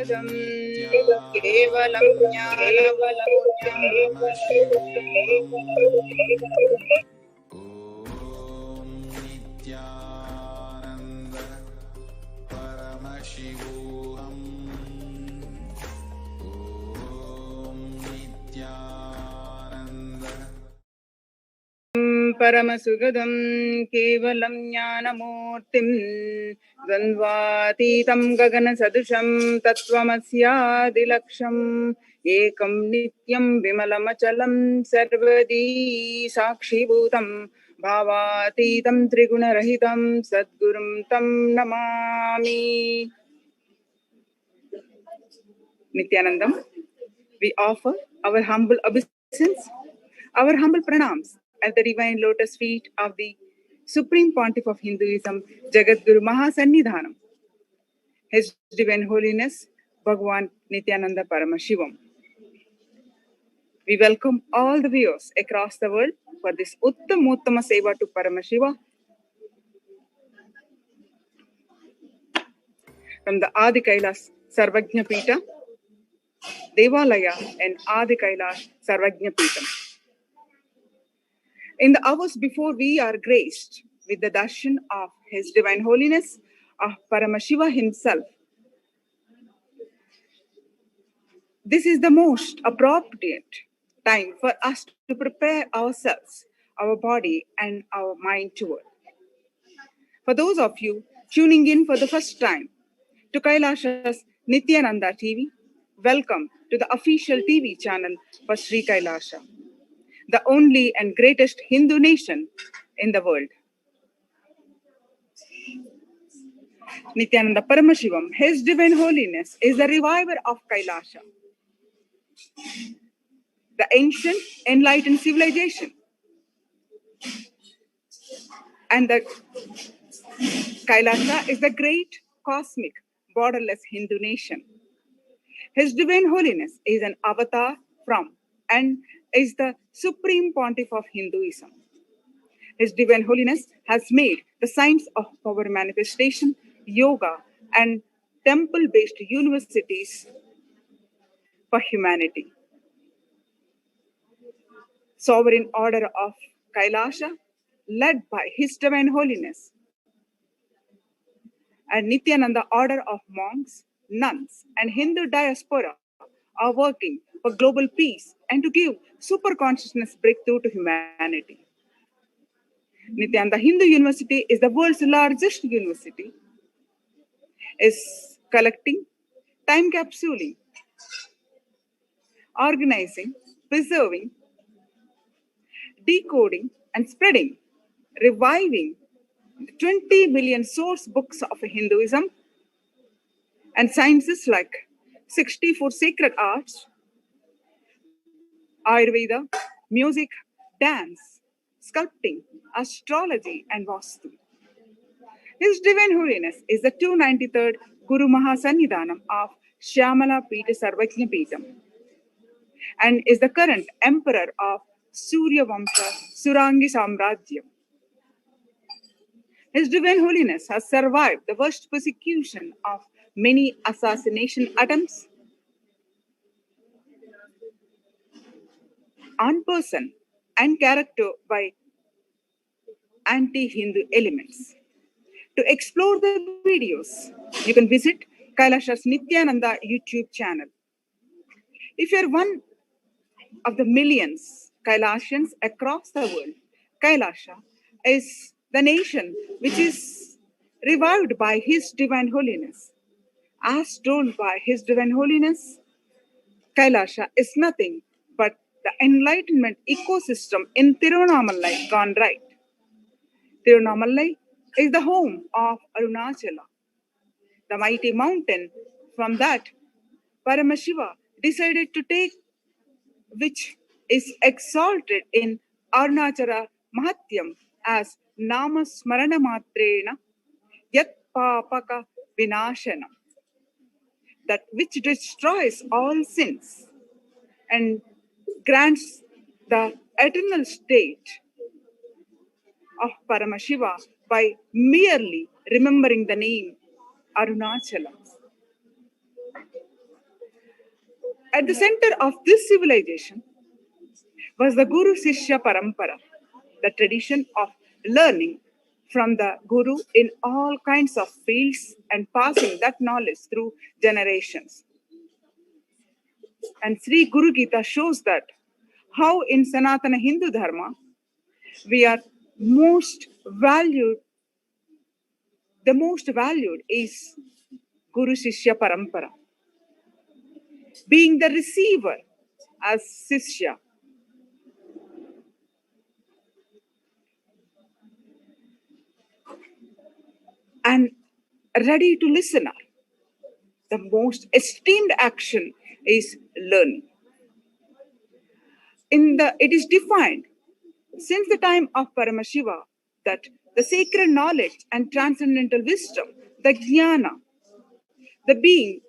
Paramashugadam Kevalam Jnanamurtim Paramashivoham. Om Nithyananda Paramashivoham. Om Nithyananda Paramashugadam Kevalam Jnanamurtim Dvandvatitam Gagana Sadusham Tattvamasya Ekam Nityam Vimalamachalam Sarvadi Sakshibhutam Bhavatitam Triguna-rahitam Sadgurum Tam Namami. Nithyanandam, we offer our humble obeisance, our humble pranams at the divine lotus feet of the Supreme Pontiff of Hinduism, Jagadguru Mahasannidhanam, His Divine Holiness, Bhagwan Nithyananda Paramashivam. We welcome all the viewers across the world for this Uttamottama Seva to Paramashiva from the Adi Kailas Sarvajna Pita, Devalaya and Adi Kailash Sarvajna Pitam. In the hours before we are graced with the darshan of His Divine Holiness, of Paramashiva himself, this is the most appropriate time for us to prepare ourselves, our body and our mind toward. For those of you tuning in for the first time to Kailasha's Nithyananda TV, welcome to the official TV channel for Sri Kailasa, the only and greatest Hindu nation in the world. Nithyananda Paramashivam, His Divine Holiness, is the reviver of Kailasa, the ancient enlightened civilization. And the Kailasa is the great cosmic borderless Hindu nation. His Divine Holiness is an avatar from and is the Supreme Pontiff of Hinduism. His Divine Holiness has made the science of power manifestation, yoga, and temple-based universities for humanity. Sovereign Order of Kailasa, led by His Divine Holiness, and Nithyananda Order of monks, nuns, and Hindu diaspora are working for global peace and to give super consciousness breakthrough to humanity. Nithyananda Hindu University is the world's largest university, is collecting, time capsuling, organizing, preserving, decoding, and spreading, reviving 20 million source books of Hinduism and sciences like 64 sacred arts, Ayurveda, music, dance, sculpting, astrology, and Vastu. His Divine Holiness is the 293rd Guru Mahasannidhanam of Shyamala Pita Sarvajna Pitam and is the current emperor of Surya Vamsa Surangi Samrajyam. His Divine Holiness has survived the worst persecution of many assassination attempts on person and character by anti-Hindu elements. To explore the videos, you can visit Kailasha's Nithyananda YouTube channel. If you're one of the millions Kailashans across the world, Kailasa is the nation which is revived by His Divine Holiness. As told by His Divine Holiness, Kailasa is nothing but the enlightenment ecosystem in Tiruvannamalai gone right. Tiruvannamalai is the home of Arunachala, the mighty mountain from that Paramashiva decided to take, which is exalted in Arunachala Mahatyam as Nama Smarana Matrena Yat Papaka Vinashanam, that which destroys all sins and grants the eternal state of Paramashiva by merely remembering the name Arunachala. At the center of this civilization was the Guru Sishya Parampara, the tradition of learning from the Guru in all kinds of fields and passing that knowledge through generations. And Sri Guru Gita shows that how in Sanatana Hindu Dharma we are most valued, the most valued is Guru Shishya Parampara. Being the receiver as Sishya, and ready to listener. The most esteemed action is learning. It is defined since the time of Paramashiva that the sacred knowledge and transcendental wisdom, the jnana, the being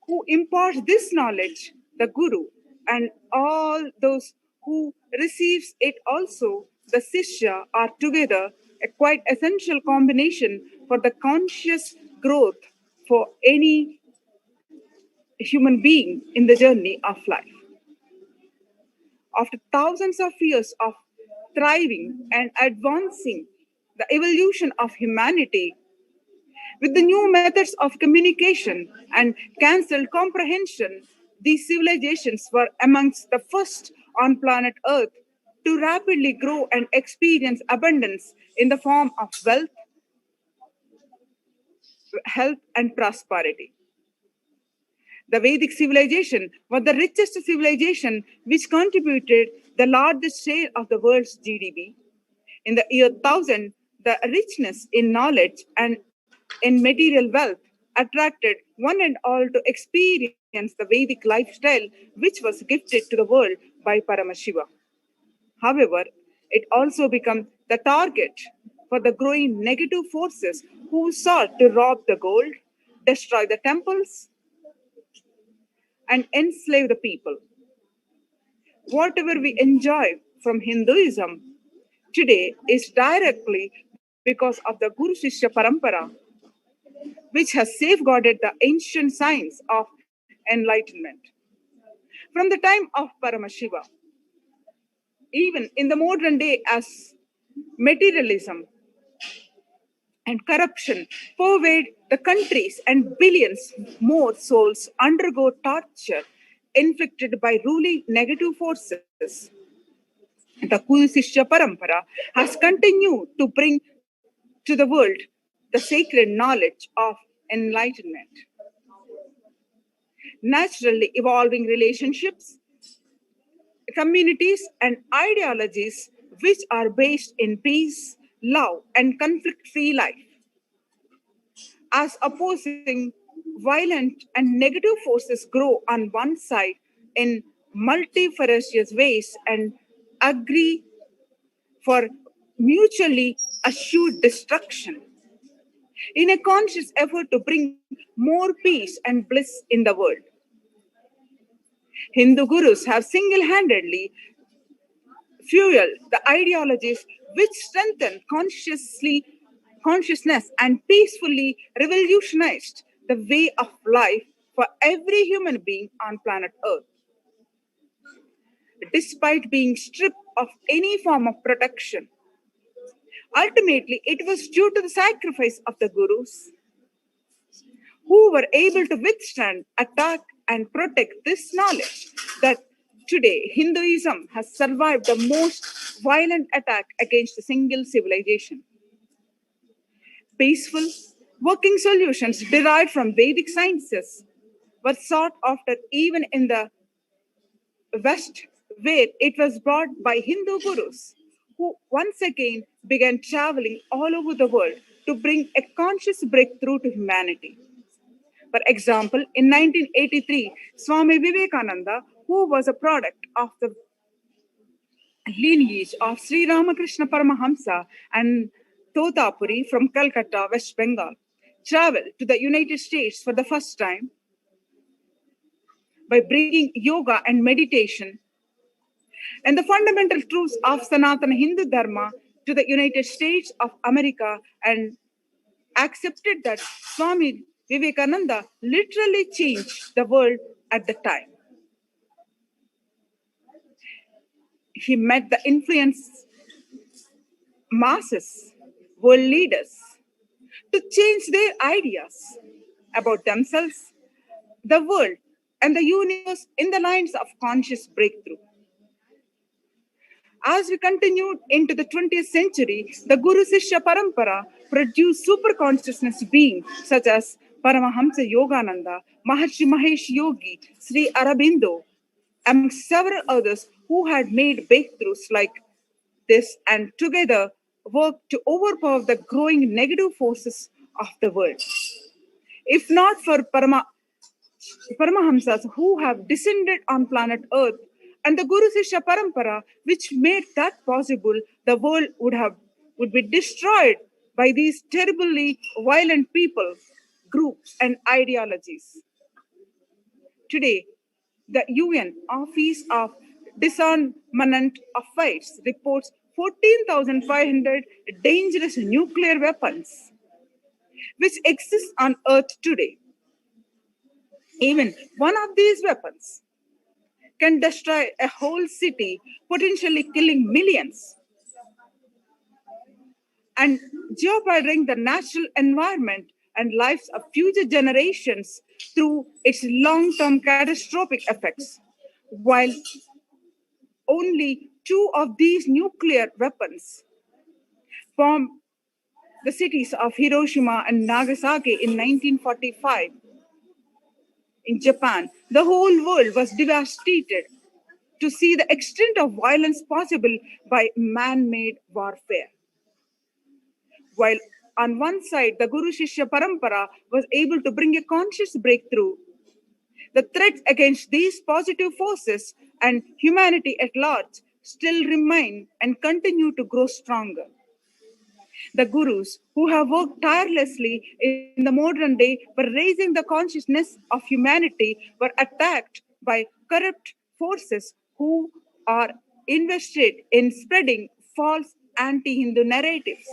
who imparts this knowledge, the Guru, and all those who receives it also, the Sishya, are together a quite essential combination for the conscious growth for any human being in the journey of life. After thousands of years of thriving and advancing the evolution of humanity, with the new methods of communication and cancelled comprehension, these civilizations were amongst the first on planet Earth to rapidly grow and experience abundance in the form of wealth, health, and prosperity. The Vedic civilization was the richest civilization which contributed the largest share of the world's GDP. In the year 1000, the richness in knowledge and in material wealth attracted one and all to experience the Vedic lifestyle which was gifted to the world by Paramashiva. However, it also became the target for the growing negative forces who sought to rob the gold, destroy the temples, and enslave the people. Whatever we enjoy from Hinduism today is directly because of the Guru Shishya Parampara, which has safeguarded the ancient science of enlightenment. From the time of Paramashiva, even in the modern day, as materialism and corruption pervade the countries and billions more souls undergo torture inflicted by ruling negative forces, the Guru Shishya Parampara has continued to bring to the world the sacred knowledge of enlightenment. Naturally evolving relationships, communities, and ideologies which are based in peace, love, and conflict free life, as opposing violent and negative forces grow on one side in multifarious ways and agree for mutually assured destruction in a conscious effort to bring more peace and bliss in the world. Hindu gurus have single-handedly fueled the ideologies which strengthen consciousness and peacefully revolutionized the way of life for every human being on planet Earth. Despite being stripped of any form of protection, ultimately it was due to the sacrifice of the gurus who were able to withstand, attack, and protect this knowledge that today Hinduism has survived the most violent attack against a single civilization. Peaceful, working solutions derived from Vedic sciences were sought after even in the West, where it was brought by Hindu gurus who once again began traveling all over the world to bring a conscious breakthrough to humanity. For example, in 1983, Swami Vivekananda, who was a product of the lineage of Sri Ramakrishna Paramahamsa and Totapuri from Calcutta, West Bengal, traveled to the United States for the first time by bringing yoga and meditation and the fundamental truths of Sanatana Hindu Dharma to the United States of America and accepted that Swami Vivekananda literally changed the world at the time. He met the influence masses, world leaders, to change their ideas about themselves, the world, and the universe in the lines of conscious breakthrough. As we continued into the 20th century, the Guru Sishya Parampara produced super consciousness beings such as Paramahamsa Yogananda, Maharshi Mahesh Yogi, Sri Aurobindo, among several others who had made breakthroughs like this and together worked to overpower the growing negative forces of the world. If not for Paramahamsas who have descended on planet Earth and the Guru Sishya Parampara, which made that possible, the world would be destroyed by these terribly violent people, groups, and ideologies. Today, the UN Office of Disarmament of Fights reports 14,500 dangerous nuclear weapons which exist on Earth today. Even one of these weapons can destroy a whole city, potentially killing millions and jeopardizing the natural environment and lives of future generations through its long-term catastrophic effects. While only two of these nuclear weapons formed the cities of Hiroshima and Nagasaki in 1945, in Japan, the whole world was devastated to see the extent of violence possible by man-made warfare. While on one side, the Guru Shishya Parampara was able to bring a conscious breakthrough, the threats against these positive forces and humanity at large still remain and continue to grow stronger. The gurus who have worked tirelessly in the modern day for raising the consciousness of humanity were attacked by corrupt forces who are invested in spreading false anti-Hindu narratives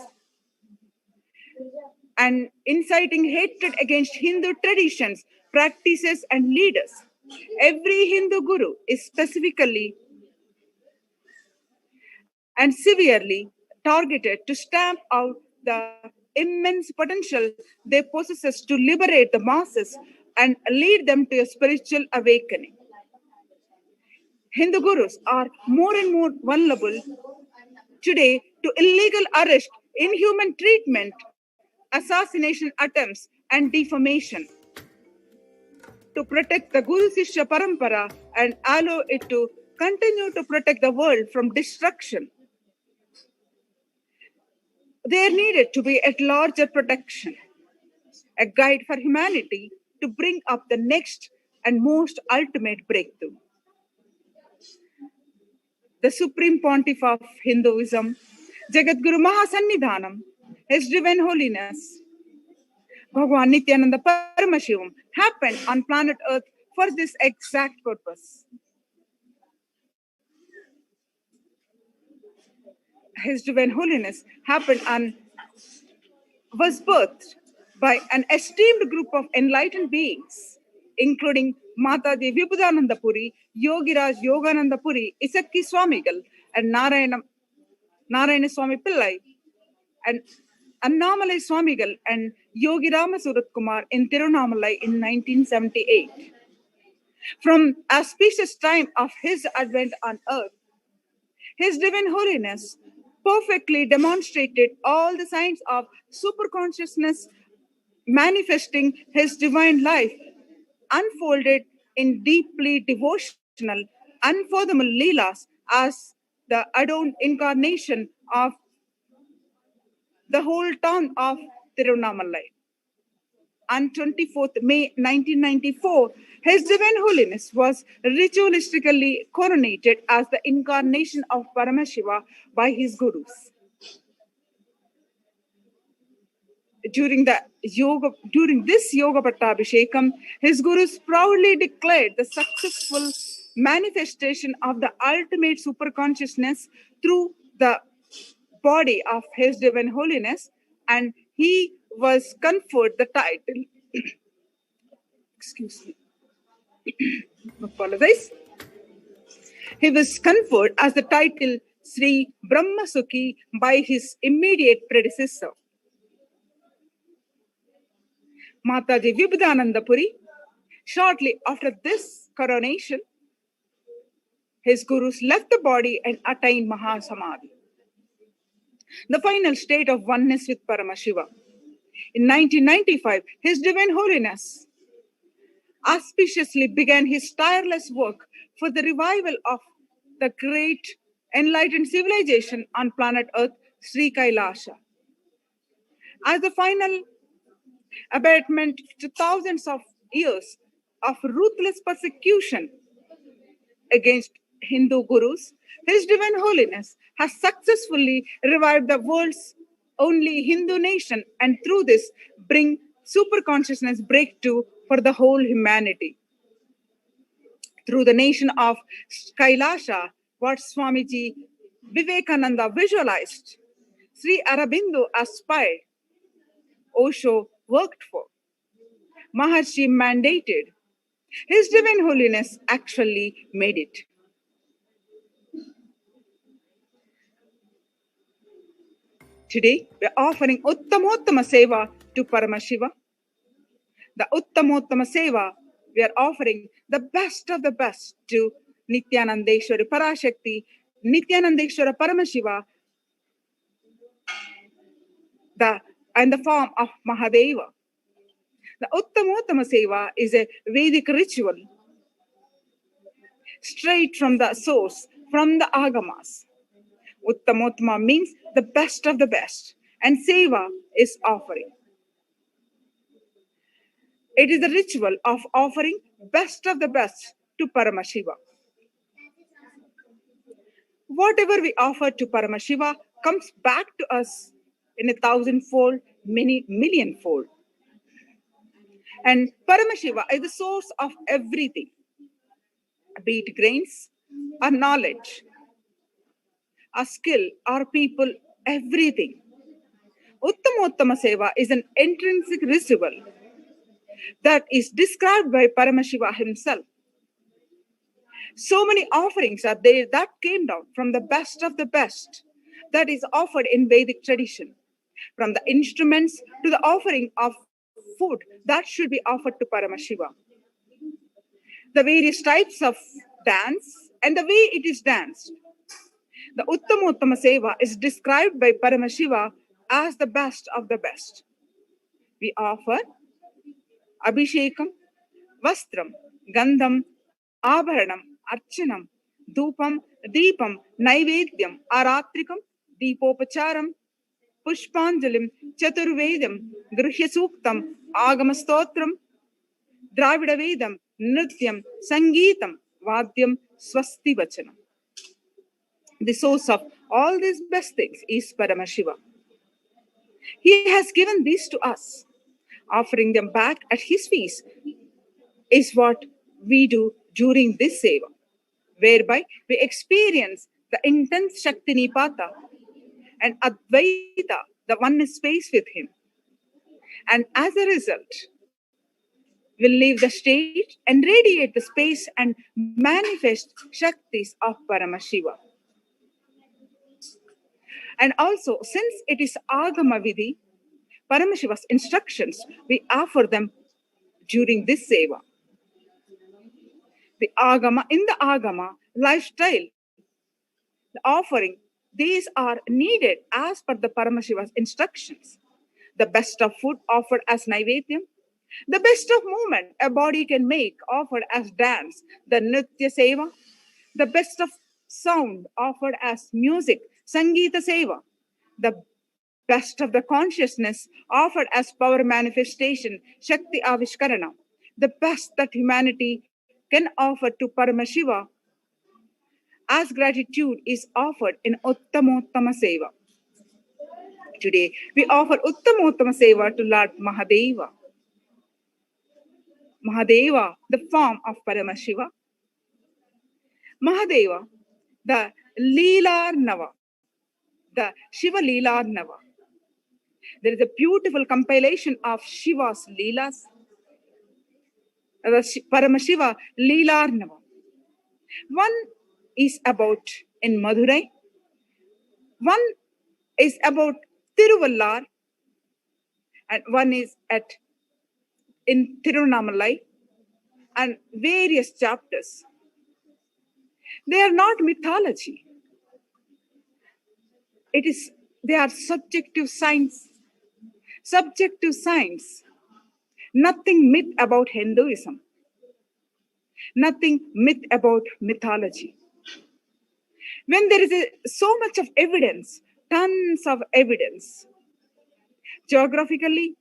and inciting hatred against Hindu traditions, practices, and leaders. Every Hindu guru is specifically and severely targeted to stamp out the immense potential they possess to liberate the masses and lead them to a spiritual awakening. Hindu gurus are more and more vulnerable today to illegal arrest, inhuman treatment, assassination attempts, and defamation. To protect the Guru Sishya Parampara and allow it to continue to protect the world from destruction, there needed to be a larger protection, a guide for humanity to bring up the next and most ultimate breakthrough. The Supreme Pontiff of Hinduism, Jagadguru Mahasannidhanam, His Divine Holiness, Bhagwan Nithyananda Paramashivam, happened on planet Earth for this exact purpose. His Divine Holiness was birthed by an esteemed group of enlightened beings, including Mataji Vibhudananda Puri, Yogiraj Yogananda Puri, Isakki Swamigal, and Narayana Swami Pillai, and Annamalai Swamigal and Yogi Rama Surat Kumar in Tirunamalai in 1978. From auspicious time of his advent on earth, His Divine Holiness perfectly demonstrated all the signs of superconsciousness manifesting his divine life, unfolded in deeply devotional, unfathomable leelas as the adorned incarnation of the whole town of Tirunamalai. On 24th May 1994, His Divine Holiness was ritualistically coronated as the incarnation of Paramashiva by his gurus. During this Yoga Pattabhishekam, his gurus proudly declared the successful manifestation of the ultimate superconsciousness through the body of His Divine Holiness, and he was conferred the title, excuse me, apologize. He was conferred as the title Sri Brahmasukhi by his immediate predecessor, Mataji Vibhudananda Puri. Shortly after this coronation, his gurus left the body and attained Mahasamadhi, the final state of oneness with Paramashiva. In 1995, His Divine Holiness auspiciously began his tireless work for the revival of the great enlightened civilization on planet Earth, Sri KAILASA. As the final abatement to thousands of years of ruthless persecution against Hindu gurus, His Divine Holiness has successfully revived the world's only Hindu nation, and through this bring super consciousness breakthrough for the whole humanity. Through the nation of Kailasa, what Swamiji Vivekananda visualized, Sri Aurobindo aspired, Osho worked for, Maharshi mandated, His Divine Holiness actually made it. Today, we are offering Uttamottama Seva to Paramashiva. The Uttamottama Seva, we are offering the best of the best to Nithyanandeshwari Parashakti, Nithyanandeshwara Paramashiva, and the form of Mahadeva. The Uttamottama Seva is a Vedic ritual straight from the source, from the Agamas. Uttamottama means the best of the best, and Seva is offering. It is the ritual of offering best of the best to Paramashiva. Whatever we offer to Paramashiva comes back to us in 1,000-fold, many million-fold. And Paramashiva is the source of everything, be it grains or knowledge, or skill, or people, everything. Uttamottama Seva is an intrinsic ritual that is described by Paramashiva himself. So many offerings are there that came down from the best of the best that is offered in Vedic tradition, from the instruments to the offering of food that should be offered to Paramashiva. The various types of dance and the way it is danced. The Uttamottama Seva is described by Paramashiva as the best of the best. We offer Abhishekam, Vastram, Gandham, Abharanam, Archanam, Dupam, Deepam, Naivedyam, Aratrikam, Deepopacharam, Pushpanjalim, Chaturvedam, Gruhyasuktam, Agamastotram, Dravida Vedam, Nrityam, Sangeetam, Vadyam, Swasti Vachanam. The source of all these best things is Paramashiva. He has given these to us. Offering them back at his feet is what we do during this seva, whereby we experience the intense Shakti Nipata and Advaita, the oneness space with him. And as a result, we'll leave the stage and radiate the space and manifest Shaktis of Paramashiva. And also, since it is Agama Vidhi, Paramashiva's instructions, we offer them during this seva. The Agama, in the Agama lifestyle, the offering, these are needed as per the Paramashiva's instructions. The best of food offered as Naivedyam, the best of movement a body can make offered as dance, the Nritya Seva, the best of sound offered as music, Sangeeta Seva, the best of the consciousness offered as power manifestation, Shakti Avishkarana, the best that humanity can offer to Paramashiva as gratitude is offered in Uttamottama Seva. Today, we offer Uttamottama Seva to Lord Mahadeva. Mahadeva, the form of Paramashiva. Mahadeva, the Leelarnava, the Shiva Leelarnava. There is a beautiful compilation of Shiva's Leelas, the Paramashiva Leelarnava. One is about in Madurai, one is about Tiruvallar, and one is in Tirunamalai, and various chapters. They are not mythology. They are subjective science. Subjective science. Nothing myth about Hinduism. Nothing myth about mythology. When there is so much of evidence, tons of evidence, geographically,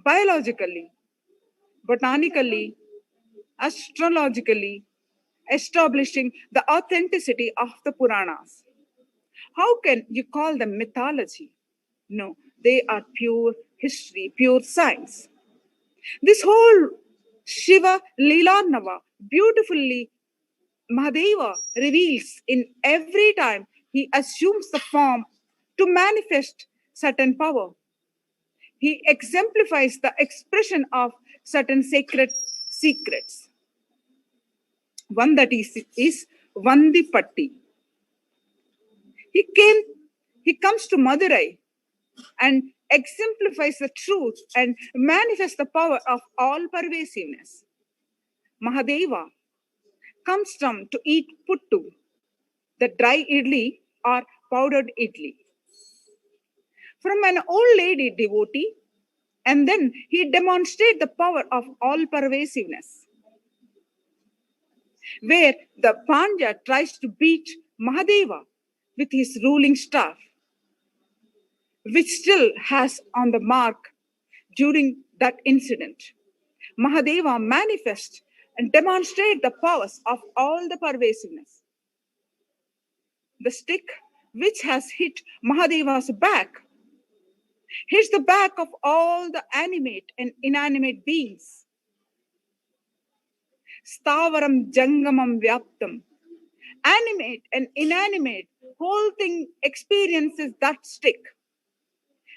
biologically, botanically, astrologically, establishing the authenticity of the Puranas, how can you call them mythology? No, they are pure history, pure science. This whole Shiva Leelanava beautifully Mahadeva reveals in every time he assumes the form to manifest certain power. He exemplifies the expression of certain sacred secrets. One that is Vandipatti. He comes to Madurai and exemplifies the truth and manifests the power of all pervasiveness. Mahadeva comes down to eat puttu, the dry idli or powdered idli, from an old lady devotee, and then he demonstrates the power of all pervasiveness. Where the Pandya tries to beat Mahadeva with his ruling staff, which still has on the mark during that incident. Mahadeva manifests and demonstrates the powers of all the pervasiveness. The stick which has hit Mahadeva's back hits the back of all the animate and inanimate beings. Stavaram jangamam vyaptam. Animate and inanimate, whole thing experiences that stick.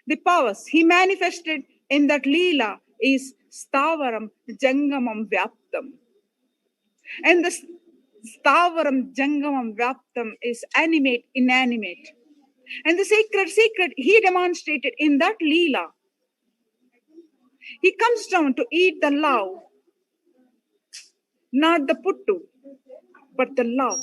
The powers he manifested in that Leela is Stavaram Jangamam Vyaptam. And the Stavaram Jangamam Vyaptam is animate, inanimate. And the sacred secret he demonstrated in that Leela. He comes down to eat the love, not the puttu, but the love.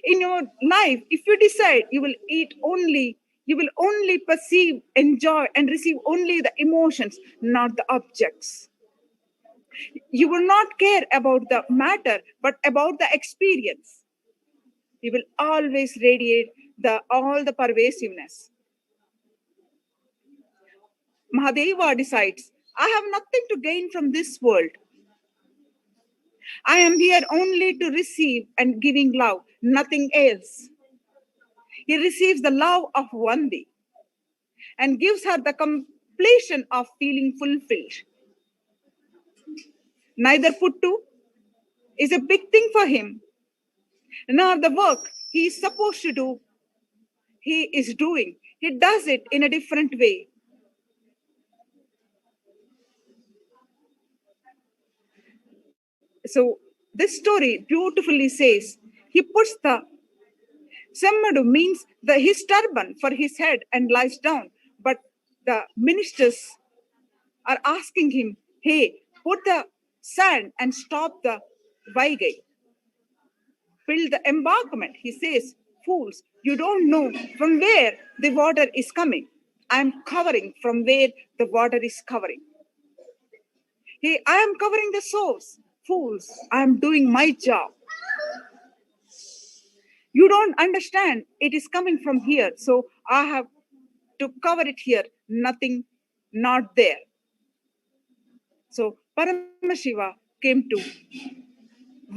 In your life, if you decide you will eat only, you will only perceive, enjoy, and receive only the emotions, not the objects. You will not care about the matter, but about the experience. You will always radiate all the pervasiveness. Mahadeva decides, I have nothing to gain from this world. I am here only to receive and giving love, nothing else. He receives the love of Vandi and gives her the completion of feeling fulfilled. Neither puttu is a big thing for him, nor the work he is supposed to do, he is doing. He does it in a different way. So this story beautifully says, he puts the Semmadu means his turban for his head and lies down. But the ministers are asking him, hey, put the sand and stop the Vaigai. Build the embankment. He says, fools, you don't know from where the water is coming. I am covering from where the water is covering. Hey, I am covering the source. Fools, I am doing my job. You don't understand. It is coming from here. So I have to cover it here. Nothing, not there. So Paramashiva came to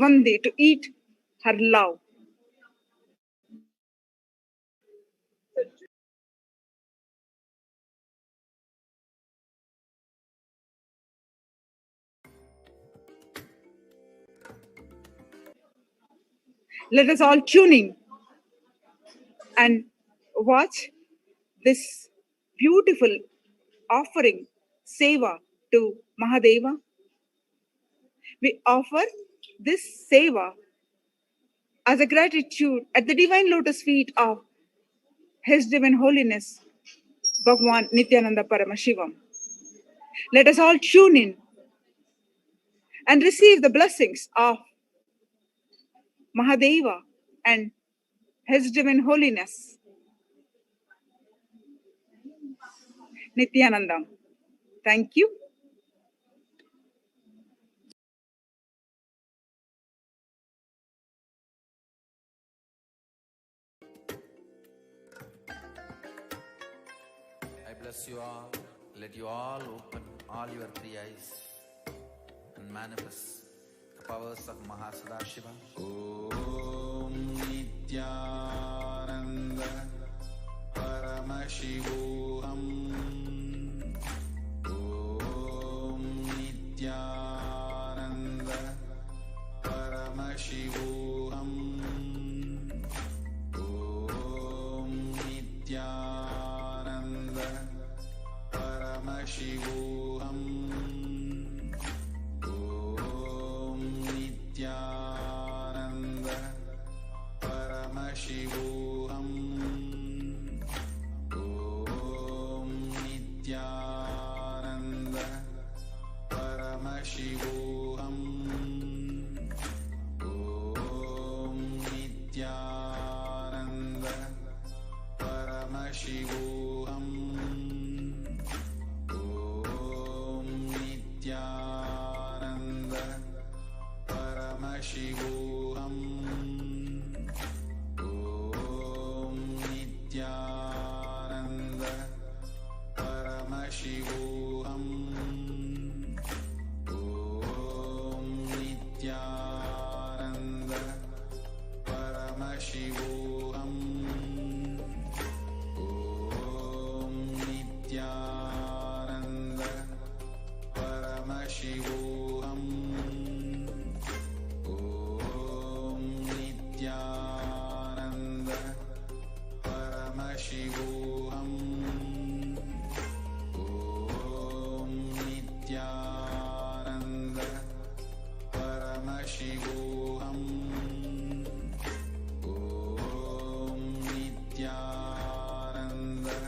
Vandi to eat her love. Let us all tune in and watch this beautiful offering, seva to Mahadeva. We offer this seva as a gratitude at the divine lotus feet of His Divine Holiness, Bhagwan Nithyananda Paramashivam. Let us all tune in and receive the blessings of Mahadeva and His Divine Holiness, Nithyananda. Thank you. I bless you all. Let you all open all your three eyes and manifest the powers of Mahasadashiva. Om Nithyananda Paramashivoham. Om Nithyananda Paramashivoham. Om Nithyananda Paramashivoham. Om Nithyananda Paramashivoham. Om Nithyananda Paramashivoham. Om Nithyananda Paramashivoham. Om Nithyananda Paramashivoham. Om Nithyananda Paramashivoham. Om Nithyananda Paramashivoham. Om Nithyananda Paramashivoham. Om Nithyananda Paramashivoham. Om Nithyananda Paramashivoham. Om Nithyananda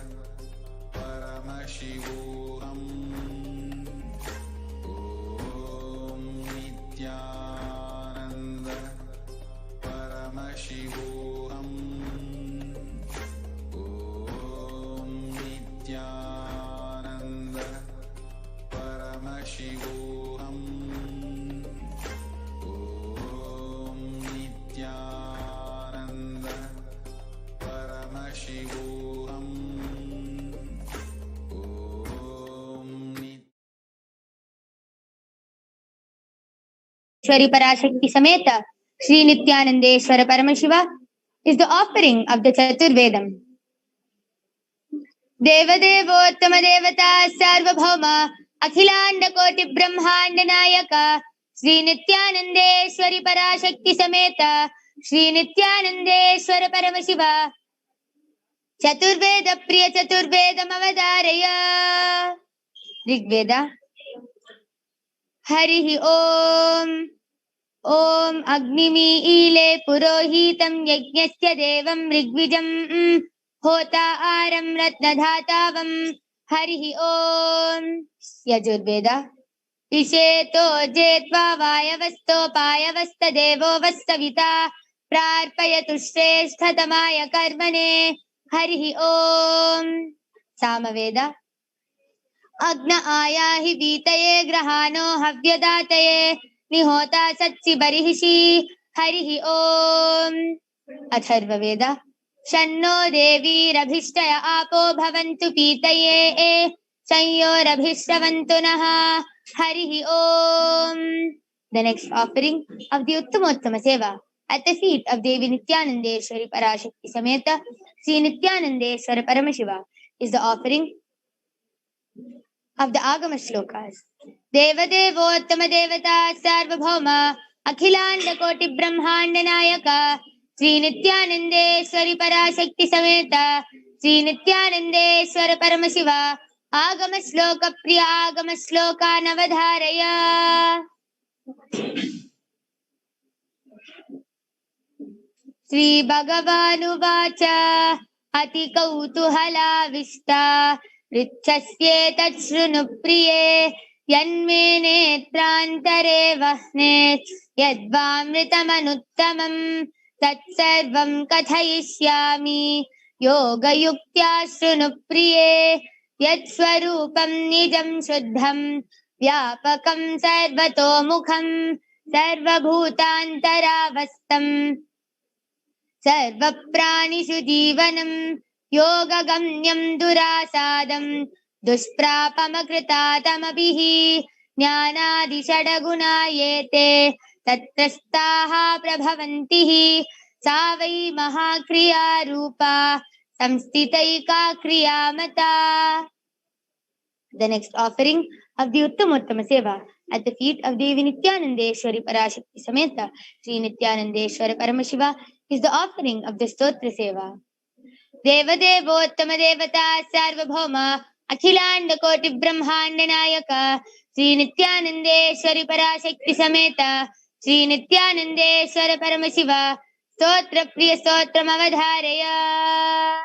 Paramashivoham. Om Nithyananda Paramashivoham. Om Nithyananda Paramashivoham. Om Nithyananda Paramashivoham. Om Shri Parashakti Sameta Shri Nithyanandeshwara Paramashiva is the offering of the Chaturvedam. Devadevottama Devata Sarvabhauma Akhilanda Koti Brahmanda Nayaka Shri Nithyanandeshwari Parashakti Sameta Shri Nithyanandeshwara Paramashiva Chaturveda Priya Chaturvedam Avadaraya. Rigveda. Harihi Om Om Agnimi Ile Purohitam Yajnasya Devam Rigvijam Hota Aram Ratnadhatavam. Harihi Om. Yajurveda. Isheto Jetva Vayavasto Payavasta Devo Vastavita Prarpayatu Shresthatamaya Karmane. Harihi Om. Samaveda. Agna Ayahi Vitaye Grahano Havyadataye Nihota Satsi Barihishi. Harihi Om. Atharva Veda. Shanno Devi Rabhishtaya Apo Bhavantu Pitaye Sanyo Rabhishtavantu Naha. Harihi Om. The next offering of the Uttamottama Seva at the feet of Devi Nithyanandeshwari Parashakti Sameta Sri Nithyanandeshwara Paramashiva is the offering of the Agama Shlokas. Devadevottama Devata Sarvabhauma Akhilanda Koti Brahmanda Nayaka Sri Nithyanandeshwari Parashakti Sameta Sri Nithyanandeshwara Paramashiva Agama Shloka Priya Agama Shloka Navadharaya. श्रीभगवानुवाच अति कौतूहलाविष्टा पृच्छस्येतत् शृणु प्रिये यन्मे नेत्रान्तरे वह्नेत् यद्वामृतमनुत्तमम् तत्सर्वं कथयिष्यामि योगयुक्त्या शृणु प्रिये यत्स्वरूपं निजं शुद्धं व्यापकं सर्वतोमुखं सर्वभूतान्तरावस्थं सर्वप्राणिषु जीवनं योगगम्यं दुरासादं दुष्प्रापमकृतातमभिः ज्ञानादिषड्गुणा ये ते तत्रस्ताः प्रभवन्ति सा वै महाक्रिया रूपा संस्थितैका क्रियामता. The next offering of the Uttamottama Seva at the feet of Devi Nithyanandeshwari Parashakti Sameta Sri Nithyanandeshwara Paramashiva is the offering of the Stotra Seva. Deva Devottama Devata Sarvabhauma Akhilanda Koti Brahmanda Nayaka Sri Nithyanandeshwari Parashakti Sameta Sri Nithyanandeshwara Paramashiva Stotra Priya Stotram Avadharaya.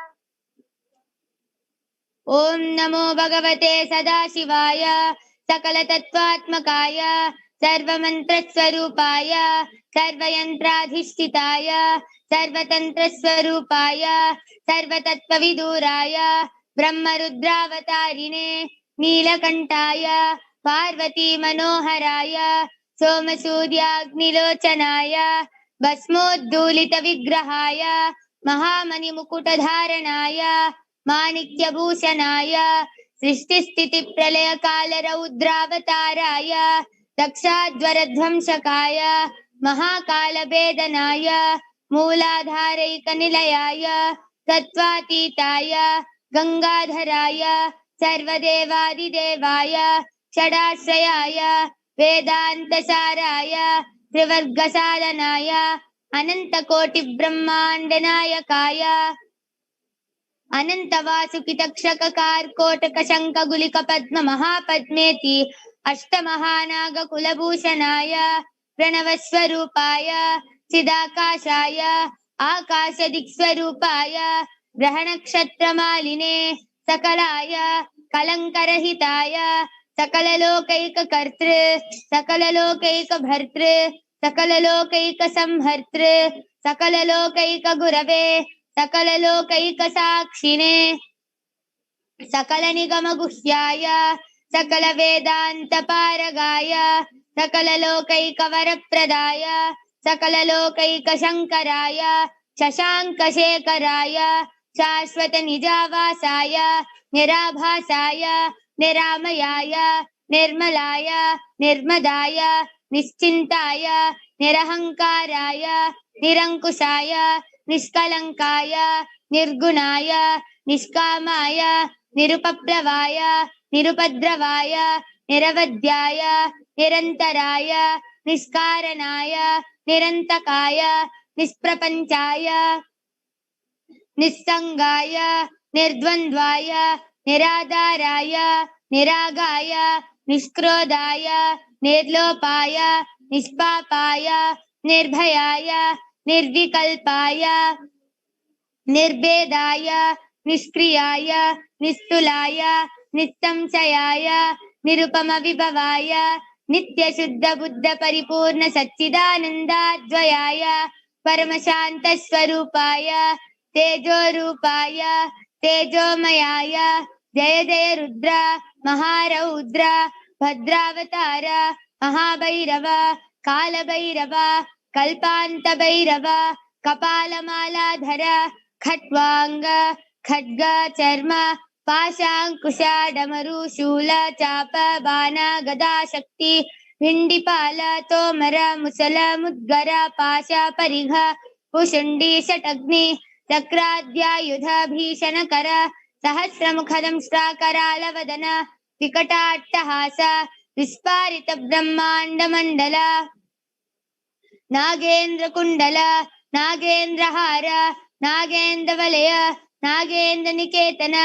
Om Namo Bhagavate Sadashivaya Sakala Tattvatmakaya Sarva Mantra Swarupaya Sarva Yantradhishthitaya Sarva Tantra Swarupaya Sarva Tattva Viduraya Brahma Rudravatarine Neelakantaya Parvati Manoharaya Somasudhyagnilocanaya Bhasmoddulita Vigrahaya Mahamani Mukutadharanaya Manikyabhushanaya Srishtisthiti Pralaya Kala Raudravataraya Dakshadvaradvamshakaya Mahakala Bedanaya Mooladharaika Nilayaya Tatvatitaya Gangadharaya Sarvadevadidevaya Shadashrayaya Vedantasaraya Trivargasadanaya Anantakoti Brahmandanayakaya अनन्तवासुकितक्षककारकोटकशङ्खगुलिकपद्म महापद्मेति अष्टमहानागकुलभूषणाय प्रणवस्वरूपाय चिदाकाशाय आकाशदिक्स्वरूपाय ग्रहणक्षत्रमालिने सकलाय कलङ्करहिताय सकललोकैककर्तृ सकललोकैकभर्तृ सकललोकैकसंहर्तृ सकललोकैकगुरवे सकललोकैकसाक्षिणे सकलनिगमगुह्याय सकलवेदान्तपारगाय सकललोकैकवरप्रदाय सकललोकैकशङ्कराय शशाङ्कशेखराय शाश्वतनिजावासाय निराभासाय निरामयाय निर्मलाय निर्मदाय निश्चिन्ताय निरहङ्काराय निरङ्कुशाय निष्कलङ्काय निर्गुणाय निष्कामाय निरुपप्लवाय निरुपद्रवाय निरवध्याय निरन्तराय निष्कारणाय निरन्तकाय निष्प्रपञ्चाय निस्सङ्गाय निर्द्वन्द्वाय निराधाराय निरागाय निष्क्रोधाय निर्लोपाय निष्पापाय निर्भयाय निर्विकल्पाय निर्भेदाय निष्क्रियाय निस्तुलाय निस्संशयाय निरुपमविभवाय नित्यशुद्धबुद्धपरिपूर्ण सच्चिदानन्दाद्वयाय परमशान्तस्वरूपाय तेजोरूपाय तेजोमयाय जय जय रुद्र महारौद्र भद्रावतार महाभैरव कालभैरव कल्पान्तभैरव कपालमालाधर खट्वांग खड्ग चर्म पाशांकुश डमरू शूल चाप बाण गदा शक्ति भिंडिपाल तोमर मुसल मुद्गर पाश परिघ पुशुंडी षटग्नि चक्राद्यायुध भीषणकर सहस्रमुखदंष्ट्राकराल वदन विकटाट्टहास विस्फारित ब्रह्मांड मंडल नागेन्द्र कुंडल नागेन्द्र हार नागेन्द्र वलय नागेन्द्र निकेतन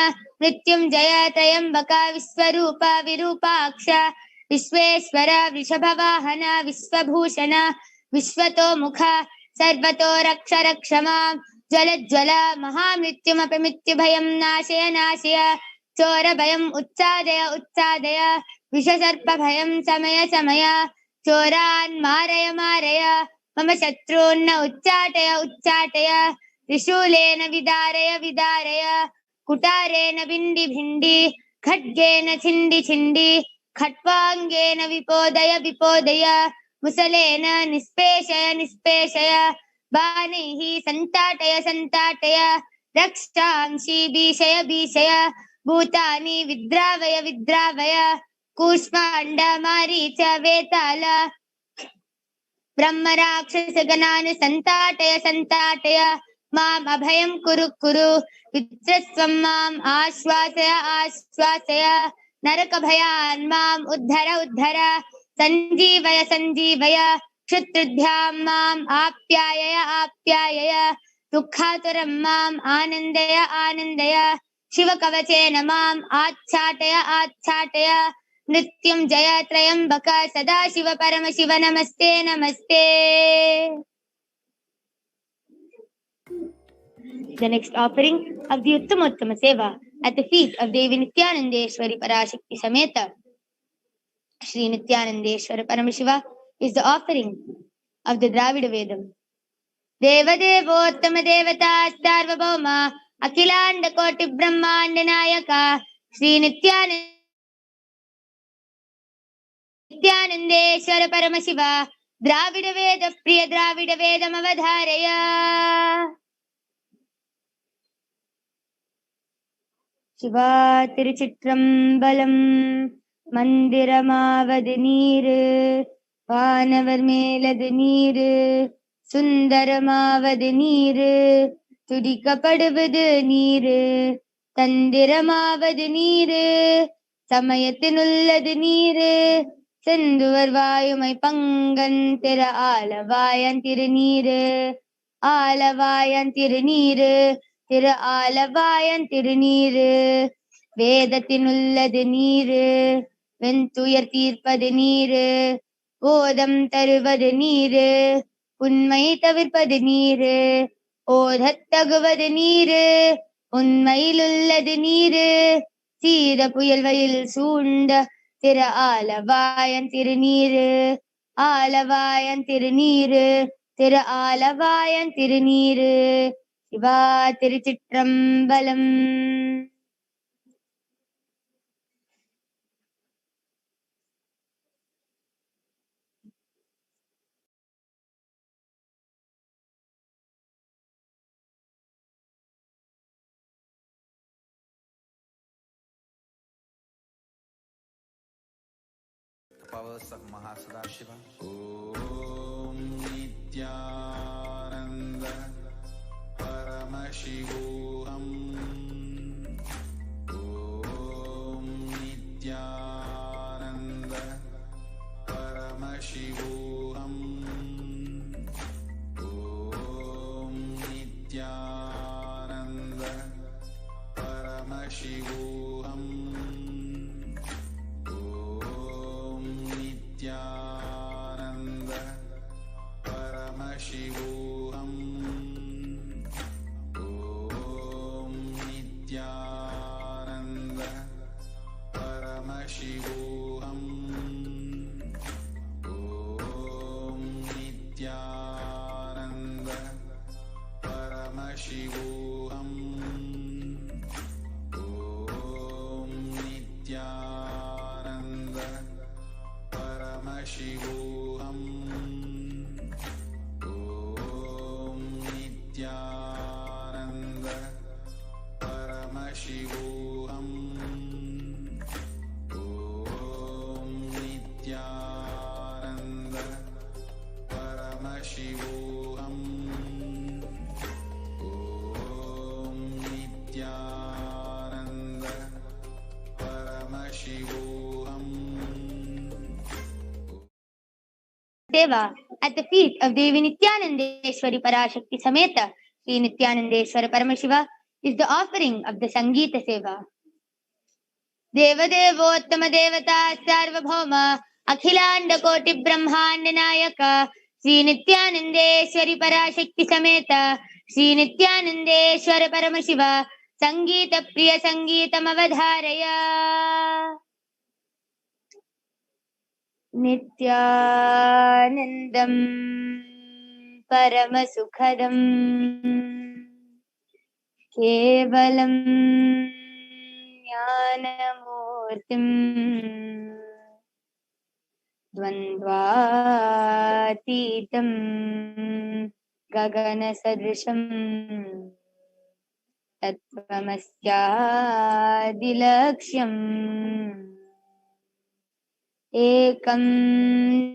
मृत्युंजय त्रयंबक विश्वरूप विरूपाक्ष विश्वेश्वर वृषभवाहन विश्वभूषण विश्वतोमुख सर्वतो रक्ष रक्ष मां ज्वल महामृत्युमपि मृत्युभयं नाशय नाशय चोरभयम् उत्सादय विषसर्पभयं शमय चोरान् मारय मम शत्रून् उच्चाटय त्रिशूलेन विदारय कुटारेण भिण्डि खड्गेन छिण्डि खट्वाङ्गेन विपोदय मुसलेन निष्पेषय बाणैः सन्ताटय रक्षांसि भीषय भूतानि विद्रावय कूष्माण्ड मारीच वेताल ब्रह्मराक्षसगणान् सन्ताटय माम् अभयं कुरु वित्रस्वं माम् आश्वासय नरकभयान् माम् उद्धर सञ्जीवय क्षुत्रुभ्यां माम् आप्यायय दुःखातुरं माम् आनन्दय शिवकवचेन माम् आच्छाटय मृत्युञ्जय त्रयम्बक सदाशिव परमशिव नमस्ते. The next offering of the Uttama Seva at the feet of Devi Nithyanandeshwari Parashakti Sameta Shri Nithyanandeshwara Paramashiva is the offering of the Dravida Vedam. Devadevottama Devata Sarvabhauma Akhilanda Koti Brahmanda Nayaka Shri Nithyanandeshwara Paramashiva Dravida Veda Priya Dravida Vedam Avadharaya. Shiva Tiruchitrambalam Mandiramavadu Neeru Vaanavar Meladu Neeru Sundaramavadu Neeru Tudikapaduvathu Neeru Tandiramavadu Neeru Samayathilullathu Neeru Senduvar Vaayumai Pangan Tira Alavayan Tiruneeru Tiru Alavayan Tiruneeru Vedathinulladu Neeru Ventuyar Teerpadu Neeru Odam Taruvadu Neeru Unmai Tavirpadu Neeru Odhattaguvadu Neeru Unmailulladu Neeru Seera Puyalvayil Soonda Tiru Alavayan Tiruneeru Tiru Alavayan Tiruneeru Shiva Tiruchitrambalam. The powers of Mahasadashiva. Om Nithyananda Paramashivoham. Om Nithyananda Paramashivoham. Om Nithyananda Paramashivoham. Om Nithyananda Paramashivoham. Om Nithyananda Paramashivoham. Om Nithyananda Paramashivoham. Om Nithyananda Paramashivoham. Om Nithyananda Paramashivoham. Om Nithyananda Paramashivoham. Om Nithyananda Paramashivoham. Seva at the feet of Devi Nithyanandeshwari Parashakti Sameta Shri Nithyanandeshwara Paramashiva is the offering of the Sangeeta Seva. Devadevottama Devata Sarvabhauma Akhilanda Koti Brahmanda Nayaka Shri नित्यानंदेश्वरी पराशक्ति समेत श्री नित्यानंदेश्वर परमशिव संगीत प्रिय संगीतमवधारय। नित्यानन्दं परमसुखदं केवलं ज्ञानमूर्तिं द्वन्द्वातीतं गगनसदृशं तत्त्वमस्यादिलक्ष्यम् एकं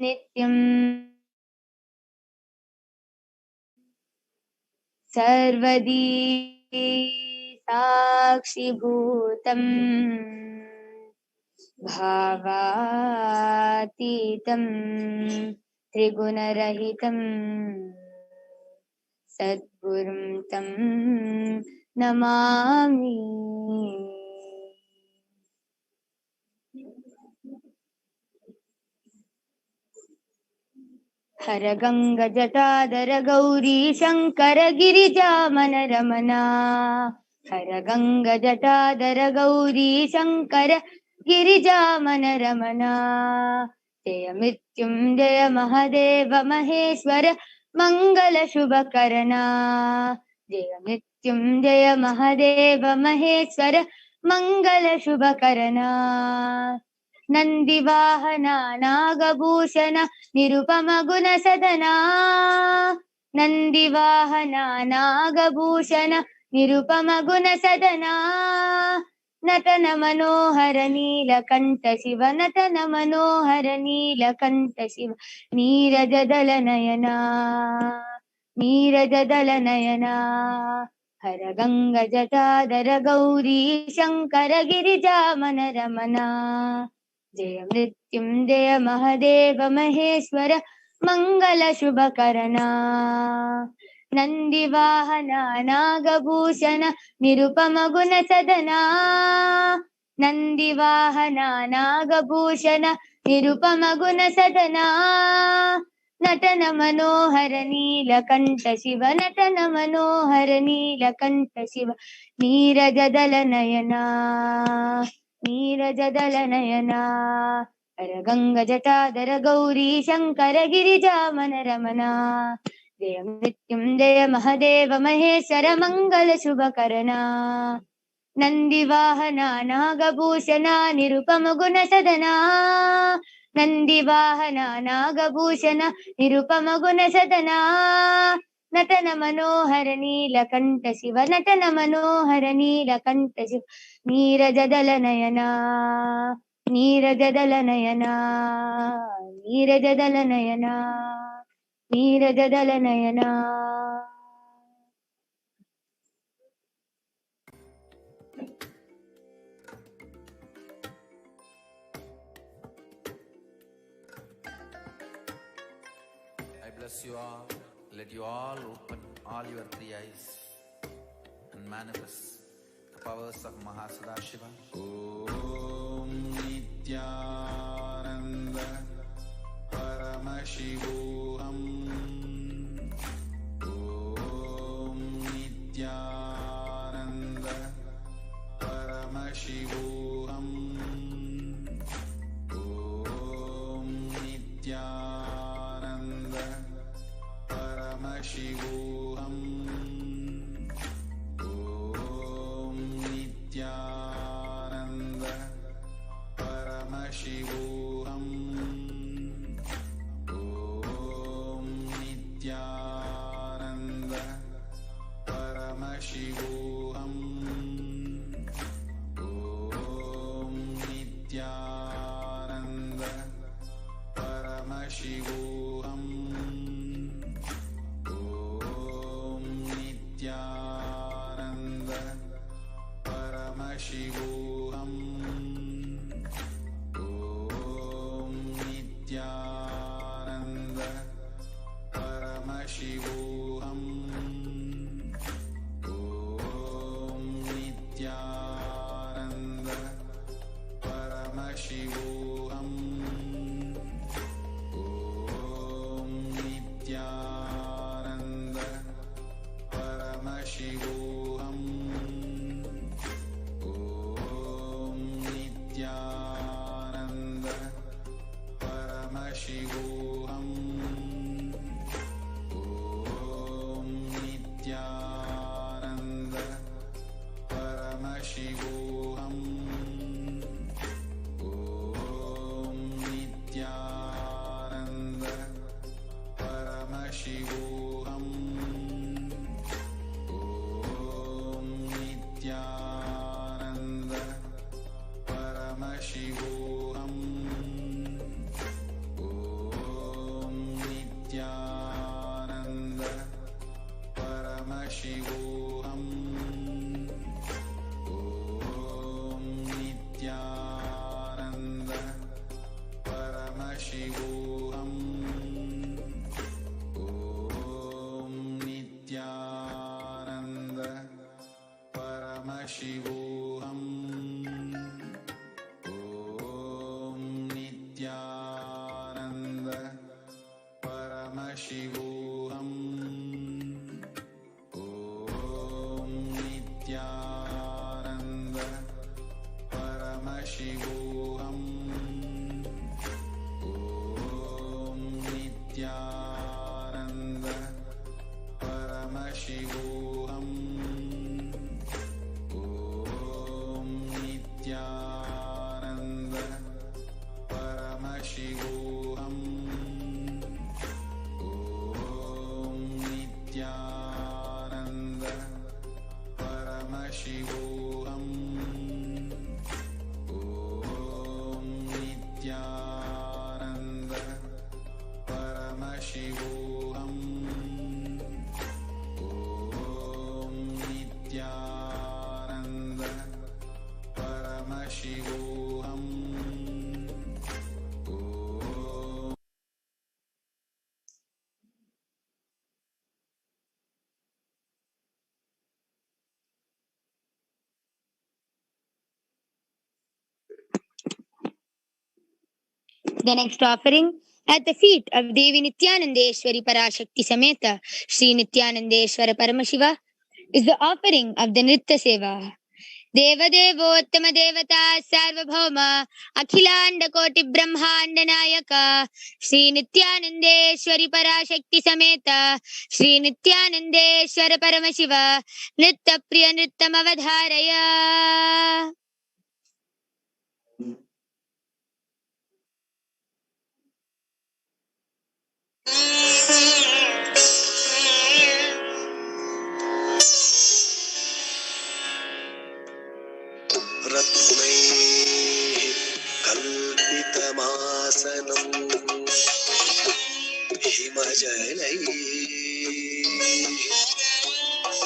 नित्यं सर्वदी साक्षिभूतं भावातीतं त्रिगुणरहितं सद्गुरुं तं नमामि। हर गंग जटाधर गौरी शंकर गिरिजामन रमना। हर गंग जटाधर गौरी शंकर गिरिजामन रमना। जय मृत्युंजय महादेव महेश्वर मंगल शुभकरणा। जय मृत्युंजय महादेव महेश्वर मंगल शुभकरणा। नंदिवाहना नागभूषण निरुपम गुण सदना। नंदिवाहना नागभूषण निरुपम गुण सदना। नटन मनोहर नीलकंठ शिव नटन मनोहर नीलकंठ शिव नीरजदल नयना नीरजदल नयना। हर गंग जटाधर गौरी शंकर गिरिजामन रमना। जय मृत्युंजय महादेव महेश्वर मंगल शुभकरणा। नंदिवाहना नागभूषण निरुपम गुण सदना। नंदिवाहना नागभूषण निरुपम गुण सदना। नटन मनोहर नीलकंठ शिव नटन मनोहर नीलकंठ शिव नीरजदल नयना नीरजदल नयना। हर गंग जटाधर गौरी शंकर गिरिजामन रमना। जय मृत्युंजय महादेव महेश्वर मंगल शुभकरणा। नंदिवाहना नागभूषण निरुपम गुण सदना। नंदिवाहना नागभूषण निरुपम गुण सदना। नटन मनोहर नीलकंठ शिव नटन मनोहर Neelkanth Shiv नीरजदल Naina नीरजदल Naina नीरजदल Naina नीरजदल Naina. I bless you all. Let you all open all your three eyes and manifest the powers of Mahasadashiva. Om Nithyananda Paramashivoham. Om Nithyananda Paramashivoham. Om Nithyananda Paramashivoham. Om Nithyananda Paramashivoham. Om Nithyananda Paramashivoham. Om Nithyananda Paramashivoham. Om The next offering at the feet of Devi Nithyanandeshwari Parashakti Sameta Shri Nithyanandeshwara Paramashiva is the offering of the Nritya Seva. Devadevottama Devata Sarvabhauma Akhilanda Koti Brahmanda Nayaka Shri Nithyanandeshwari Parashakti Sameta Shri Nithyanandeshwara Paramashiva Nritya Priya Nrityam Avadharaya. रत्नैः कल्पितमासनं हिमजलैः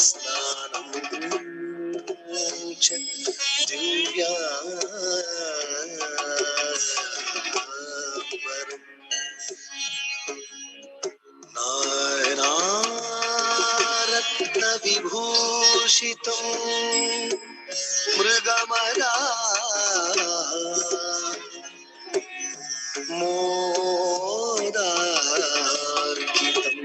स्नानं च दिव्याम्बरम् नानारत्नविभूषितं मृगमला मोदार्कितं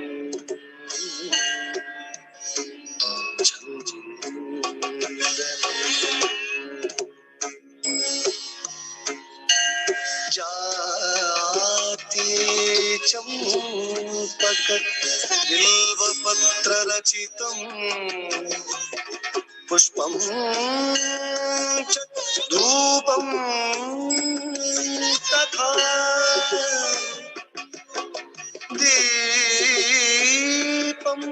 जाति चंपक बिल्वपत्ररचितं पुष्पं च धूपं तथा दीपं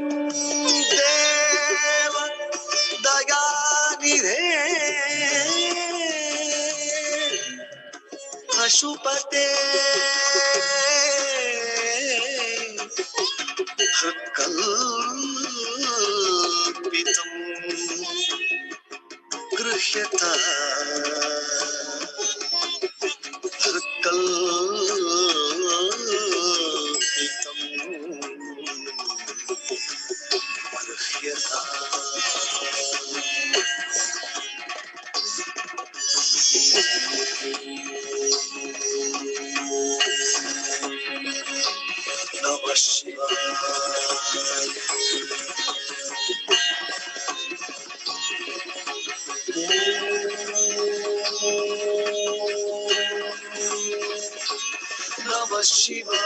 देव दयानिधे पशुपते हृत्कल्पितं गृह्यता हृत्कल्पितं गृह्यता नमः शिवाय नमः शिवाय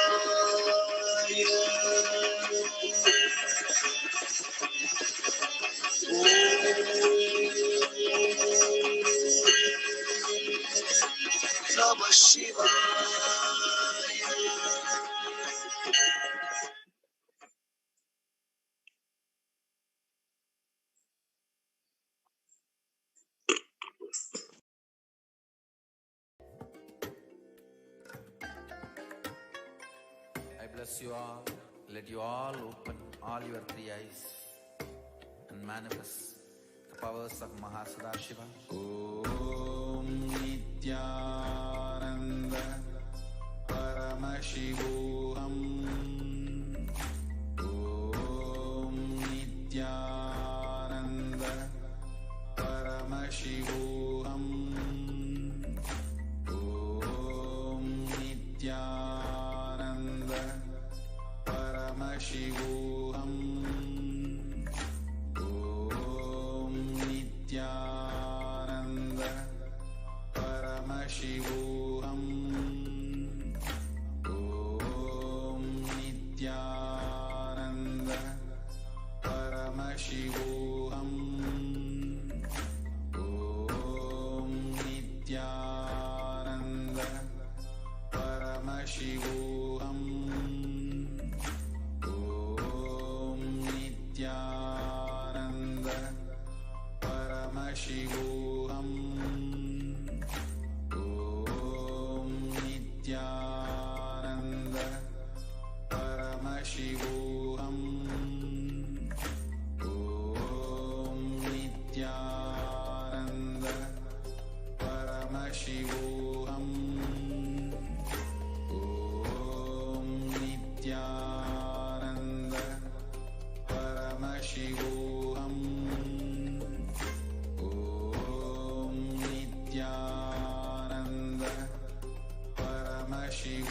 नमः शिवाय I bless you all. Let you all open all your three eyes and manifest the powers of Mahasudashiva. Om Nithyananda Paramashivoham. Om Nithyananda Paramashivoham. Om Nithyananda Paramashivoham. Om Nithyananda Paramashivoham. Om Nithyananda Paramashivoham. Om Nithyananda Paramashivoham. Om Nithyananda Paramashivoham. Om Nithyananda Paramashivoham. Om Nithyananda Paramashivoham. Om Nithyananda Paramashivoham. Om Nithyananda Paramashivoham.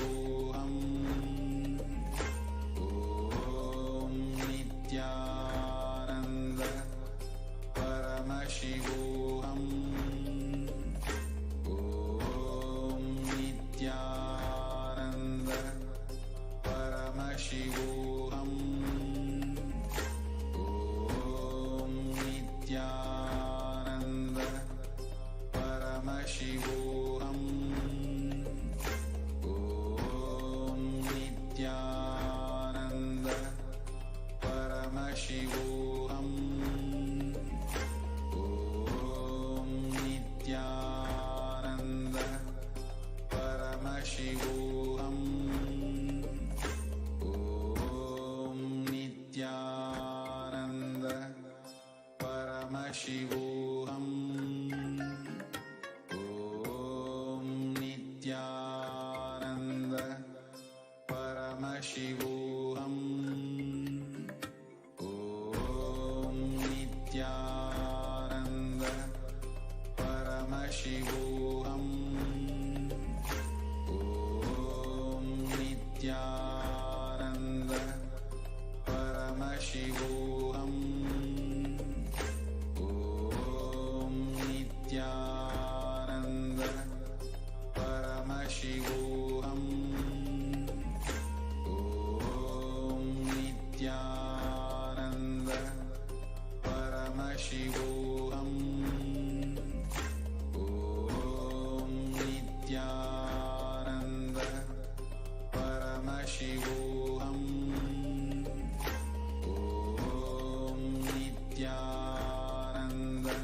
Paramashivoham. Om Nithyananda Paramashivoham. Om Nithyananda Paramashivoham. Om Nithyananda Paramashivoham. Om Nithyananda Paramashivoham. Om Nithyananda Paramashivoham. Om Nithyananda Paramashivoham. Om Nithyananda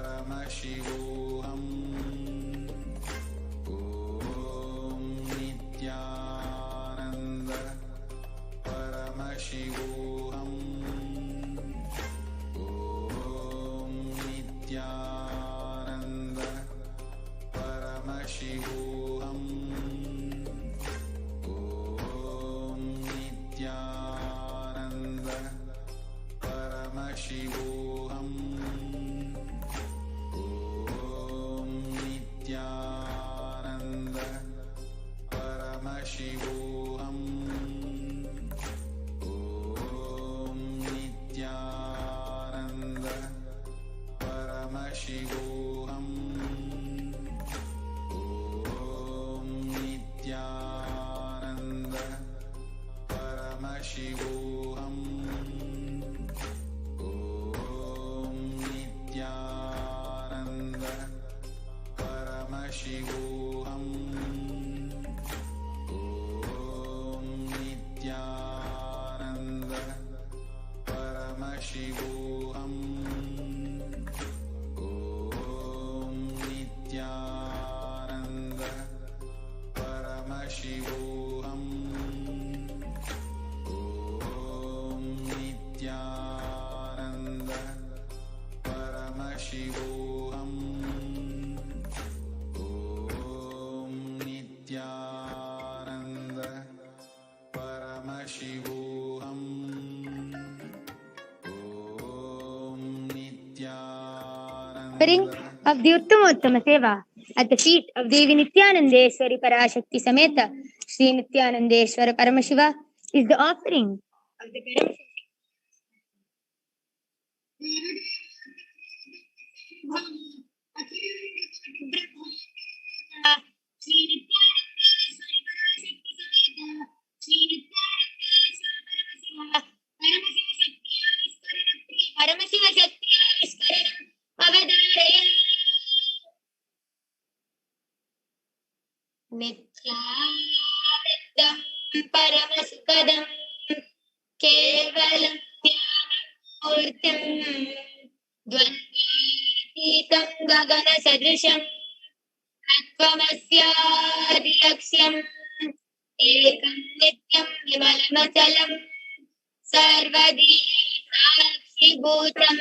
Paramashivoham. Om Nithyananda Paramashivoham. Om Nithyananda Paramashivoham. Om Nithyananda Paramashivoham. Om Nithyananda Paramashivoham. Om Nithyananda Paramashivoham. Om Nithyananda Paramashivoham. Om Nithyananda Paramashivoham. Om Nithyananda Paramashivoham. Om Nithyananda Paramashivoham. Om Nithyananda Paramashivoham. Om Nithyananda Paramashivoham. Om Nithyananda Offering of the Uttama Seva at the feet of Devi Nithyanandeswari Parashakti Sameta Sri Nithyanandeswara Paramashiva is the offering of the Paramashiva Shakti Avadharaya Nithyanandam Paramasukadam Kevalam Murtim Dvandvatītam Gagana Sadrisham Atvamasyadirlakshyam Ekam Nityam Vimalamachalam Sarvadi Sakshi Bhutam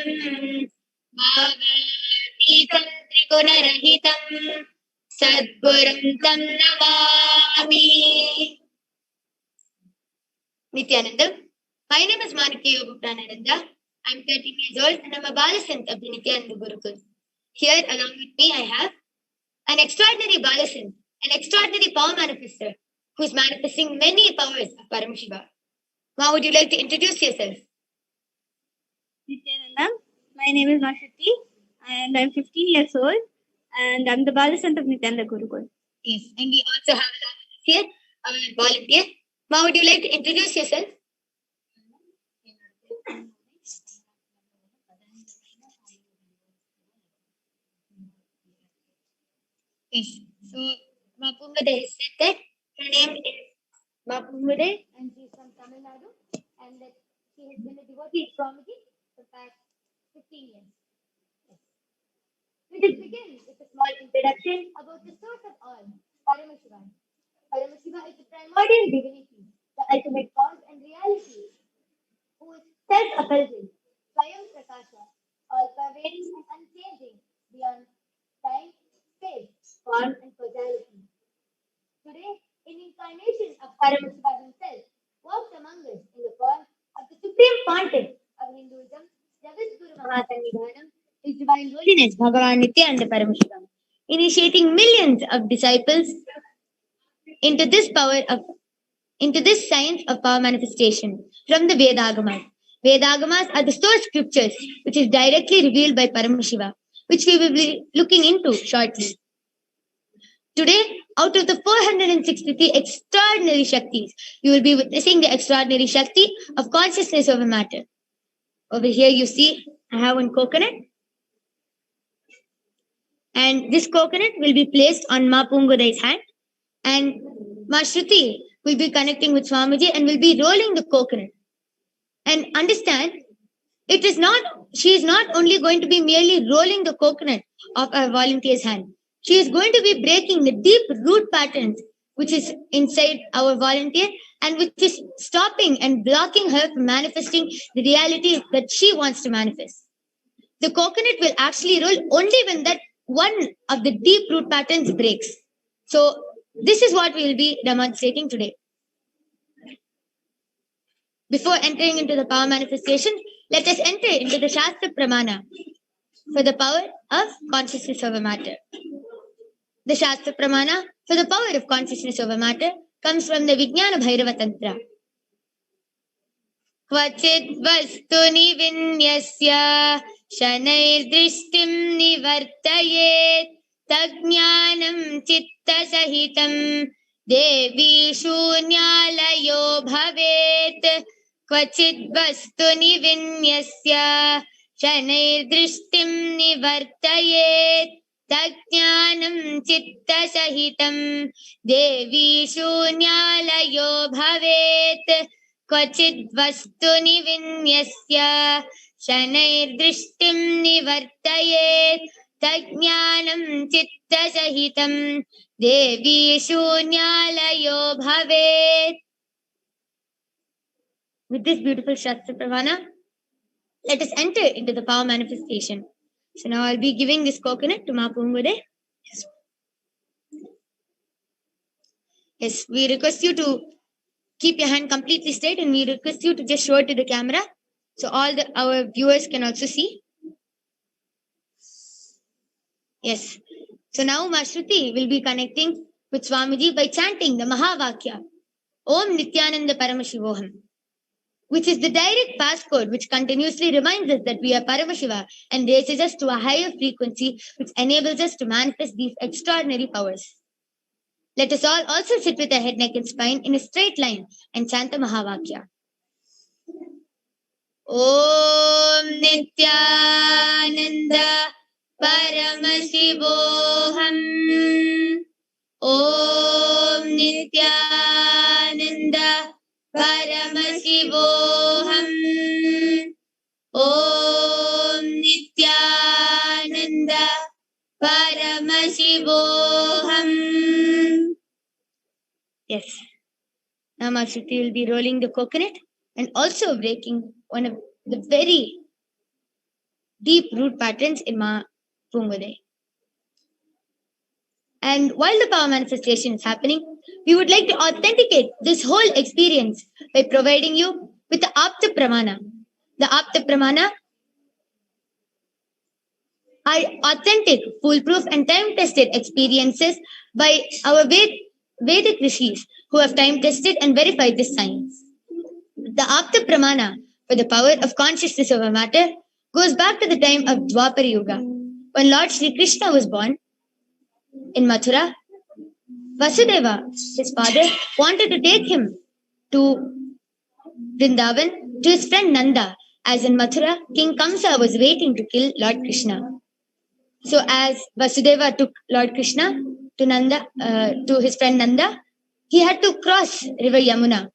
Bhavatītam Trigunarahitam Sadgurum Tam Namami. Nithyanandam. My name is Manikya Guptanaranda. I'm 13 years old and I'm a Balasant of the Nithyananda Gurukul. Here along with me I have an extraordinary Balasant, an extraordinary power manifester who is manifesting many powers of Paramashiva. Ma, would you like to introduce yourself? Nithyananda. My name is Mashati and I'm 15 years old and I'm the Balasant of Nithyananda Gurukul. Yes, and we also have here a volunteer. Ma, would you like to introduce yourself? Yes, so Mapumade has said that her name is Mapumade and she is from Tamil Nadu and that she has been a devotee of Swamiji for the past 15 years. Yes. Let us begin with a small introduction about the source of all, Paramashiva. Paramashiva is the primordial divinity, the ultimate cause and reality, who is self-effulgent, Swayam Prakasha, all-pervading and unchanging, beyond time, space, form, and causality. Today, an incarnation of Paramashiva himself walks among us in the form of the Supreme Pontiff of Hinduism, Jagadguru Mahasannidhanam, His Divine Holiness Bhagavan Nithyananda Paramashivam, initiating millions of disciples into this science of power manifestation from the Vedagamas. Vedagamas are the source scriptures which is directly revealed by Paramashiva, which we will be looking into shortly. Today, out of the 463 extraordinary Shaktis, you will be witnessing the extraordinary Shakti of consciousness over matter. Over here you see, I have one coconut. And this coconut will be placed on Ma Pungodai's hand. And Ma Shruti will be connecting with Swamiji and will be rolling the coconut. And understand, she is not only going to be merely rolling the coconut off our volunteer's hand. She is going to be breaking the deep root patterns which is inside our volunteer and which is stopping and blocking her from manifesting the reality that she wants to manifest. The coconut will actually roll only when that one of the deep root patterns breaks. So this is what we will be demonstrating today. Before entering into the power manifestation, let us enter into the Shastra Pramana for the power of consciousness over matter. The Shastra Pramana for the power of consciousness over matter comes from the Vijnana Bhairava Tantra. Kvachit vastuni vinyasya shanair drishtim nivartayet tajnanam chitta sahitam devi shunyalayo bhavet. Kvachit vastuni vinyasya shanair drishtim nivartayet tajnanam chitta sahitam devi shunyalayo bhavet. Kvachit vastuni vinyasya shanair drishtim nivartayet tajnanam chitta sahitam devi shunyalayo bhavet. With this beautiful Shastra Pramana, let us enter into the power manifestation. So now I'll be giving this coconut to Ma Pungode. Yes, we request you to keep your hand completely straight and we request you to just show it to the camera so all our viewers can also see. Yes. So now Ma Shruti will be connecting with Swamiji by chanting the Mahavakya, Om Nithyananda Paramashivoham, which is the direct passcode which continuously reminds us that we are Paramashiva and raises us to a higher frequency which enables us to manifest these extraordinary powers. Let us all also sit with our head, neck and spine in a straight line and chant the Mahavakya. Om Nithyananda Paramashivoham. Om Nithyananda Paramashivoham. Om Nithyananda Paramashivoham. Yes. Now Ma Shruti will be rolling the coconut and also breaking one of the very deep root patterns in Ma Pungode. And while the power manifestation is happening, we would like to authenticate this whole experience by providing you with the Apta Pramana. The Apta Pramana are authentic, foolproof and time-tested experiences by our Vedic rishis who have time-tested and verified this science. The Apta Pramana for the power of consciousness over matter goes back to the time of Dwapara Yuga, when Lord Sri Krishna was born in Mathura. Vasudeva, his father, wanted to take him to Vrindavan to his friend Nanda, as in Mathura, King Kamsa was waiting to kill Lord Krishna. So as Vasudeva took Lord Krishna to his friend Nanda, he had to cross river Yamuna.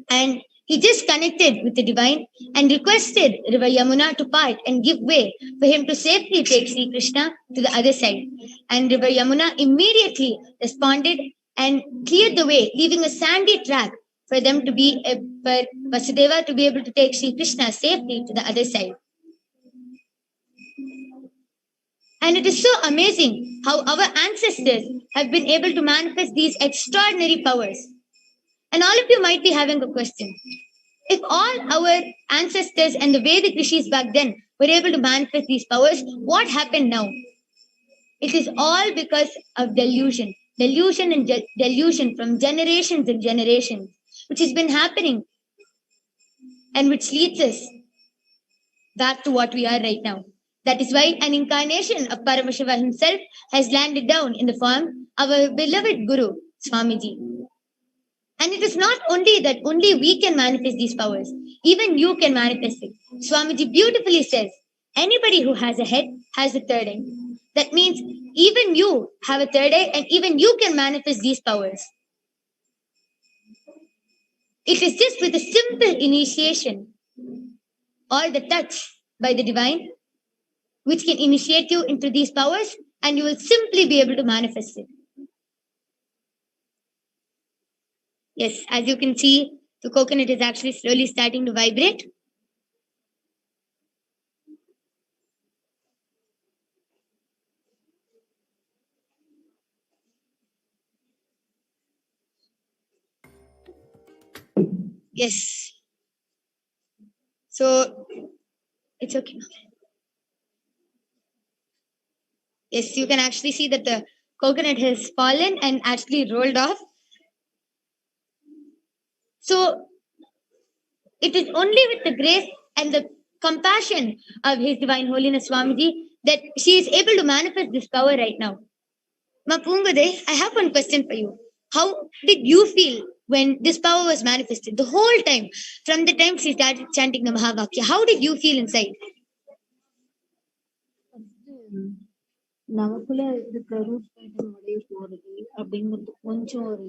And he just connected with the divine and requested river Yamuna to part and give way for him to safely take Sri Krishna to the other side. And river Yamuna immediately responded and cleared the way, leaving a sandy track for Vasudeva to be able to take Sri Krishna safely to the other side. And it is so amazing how our ancestors have been able to manifest these extraordinary powers. And all of you might be having a question. If all our ancestors and the Vedic rishis back then were able to manifest these powers, what happened now? It is all because of delusion. Delusion and delusion from generations and generations, which has been happening and which leads us back to what we are right now. That is why an incarnation of Paramashiva himself has landed down in the form of our beloved Guru, Swamiji. And it is not only that only we can manifest these powers, even you can manifest it. Swamiji beautifully says, anybody who has a head has a third eye. That means even you have a third eye and even you can manifest these powers. It is just with a simple initiation or the touch by the divine which can initiate you into these powers, and you will simply be able to manifest it. Yes, as you can see, the coconut is actually slowly starting to vibrate. Yes. So, it's okay. Yes, you can actually see that the coconut has fallen and actually rolled off. So, it is only with the grace and the compassion of His Divine Holiness Swamiji that she is able to manifest this power right now. Ma Pungade, I have one question for you. How did you feel when this power was manifested? The whole time, from the time she started chanting the Mahavakya, how did you feel inside? நமக்குள்ள இருக்கிற root pattern உடைய போறது அப்படிங்கிறது கொஞ்சம் ஒரு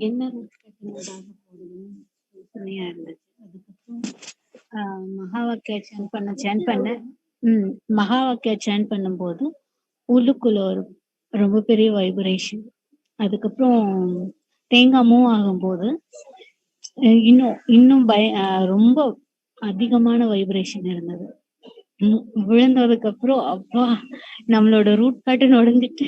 என்ன root பேட்டர்னோடாக போறதுன்னு யோசனையா இருந்துச்சு. அதுக்கப்புறம் மகாவாக்கியா சேன் பண்ணும்போது உள்ளுக்குள்ள ஒரு ரொம்ப பெரிய வைப்ரேஷன். அதுக்கப்புறம் தேங்காய் மூவ் ஆகும்போது இன்னும் ரொம்ப அதிகமான வைப்ரேஷன் இருந்தது. விழுந்ததுக்கு அப்புறம் அப்பா நம்மளோட ரூட் பேட்டர்ன் உடைஞ்சிட்டு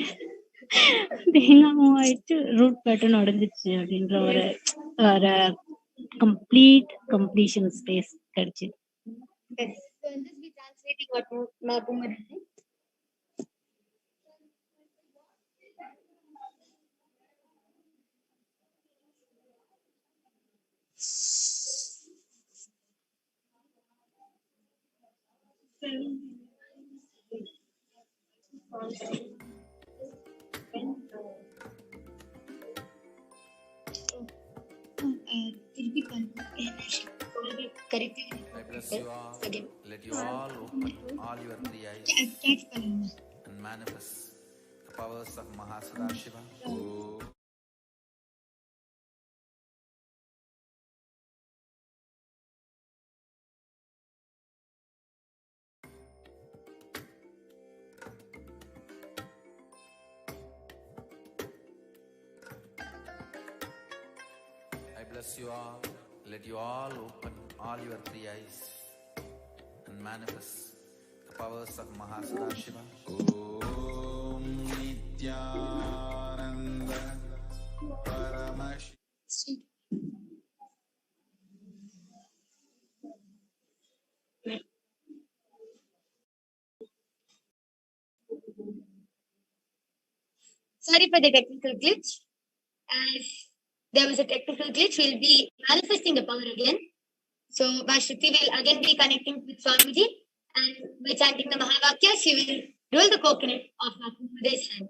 தேங்காய் மூவ் ஆயிட்டு ரூட் பேட்டர்ன் உடைஞ்சிச்சு அப்படின்ற ஒரு கம்ப்ளீஷன் ஸ்பேஸ் கிடைச்சு. I bless you all. Let you all open all your three eyes and manifest the powers of Mahasadashiva. I bless you all. Let you all open all your three eyes and manifest the powers of Mahasadashiva. Om Nithyananda Paramashivam. Sorry for the technical glitch. As there was a technical glitch, we'll be manifesting the power again. So Vashruti will again be connecting with Swamiji, and by chanting the Mahavakya, she will roll the coconut off Mahapude's hand.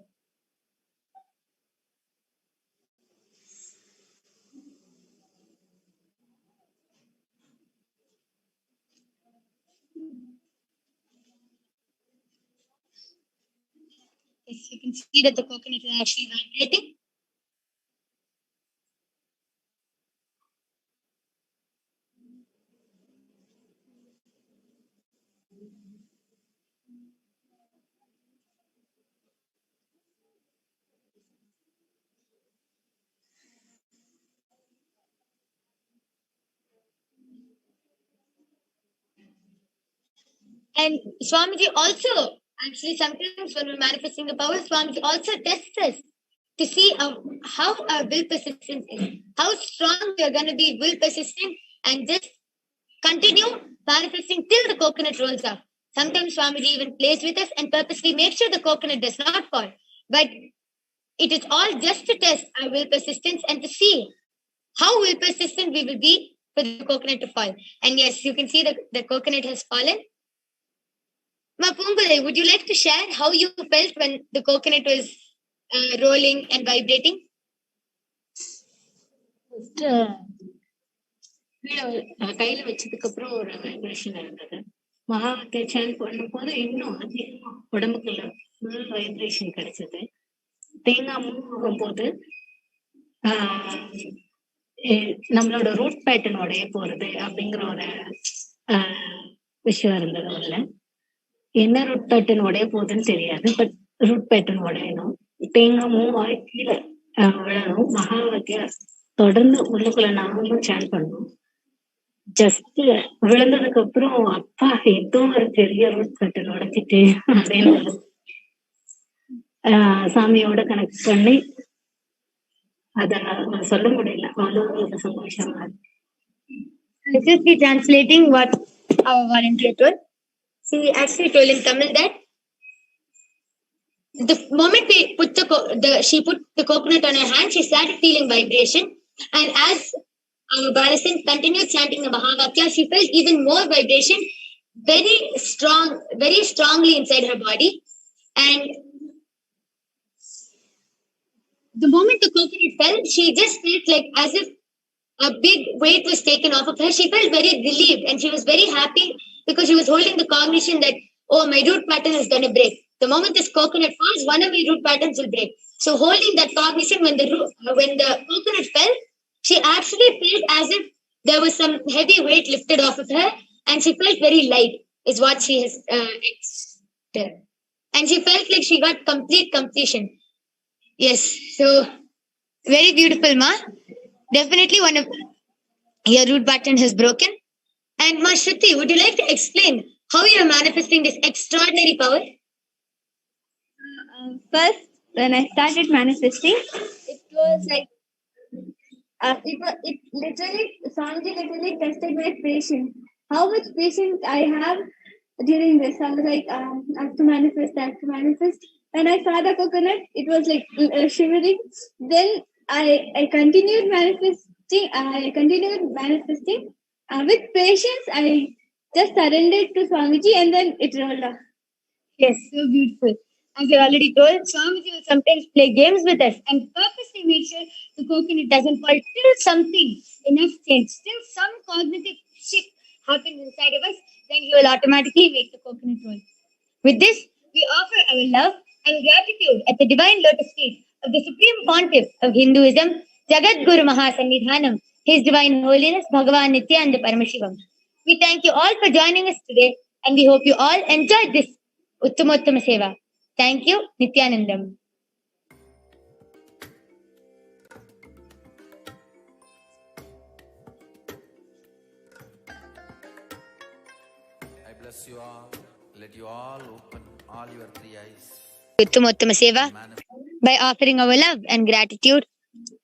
Yes, you can see that the coconut is actually vibrating. And Swamiji also, actually, sometimes when we're manifesting the power, Swamiji also tests us to see how our will persistence is, how strong we are going to be will persistent, and just continue manifesting till the coconut rolls up. Sometimes Swamiji even plays with us and purposely makes sure the coconut does not fall. But it is all just to test our will persistence and to see how will persistent we will be for the coconut to fall. And yes, you can see the coconut has fallen. Ma Pungale, would you like to share how you felt when the coconut was rolling and vibrating? கையில வச்சதுக்கு அப்புறம் ஒரு vibration இருந்தது. மகாவாக்கிய சேன் பண்ணும்போது இன்னும் அதிகமா உடம்புக்குள்ள full vibration கிடைச்சது. தேங்காய் மூவ் ஆகும்போது நம்மளோட ரூட் பேட்டர்ன் உடைய போறது அப்படிங்கிற ஒரு விஷயம் இருந்தது. அதுல என்ன ரூட் பேட்டர்ன் உடைய போகுதுன்னு தெரியாது, பட் ரூட் பேட்டர்ன் உடையணும், தேங்காய் மூவ் ஆகி கீழே விழணும். மகாவாக்கிய தொடர்ந்து உள்ளுக்குள்ள நாமளும் சேன் பண்ணணும். ஜஸ்ட் விழுந்ததுக்கு அப்புறம் அப்பா ஏதோ ஒரு பெரிய ரூட் பேட்டர்ன் உடைச்சிட்டு அப்படின்னு சாமியோட கனெக்ட் பண்ணி அத சொல்ல முடியல. அவ்வளவு சந்தோஷமா இருக்கு. Just be translating what our volunteer told. She actually told in Tamil that the moment we put she put the coconut on her hand, she started feeling vibration, and as our Balasan continued chanting the Mahavakya, she felt even more vibration, very strongly inside her body. And the moment the coconut fell, she just felt like as if a big weight was taken off of her. She felt very relieved and she was very happy because she was holding the cognition that, oh, my root pattern is going to break. The moment this coconut falls, one of my root patterns will break. So holding that cognition when the coconut fell, she actually felt as if there was some heavy weight lifted off of her and she felt very light, is what she has experienced. And she felt like she got complete completion. Yes, so very beautiful, Ma. Definitely one of your root pattern has broken. And Ma Shruti, would you like to explain how you are manifesting this extraordinary power? First, when I started manifesting, it was like it literally, Swamiji literally tested my patience. How much patience I have during this. I was like, I have to manifest. When I saw the coconut, it was like shivering. Then I continued manifesting. With patience, I just surrendered to Swamiji and then it rolled off. Yes, so beautiful. As I already told, Swamiji will sometimes play games with us and purposely make sure the coconut doesn't fall till something enough change, till some cognitive shift happens inside of us, then he will automatically make the coconut roll. With this, we offer our love and gratitude at the divine lotus feet of the Supreme Pontiff of Hinduism, Jagat Guru Mahasannidhanam, His Divine Holiness Bhagavan Nithyananda Paramashivam. We thank you all for joining us today and we hope you all enjoyed this Uttamottama Seva. Thank you, Nithyanandam. I bless you all. Let you all open all your three eyes. Uttamottama Seva by offering our love and gratitude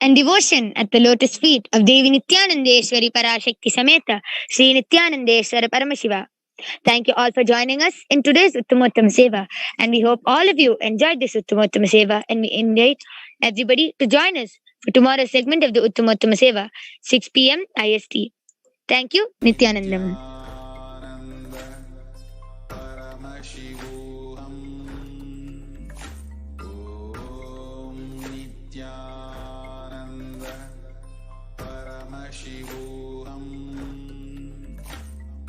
and devotion at the lotus feet of Devi Nithyanandeshwari Parashakti Sameta Sri Nithyanandeshwara Paramashiva. Thank you all for joining us in today's Uttamottama Seva, and we hope all of you enjoyed this Uttamottama Seva, and we invite everybody to join us for tomorrow's segment of the Uttamottama Seva, 6 p.m. IST. Thank you, Nithyanandam. Paramashivoham. Om Nithyananda Paramashivoham.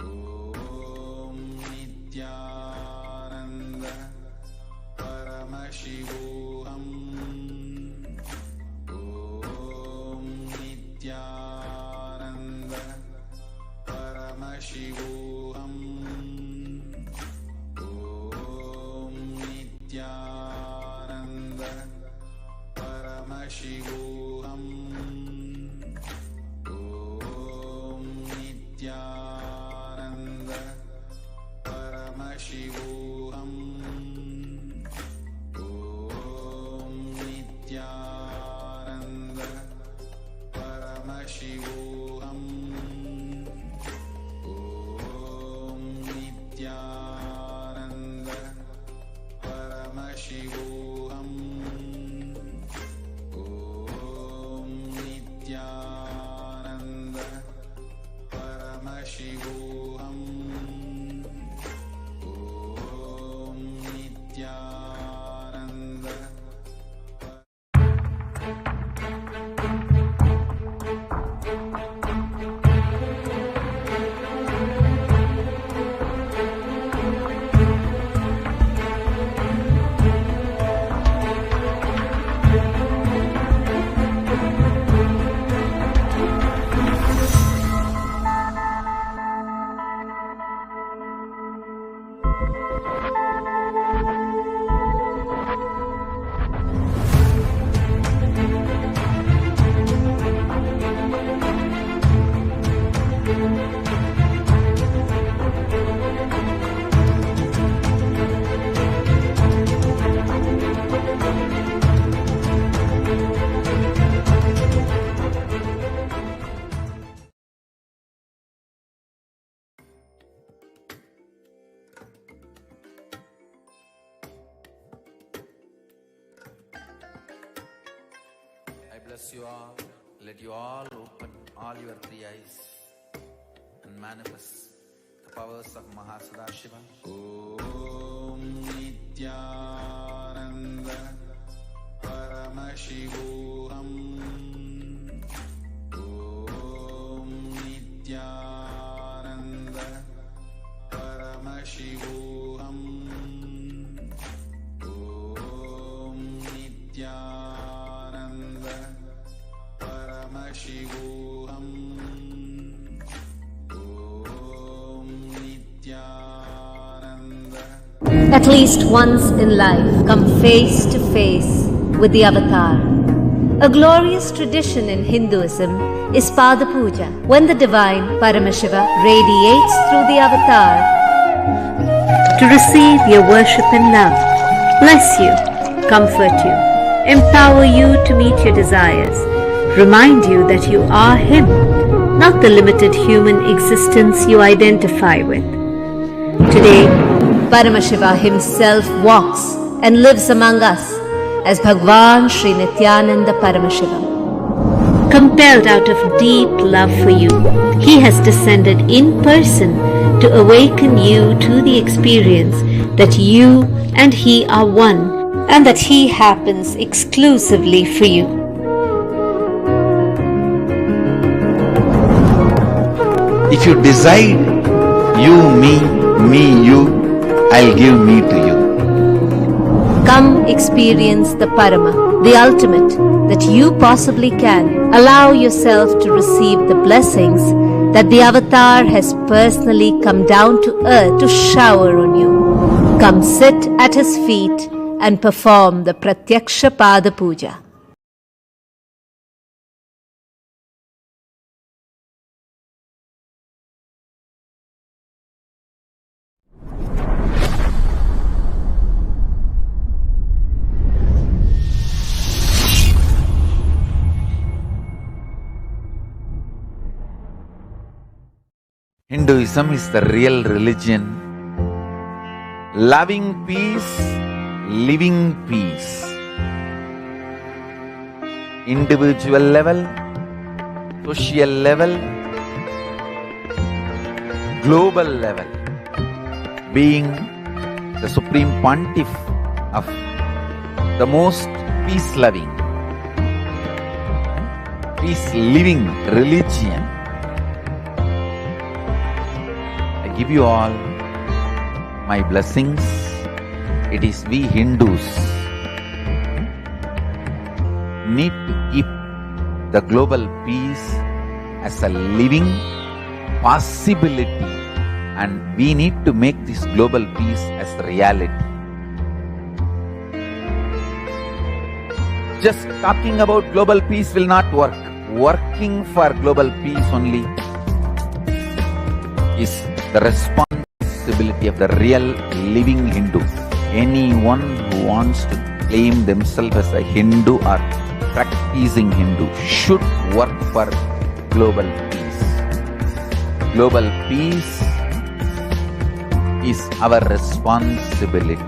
Om Nithyananda Paramashivoham. Om Nithyananda Paramashivoham. I bless you all. Let you all open all your three eyes and manifest the powers of Mahasudashiva. Om Nithyananda Paramashivoham. Om Nithyananda Paramashivoham. Om Nithyananda Paramashivoham. Om Nithyananda. At least once in life, come face to face with the avatar. A glorious tradition in Hinduism is Pada Puja, when the divine Paramashiva radiates through the avatar to receive your worship and love, bless you, comfort you, empower you to meet your desires, remind you that you are Him, not the limited human existence you identify with. Today, Paramashiva himself walks and lives among us as Bhagwan Sri Nithyananda Paramashivam. Compelled out of deep love for you, he has descended in person to awaken you to the experience that you and he are one, and that he happens exclusively for you. If you decide you, me, you, I'll give me to you. Come experience the Parama, the ultimate that you possibly can. Allow yourself to receive the blessings that the avatar has personally come down to earth to shower on you. Come sit at his feet and perform the Pratyaksha Pada Puja. Hinduism is the real religion. Loving peace, living peace. Individual level, social level, global level. Being the supreme pontiff of the most peace-loving, peace-living religion. I give you all my blessings. It is we Hindus need to keep the global peace as a living possibility, and we need to make this global peace as a reality. Just talking about global peace will not work. Working for global peace only is the responsibility of the real living Hindu. Anyone who wants to claim themselves as a Hindu or practicing Hindu should work for global peace. Global peace is our responsibility.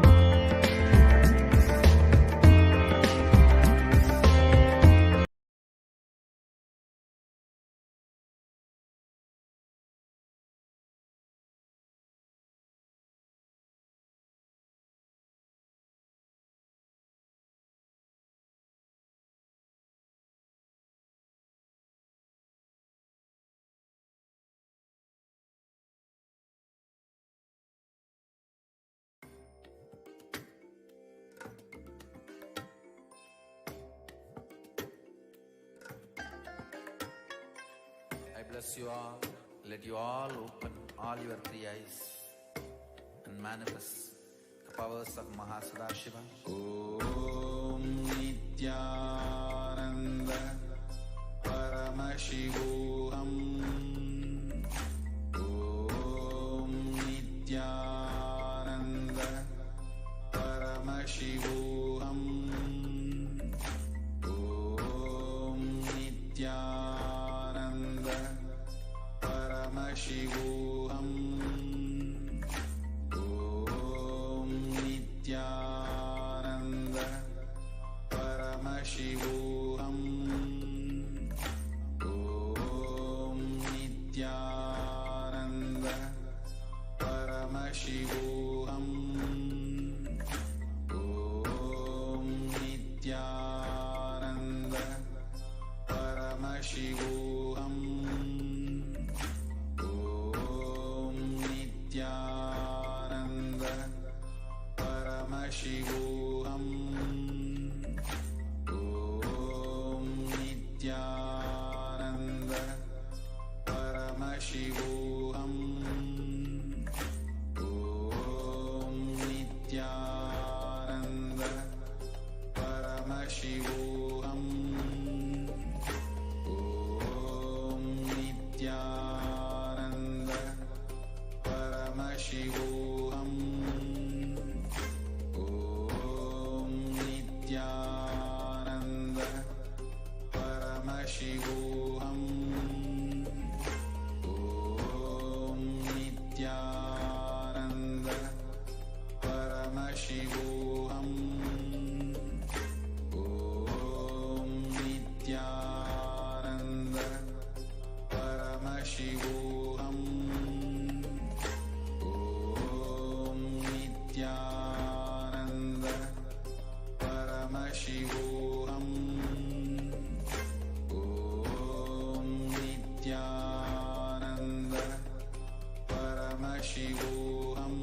I bless you all. Let you all open all your three eyes and and manifest the powers of Mahasadashiva. Om Nithyananda Paramashivoham. Om Nithyananda Paramashivoham. Om Nithyananda Paramashivoham. Om Nithyananda Paramashivoham. Om Nithyananda Paramashivoham. Om Nithyananda Paramashivoham. Om Nithyananda Paramashivoham. Om Nithyananda Paramashivoham. Om Nithyananda Paramashivoham. Om Nithyananda Paramashivoham. Om Nithyananda Paramashivoham. Om Nithyananda Paramashivoham. Om Nithyananda Paramashivoham. Om Nithyananda Paramashivoham. Om Nithyananda Paramashivoham.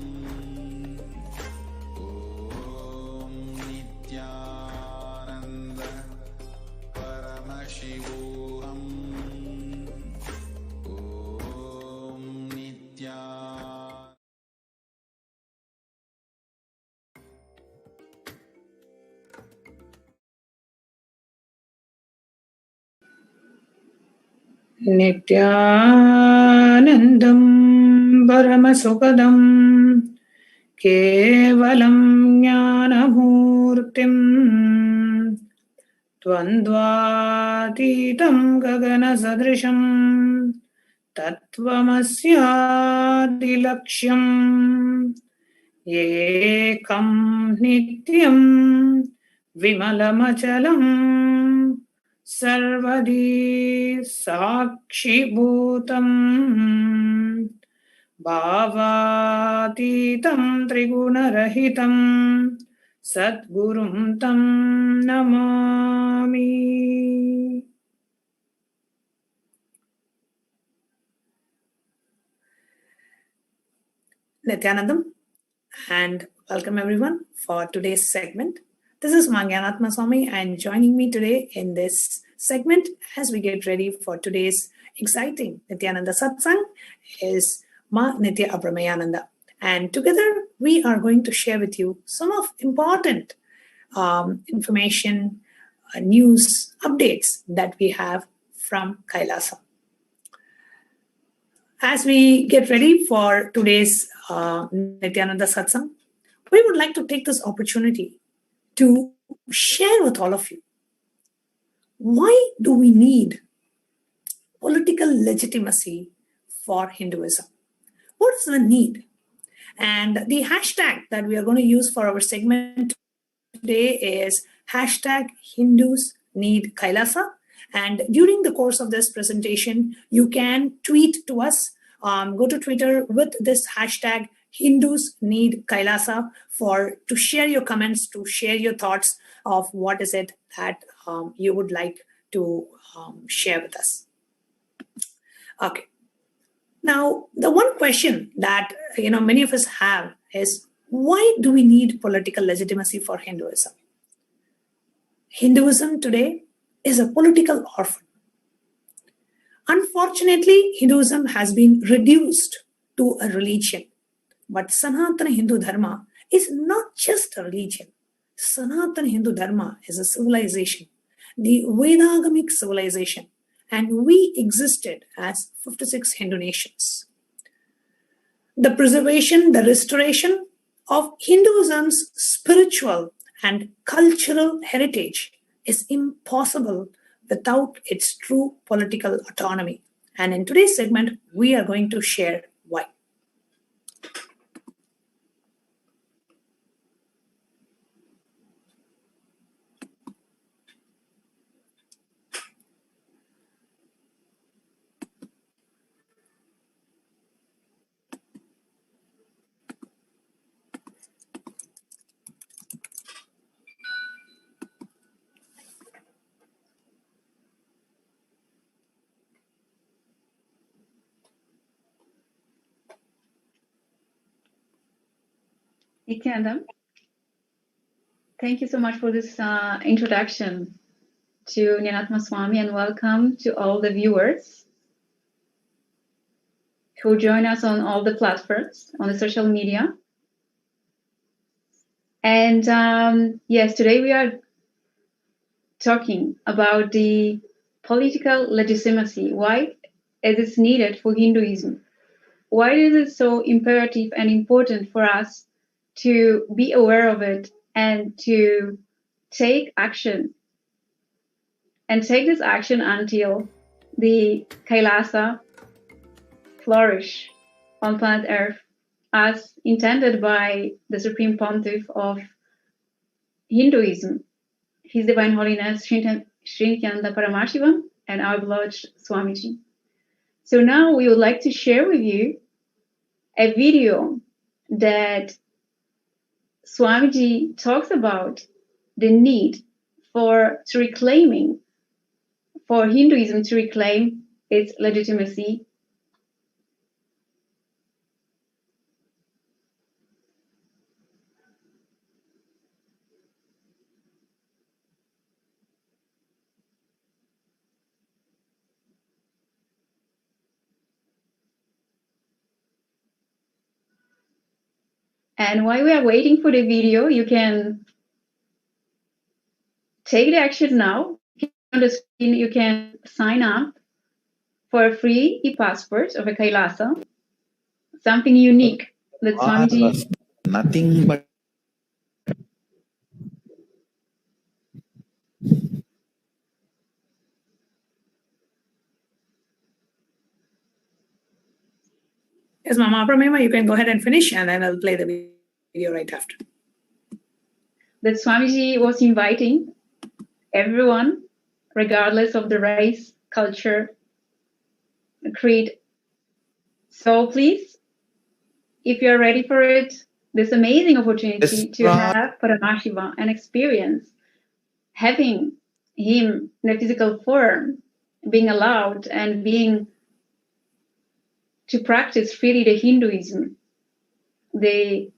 Om Nithyananda Paramashivoham. Om Nithyananda. Nithyanandam Paramasukadam Kevalam Jnanamurtim Dvandvatitam Gagana Sadrisham Tattvamasyatilaksham Ekam Nityam Vimalamachalam Sarvadi Sakshi Bhutam Bhavatitam Trigunarahitam Sadgurum Tam Namami. Nithyanandam, and welcome everyone for today's segment. This is Mangyanatma Swami, and joining me today in this segment as we get ready for today's exciting Nithyananda Satsang is Ma Nithya Abramayananda. And together we are going to share with you some of important information, news, updates that we have from KAILASA. As we get ready for today's Nithyananda Satsang, we would like to take this opportunity to share with all of you, why do we need political legitimacy for Hinduism? What is the need? And the hashtag that we are going to use for our segment today is hashtag Hindus Need KAILASA. And during the course of this presentation, you can tweet to us, go to Twitter with this hashtag Hindus Need KAILASA to share your comments, to share your thoughts of what is it that you would like to share with us. Okay. Now, the one question that many of us have is, why do we need political legitimacy for Hinduism? Hinduism today is a political orphan. Unfortunately, Hinduism has been reduced to a religion, But Sanatana Hindu Dharma is not just a religion. Sanatana Hindu Dharma is a civilization, the Vedagamic civilization, and we existed as 56 Hindu nations. The preservation, the restoration of Hinduism's spiritual and cultural heritage is impossible without its true political autonomy. And in today's segment, we are going to share why. Nithyananda, thank you so much for this introduction to Nyanatma Swami, and welcome to all the viewers who join us on all the platforms, on the social media. And yes, today we are talking about the political legitimacy, why it is needed for Hinduism. Why is it so imperative and important for us to be aware of it and to take action, and take this action until the KAILASA flourish on planet Earth as intended by the Supreme Pontiff of Hinduism, His Divine Holiness Sri Nithyananda Paramashivam and our beloved Swamiji. So now we would like to share with you a video that Swamiji talks about the need for Hinduism to reclaim its legitimacy. And while we are waiting for the video, you can take the action now. On the screen, you can sign up for a free e-passport of a KAILASA, something unique that Swamiji was nothing but Yes, Mama Pramema, you can go ahead and finish, and then I'll play the video right after. that Swamiji was inviting everyone, regardless of the race, culture, creed. So please, if you're ready for it, this amazing opportunity to have Paramashiva and experience having him in a physical form, being allowed and being to practice freely the Hinduism, the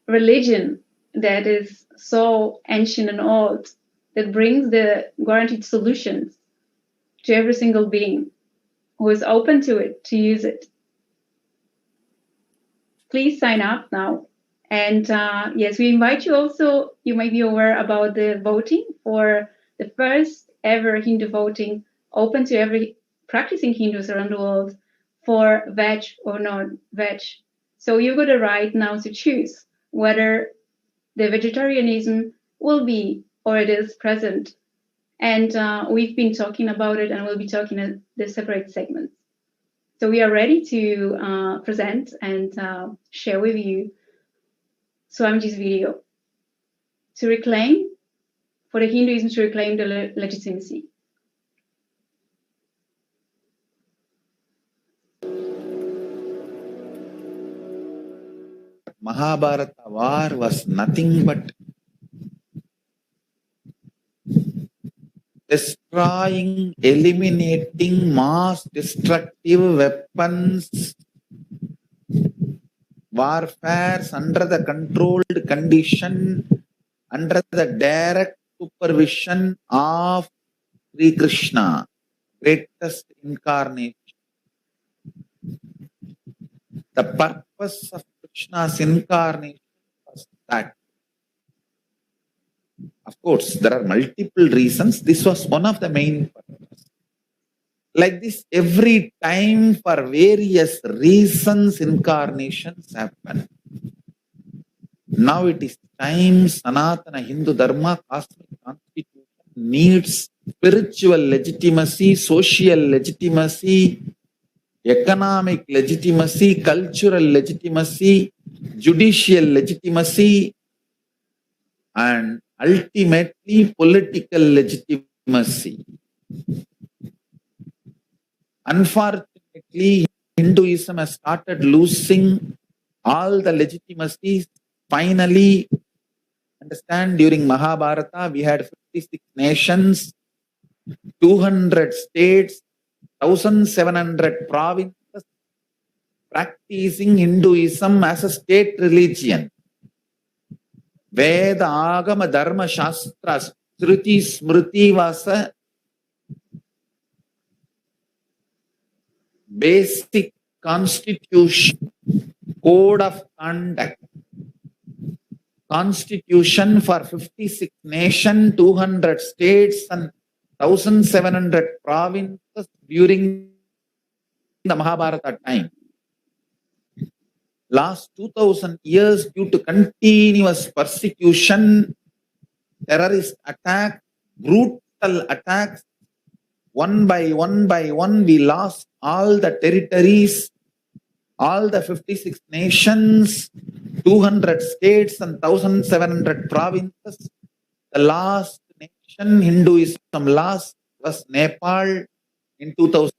religion that is so ancient and old, that brings the guaranteed solutions to every single being who is open to it, to use it. Please sign up now. And yes, we invite you also, you may be aware about the voting for the first ever Hindu voting, open to every practicing Hindus around the world, for veg or non-veg. So you've got a right now to choose whether the vegetarianism will be or it is present. And we've been talking about it, and we'll be talking in the separate segments. So we are ready to present and share with you Swamiji's video to reclaim, for the Hinduism to reclaim the legitimacy. Mahabharata war was nothing but destroying, eliminating mass destructive weapons, warfares under the controlled condition, under the direct supervision of Sri Krishna, greatest incarnation. The purpose of Krishna's incarnation was that. Of course, there are multiple reasons. This was one of the main purposes. Like this, every time for various reasons, incarnations happen. Now it is time Sanatana Hindu Dharma cosmic constitution needs spiritual legitimacy, social legitimacy, economic legitimacy, cultural legitimacy, judicial legitimacy, and ultimately political legitimacy. Unfortunately, Hinduism has started losing all the legitimacy. Finally, understand, during Mahabharata, we had 56 nations, 200 states, 1,700 provinces practicing Hinduism as a state religion. Veda, Agama, Dharma, Shastra, Shruti, Smriti was a basic constitution, code of conduct, constitution for 56 nations, 200 states and 1,700 provinces during the Mahabharata time. Last 2,000 years, due to continuous persecution, terrorist attack, brutal attacks, one by one, we lost all the territories, all the 56 nations, 200 states and 1,700 provinces. The last nation Hinduism lost was Nepal in 2000.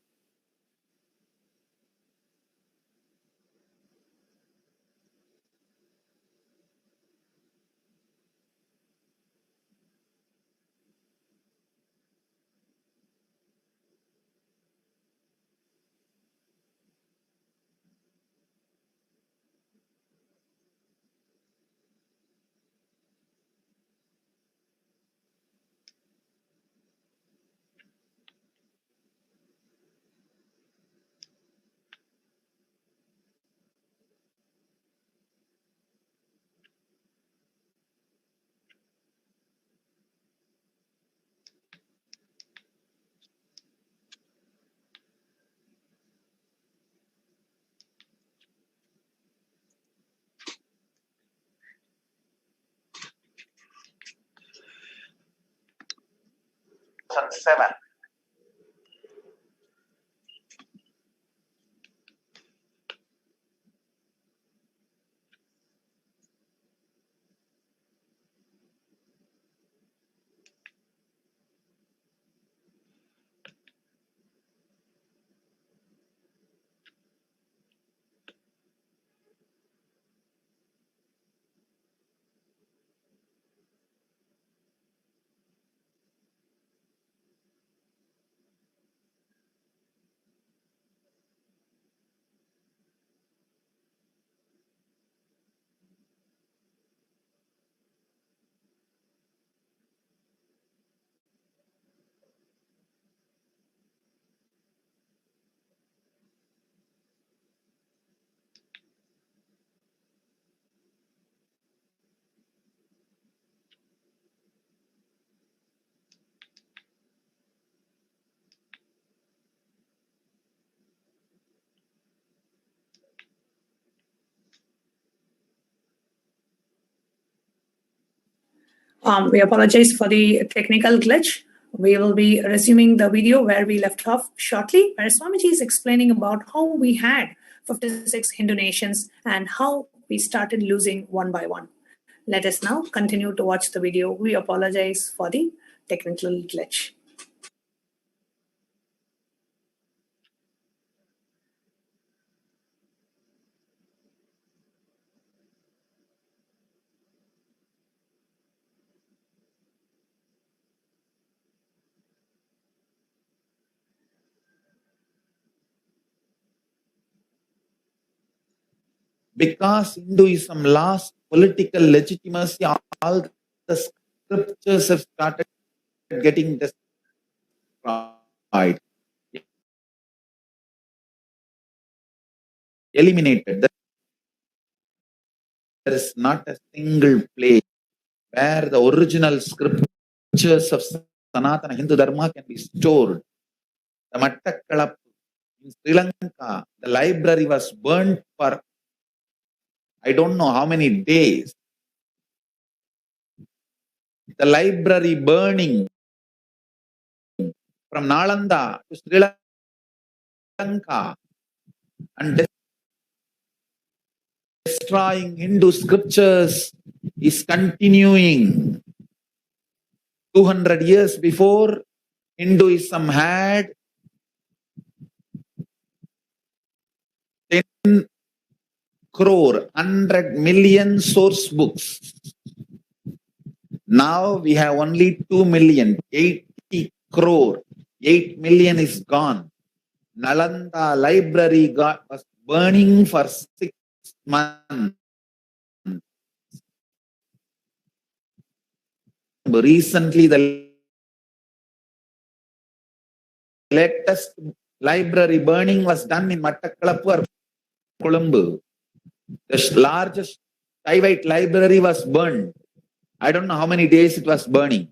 We apologize for the technical glitch. We will be resuming the video where we left off shortly, where Swamiji is explaining about how we had 56 Hindu nations and how we started losing one by one. Let us now continue to watch the video. We apologize for the technical glitch. Because Hinduism lost political legitimacy, all the scriptures have started getting destroyed. eliminated. There is not a single place where the original scriptures of Sanatana Hindu Dharma can be stored. The Mattakkalap in Sri Lanka, the library was burnt for I don't know how many days. The library burning from Nalanda to Sri Lanka and destroying Hindu scriptures is continuing. 200 years before, Hinduism had 10 crore, 100 million source books. Now we have only 2 million, 80 crore, 8 million is gone. Nalanda library was burning for 6 months. Recently, the latest library burning was done in Mattakkalappu, Colombo. The largest Taivite library was burned. I don't know how many days it was burning.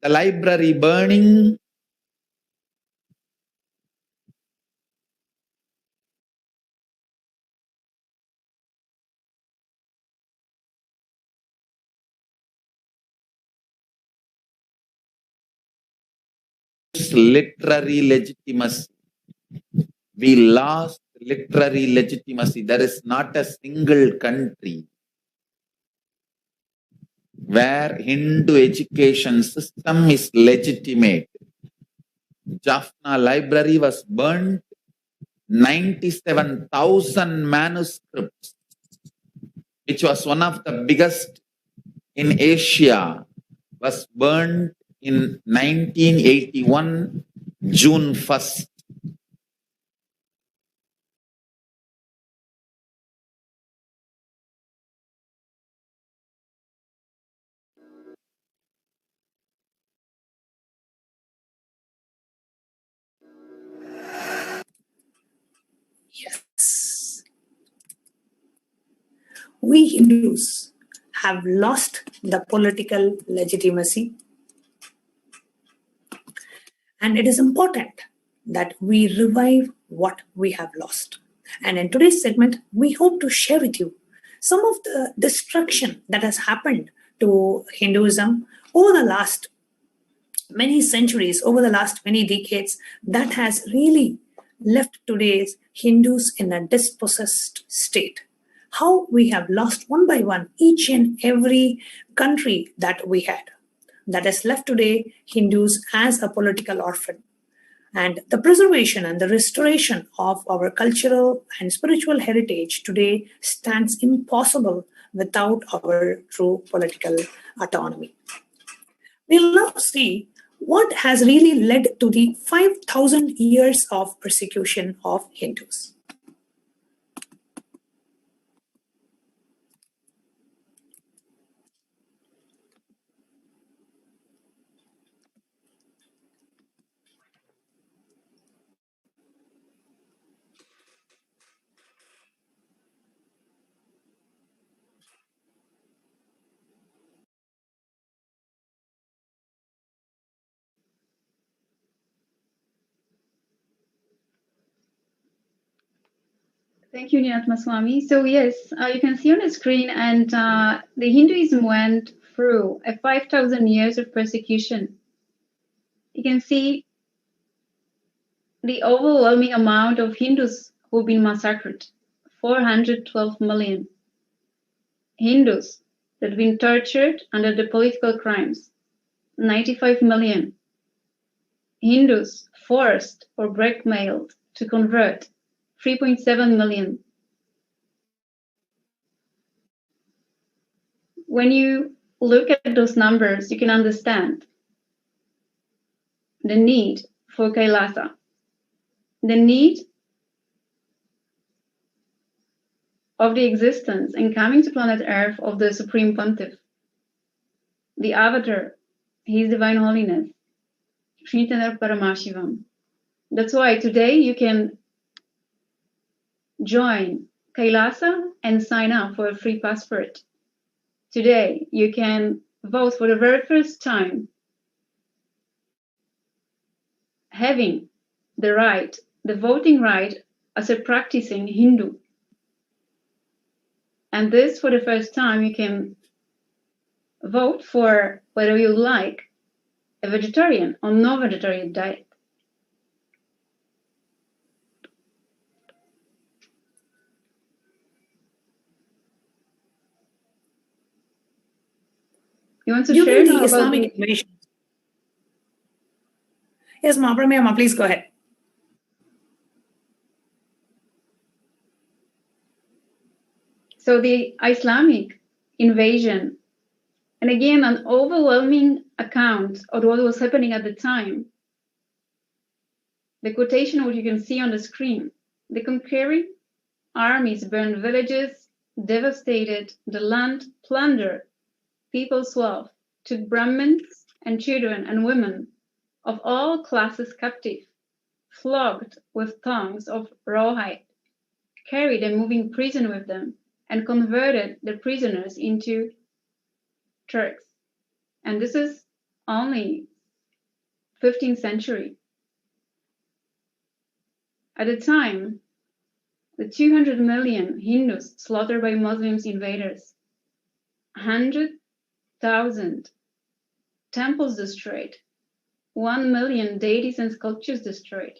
The library burning literary legitimacy. We lost literary legitimacy. There is not a single country where Hindu education system is legitimate. Jaffna library was burned. 97,000 manuscripts, which was one of the biggest in Asia, was burned in 1981, June 1st. Yes. We Hindus have lost the political legitimacy, and it is important that we revive what we have lost. And in today's segment, we hope to share with you some of the destruction that has happened to Hinduism over the last many centuries, over the last many decades, that has really left today's Hindus in a dispossessed state. How we have lost one by one each and every country that we had. That has left today Hindus as a political orphan. And the preservation and the restoration of our cultural and spiritual heritage today stands impossible without our true political autonomy. We'll now see what has really led to the 5,000 years of persecution of Hindus. Thank you, Niyatma Swami. So yes, you can see on the screen, and the Hinduism went through a 5,000 years of persecution. You can see the overwhelming amount of Hindus who've been massacred. 412 million Hindus that have been tortured under the political crimes. 95 million Hindus forced or blackmailed to convert. 3.7 million. When you look at those numbers, you can understand the need for KAILASA, the need of the existence and coming to planet Earth of the Supreme Pontiff, the Avatar, His Divine Holiness, Shantitattva Paramashivam. That's why today you can join KAILASA and sign up for a free passport. Today, you can vote for the very first time, having the voting right as a practicing Hindu. And this, for the first time, you can vote for whether you like a vegetarian or non-vegetarian diet. You want to share During the about Islamic invasion? Yes, Paramashivoham, please go ahead. So the Islamic invasion, and again, an overwhelming account of what was happening at the time. The quotation, what you can see on the screen: the conquering armies burned villages, devastated the land, plundered people's wealth, took Brahmins and children and women of all classes captive, flogged with tongues of rawhide, carried a moving prison with them, and converted the prisoners into Turks. And this is only 15th century. At the time, the 200 million Hindus slaughtered by Muslims invaders, 100,000 temples destroyed, 1 million deities and sculptures destroyed.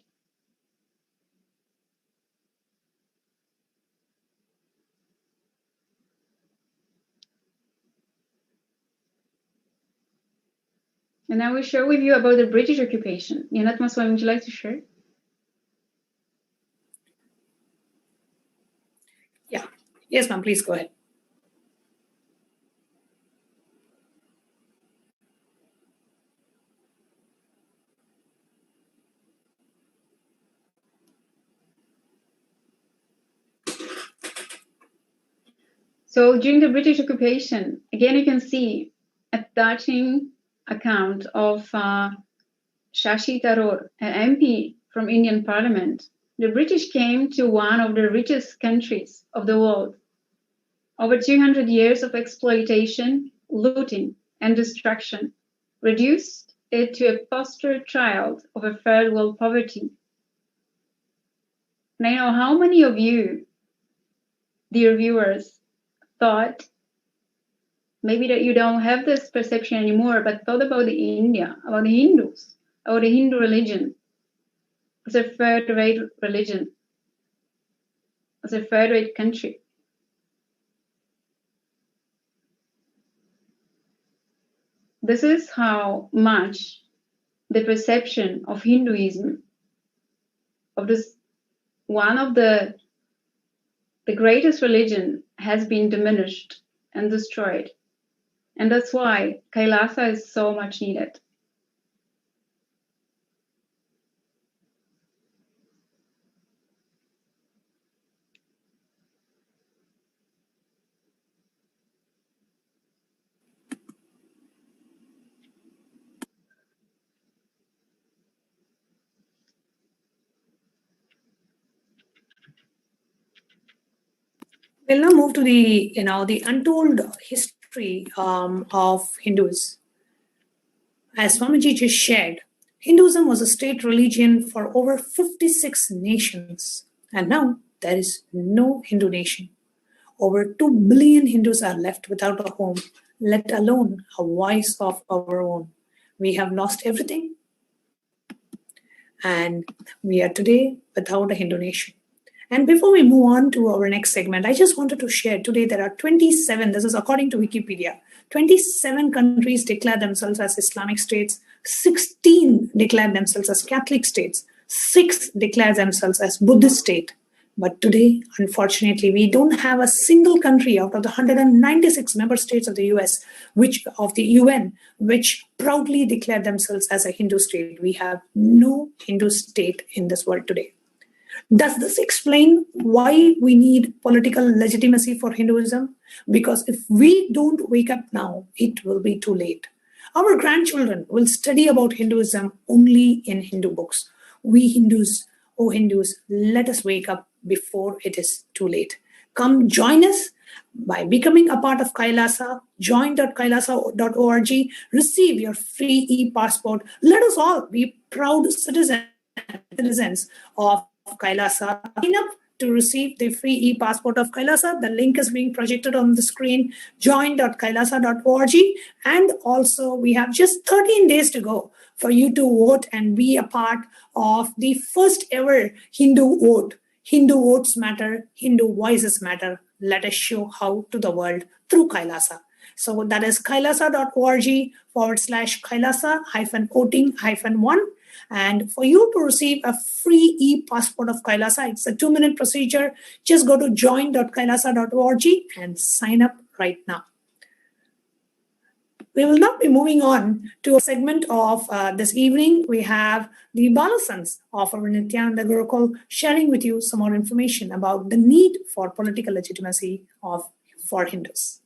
And I will share with you about the British occupation. Nithyananda Swami, would you like to share? Yeah. Yes, ma'am, please go ahead. So during the British occupation, again, you can see a touching account of Shashi Tharoor, an MP from Indian Parliament. The British came to one of the richest countries of the world. Over 200 years of exploitation, looting, and destruction reduced it to a poster child of a third world poverty. And I know how many of you, dear viewers, thought maybe that you don't have this perception anymore, but thought about India, about the Hindus, about the Hindu religion as a third-rate religion, as a third-rate country. This is how much the perception of Hinduism, of this one of the greatest religion, has been diminished and destroyed. And that's why KAILASA is so much needed. We'll now move to the untold history of Hindus. As Swamiji just shared, Hinduism was a state religion for over 56 nations, and now there is no Hindu nation. Over 2 billion Hindus are left without a home, let alone a voice of our own. We have lost everything, and we are today without a Hindu nation. And before we move on to our next segment, I just wanted to share today there are 27, this is according to Wikipedia, 27 countries declare themselves as Islamic states, 16 declare themselves as Catholic states, 6 declare themselves as Buddhist state. But today, unfortunately, we don't have a single country out of the 196 member states of the US, of the UN, which proudly declare themselves as a Hindu state. We have no Hindu state in this world today. Does this explain why we need political legitimacy for Hinduism? Because if we don't wake up now, it will be too late. Our grandchildren will study about Hinduism only in Hindu books. We Hindus, oh Hindus, let us wake up before it is too late. Come join us by becoming a part of KAILASA. Join.kailasa.org. Receive your free e-passport. Let us all be proud citizens of KAILASA. Sign up to receive the free e-passport of KAILASA. The link is being projected on the screen. Join.kailasa.org. And also, we have just 13 days to go for you to vote and be a part of the first ever Hindu vote. Hindu votes matter, Hindu voices matter. Let us show how to the world through KAILASA. So that is kailasa.org/kailasa-voting-1. And for you to receive a free e-passport of KAILASA, it's a 2-minute procedure. Just go to join.kailasa.org and sign up right now. We will now be moving on to a segment of this evening. We have the Balasans of our Nithyananda Gurukul sharing with you some more information about the need for political legitimacy for Hindus.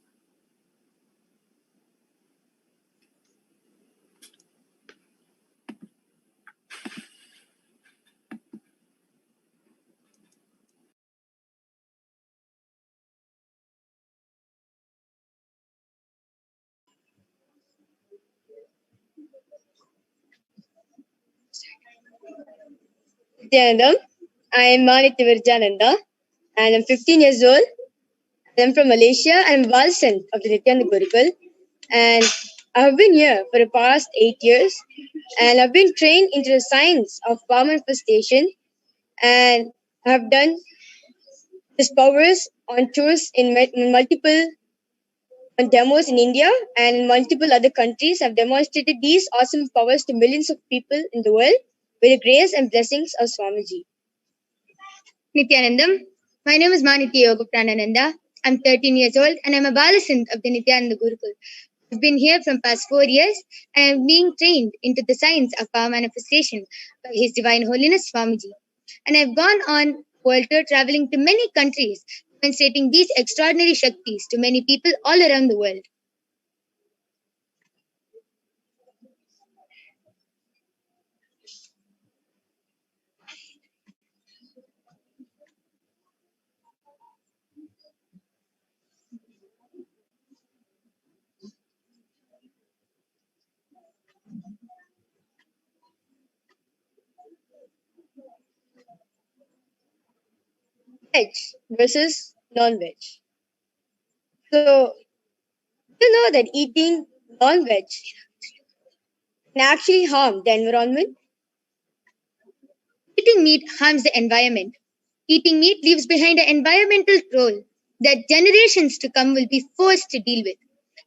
Nithyanandam. I am Manityavirjananda and I'm 15 years old. I'm from Malaysia. I'm Valsan of the Nithyananda Gurukul, and I've been here for the past 8 years, and I've been trained into the science of power manifestation, and I've done these powers on tours in multiple demos in India and in multiple other countries. I've demonstrated these awesome powers to millions of people in the world with the grace and blessings of Swamiji. Nithyanandam. My name is Manitya Yogapranananda. I'm 13 years old and I'm a Balasant of the Nithyananda Gurukul. I've been here from past 4 years and I'm being trained into the science of power manifestation by His Divine Holiness Swamiji. And I've gone on world tour traveling to many countries, demonstrating these extraordinary Shaktis to many people all around the world. Veg versus non-veg. So, you know that eating non-veg can actually harm the environment? Eating meat harms the environment. Eating meat leaves behind an environmental toll that generations to come will be forced to deal with.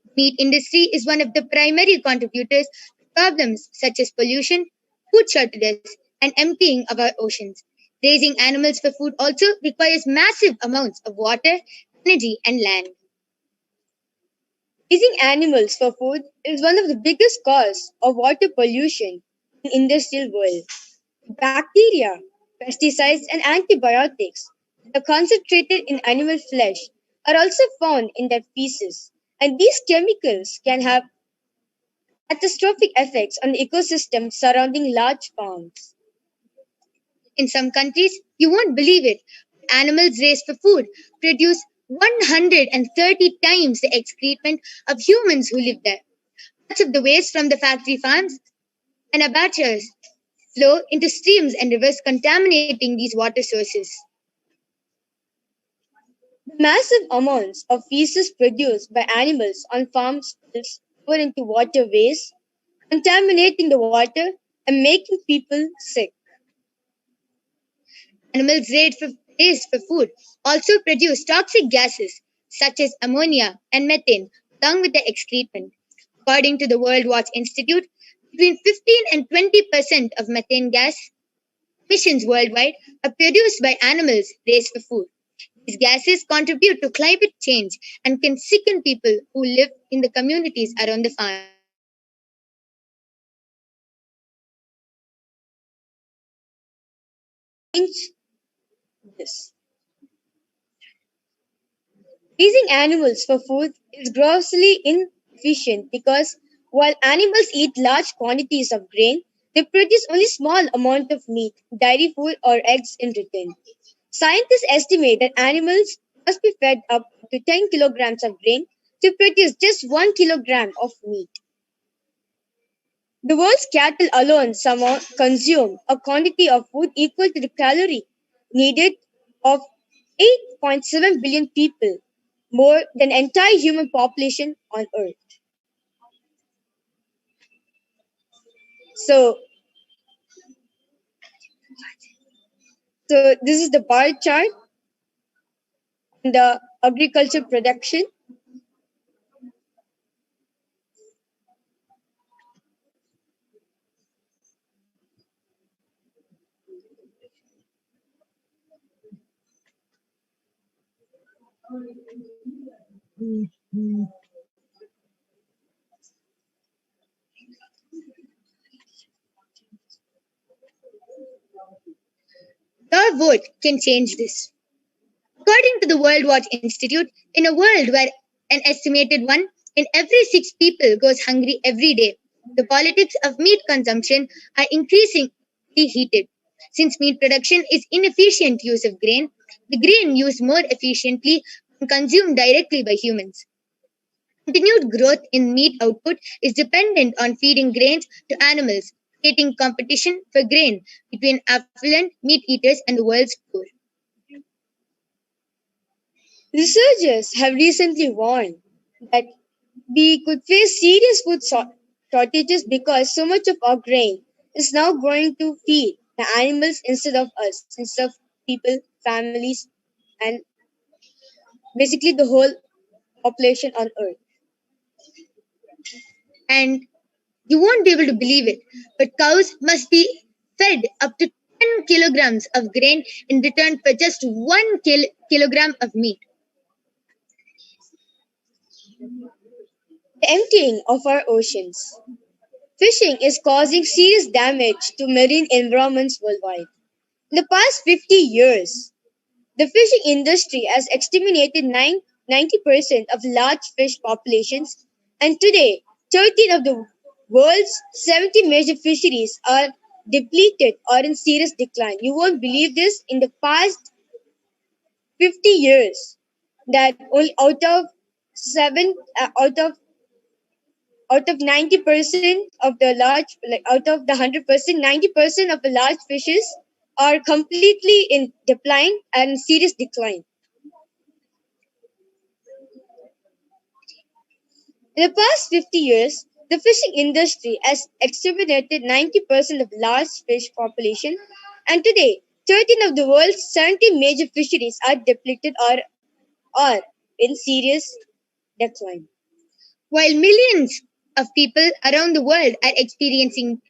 The meat industry is one of the primary contributors to problems such as pollution, food shortages, and emptying of our oceans. Raising animals for food also requires massive amounts of water, energy, and land. Raising animals for food is one of the biggest causes of water pollution in the industrial world. Bacteria, pesticides, and antibiotics that are concentrated in animal flesh are also found in their feces, and these chemicals can have catastrophic effects on the ecosystem surrounding large farms. In some countries, you won't believe it, animals raised for food produce 130 times the excrement of humans who live there. Much of the waste from the factory farms and abattoirs flow into streams and rivers, contaminating these water sources. The massive amounts of feces produced by animals on farms spills over into waterways, contaminating the water and making people sick. Animals raised for food also produce toxic gases such as ammonia and methane, along with the excrement. According to the World Watch Institute, between 15 and 20% of methane gas emissions worldwide are produced by animals raised for food. These gases contribute to climate change and can sicken people who live in the communities around the farm. This. Raising animals for food is grossly inefficient because while animals eat large quantities of grain, they produce only small amount of meat, dairy food, or eggs in return. Scientists estimate that animals must be fed up to 10 kilograms of grain to produce just 1 kilogram of meat. The world's cattle alone somehow consume a quantity of food equal to the calorie needed of 8.7 billion people, more than the entire human population on Earth. So this is the bar chart in the agriculture production. Your vote can change this. According to the World Watch Institute, in a world where an estimated 1 in every 6 people goes hungry every day, the politics of meat consumption are increasingly heated. Since meat production is inefficient use of grain, the grain used more efficiently and consumed directly by humans. Continued growth in meat output is dependent on feeding grains to animals, creating competition for grain between affluent meat eaters and the world's poor. Researchers have recently warned that we could face serious food shortages because so much of our grain is now going to feed the animals instead of us, instead of people, families, and basically the whole population on Earth. And you won't be able to believe it, but cows must be fed up to 10 kilograms of grain in return for just 1 kilogram of meat. The emptying of our oceans. Fishing is causing serious damage to marine environments worldwide. In the past 50 years, the fishing industry has exterminated 90% of large fish populations, and today, 13 of the world's 70 major fisheries are depleted or in serious decline. You won't believe this. In the past 50 years, that only out of 90% of the large, like out of the 100%, 90% of the large fishes are completely in decline and serious decline. In the past 50 years, the fishing industry has exterminated 90% of large fish population, and today, 13 of the world's 70 major fisheries are depleted or are in serious decline. While millions of people around the world are experiencing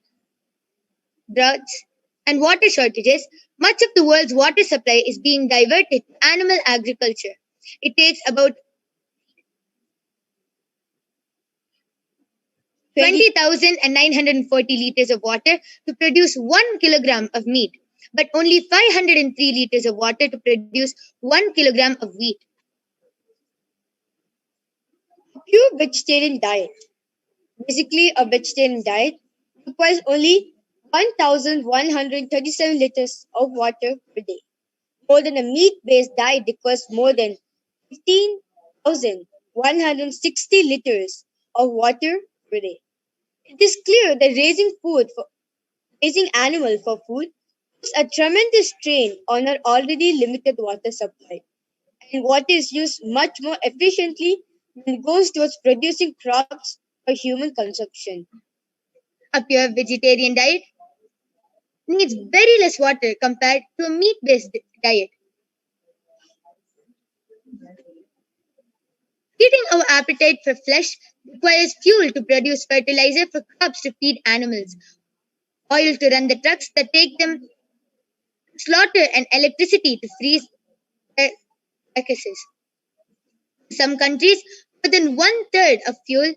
droughts and water shortages, much of the world's water supply is being diverted to animal agriculture. It takes about 20,940 liters of water to produce 1 kilogram of meat, but only 503 liters of water to produce 1 kilogram of wheat. Pure vegetarian diet. Basically, a vegetarian diet requires only 1,137 liters of water per day. More than a meat-based diet requires more than 15,160 liters of water per day. It is clear that raising animal for food puts a tremendous strain on our already limited water supply, and water is used much more efficiently when it goes towards producing crops for human consumption. A pure vegetarian diet needs very less water compared to a meat-based diet. Feeding our appetite for flesh requires fuel to produce fertilizer for crops to feed animals, oil to run the trucks that take them to slaughter, and electricity to freeze their carcasses. In some countries, more than 1/3 of fuel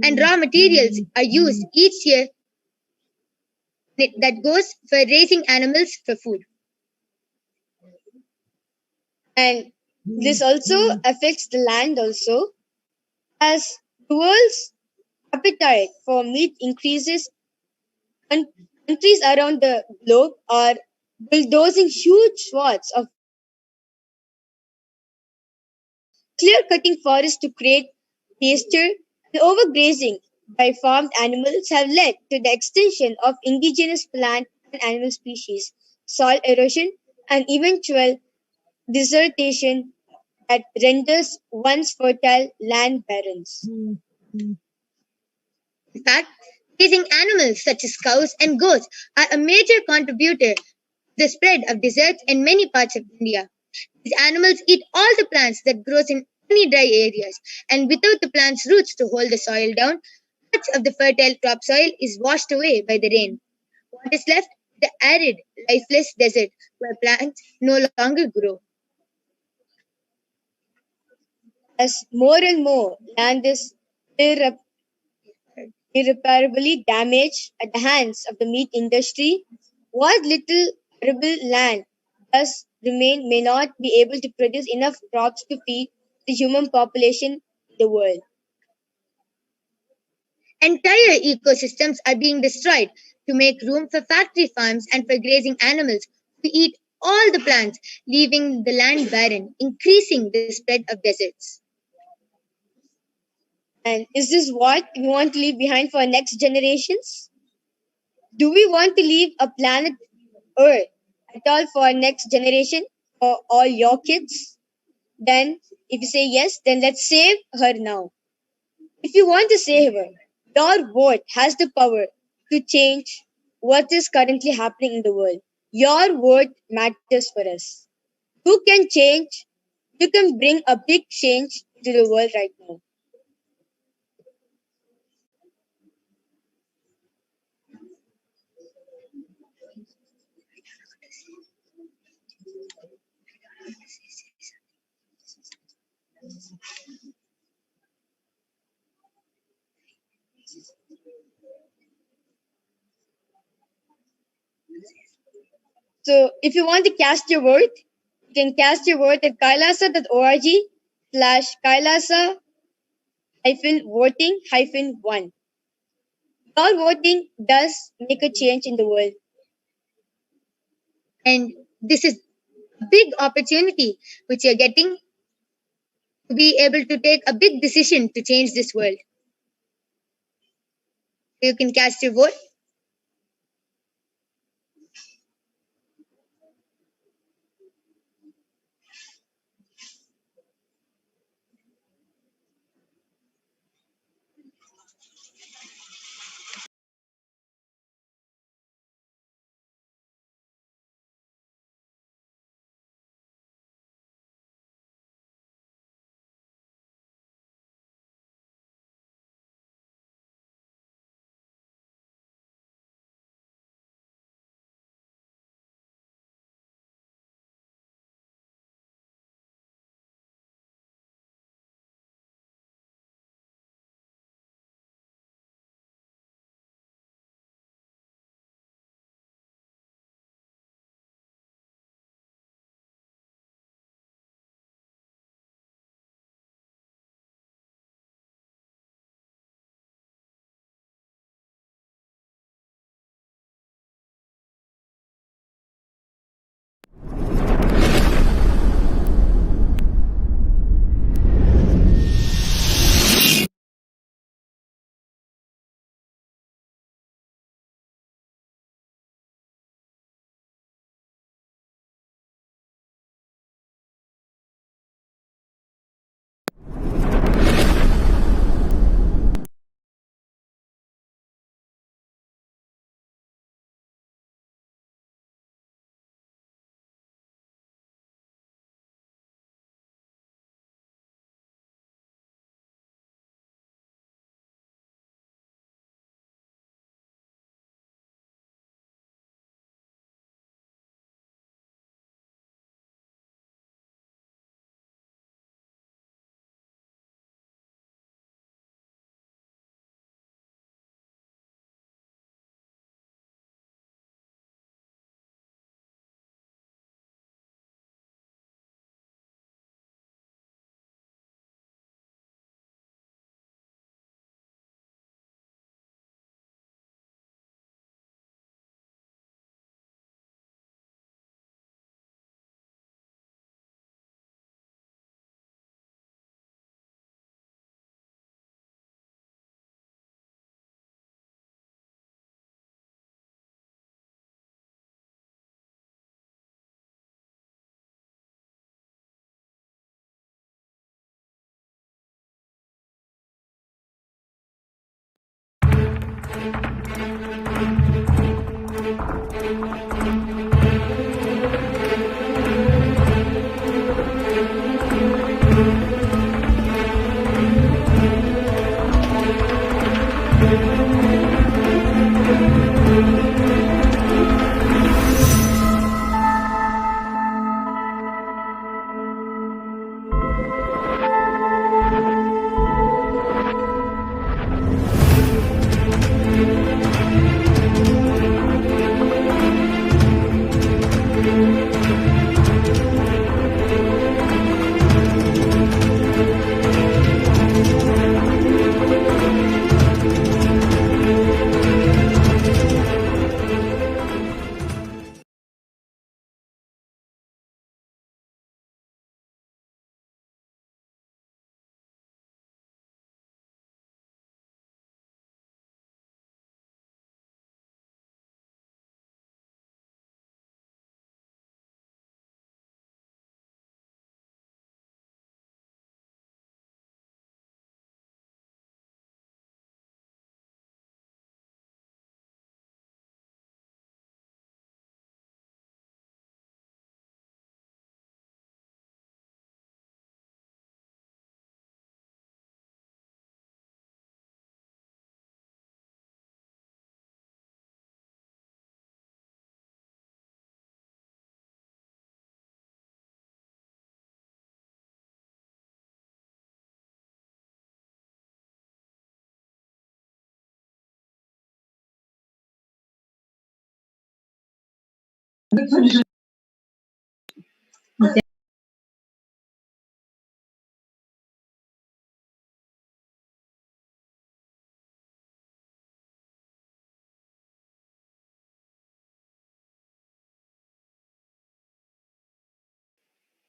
and raw materials are used each year that goes for raising animals for food. And this also affects the land also, as the world's appetite for meat increases. Countries around the globe are bulldozing huge swaths of Clear-cutting forests to create pasture and overgrazing by farmed animals have led to the extinction of indigenous plant and animal species, soil erosion, and eventual desertation that renders once fertile land barren. In fact, grazing animals such as cows and goats are a major contributor to the spread of deserts in many parts of India. These animals eat all the plants that grows in any dry areas, and without the plant's roots to hold the soil down, much of the fertile crop soil is washed away by the rain. What is left? The arid, lifeless desert where plants no longer grow. As more and more land is irreparably damaged at the hands of the meat industry, what little arable land does remain may not be able to produce enough crops to feed the human population in the world. Entire ecosystems are being destroyed to make room for factory farms and for grazing animals who eat all the plants, leaving the land barren, increasing the spread of deserts. And is this what we want to leave behind for our next generations? Do we want to leave a planet Earth at all for our next generation, for all your kids? Then, if you say yes, then let's save her now. If you want to save her, your vote has the power to change what is currently happening in the world. Your vote matters for us. You can change, you can bring a big change to the world right now. So if you want to cast your vote, you can cast your vote at kailasa.org/kailasa-voting-1. Your voting does make a change in the world. And this is a big opportunity which you're getting to be able to take a big decision to change this world. You can cast your vote.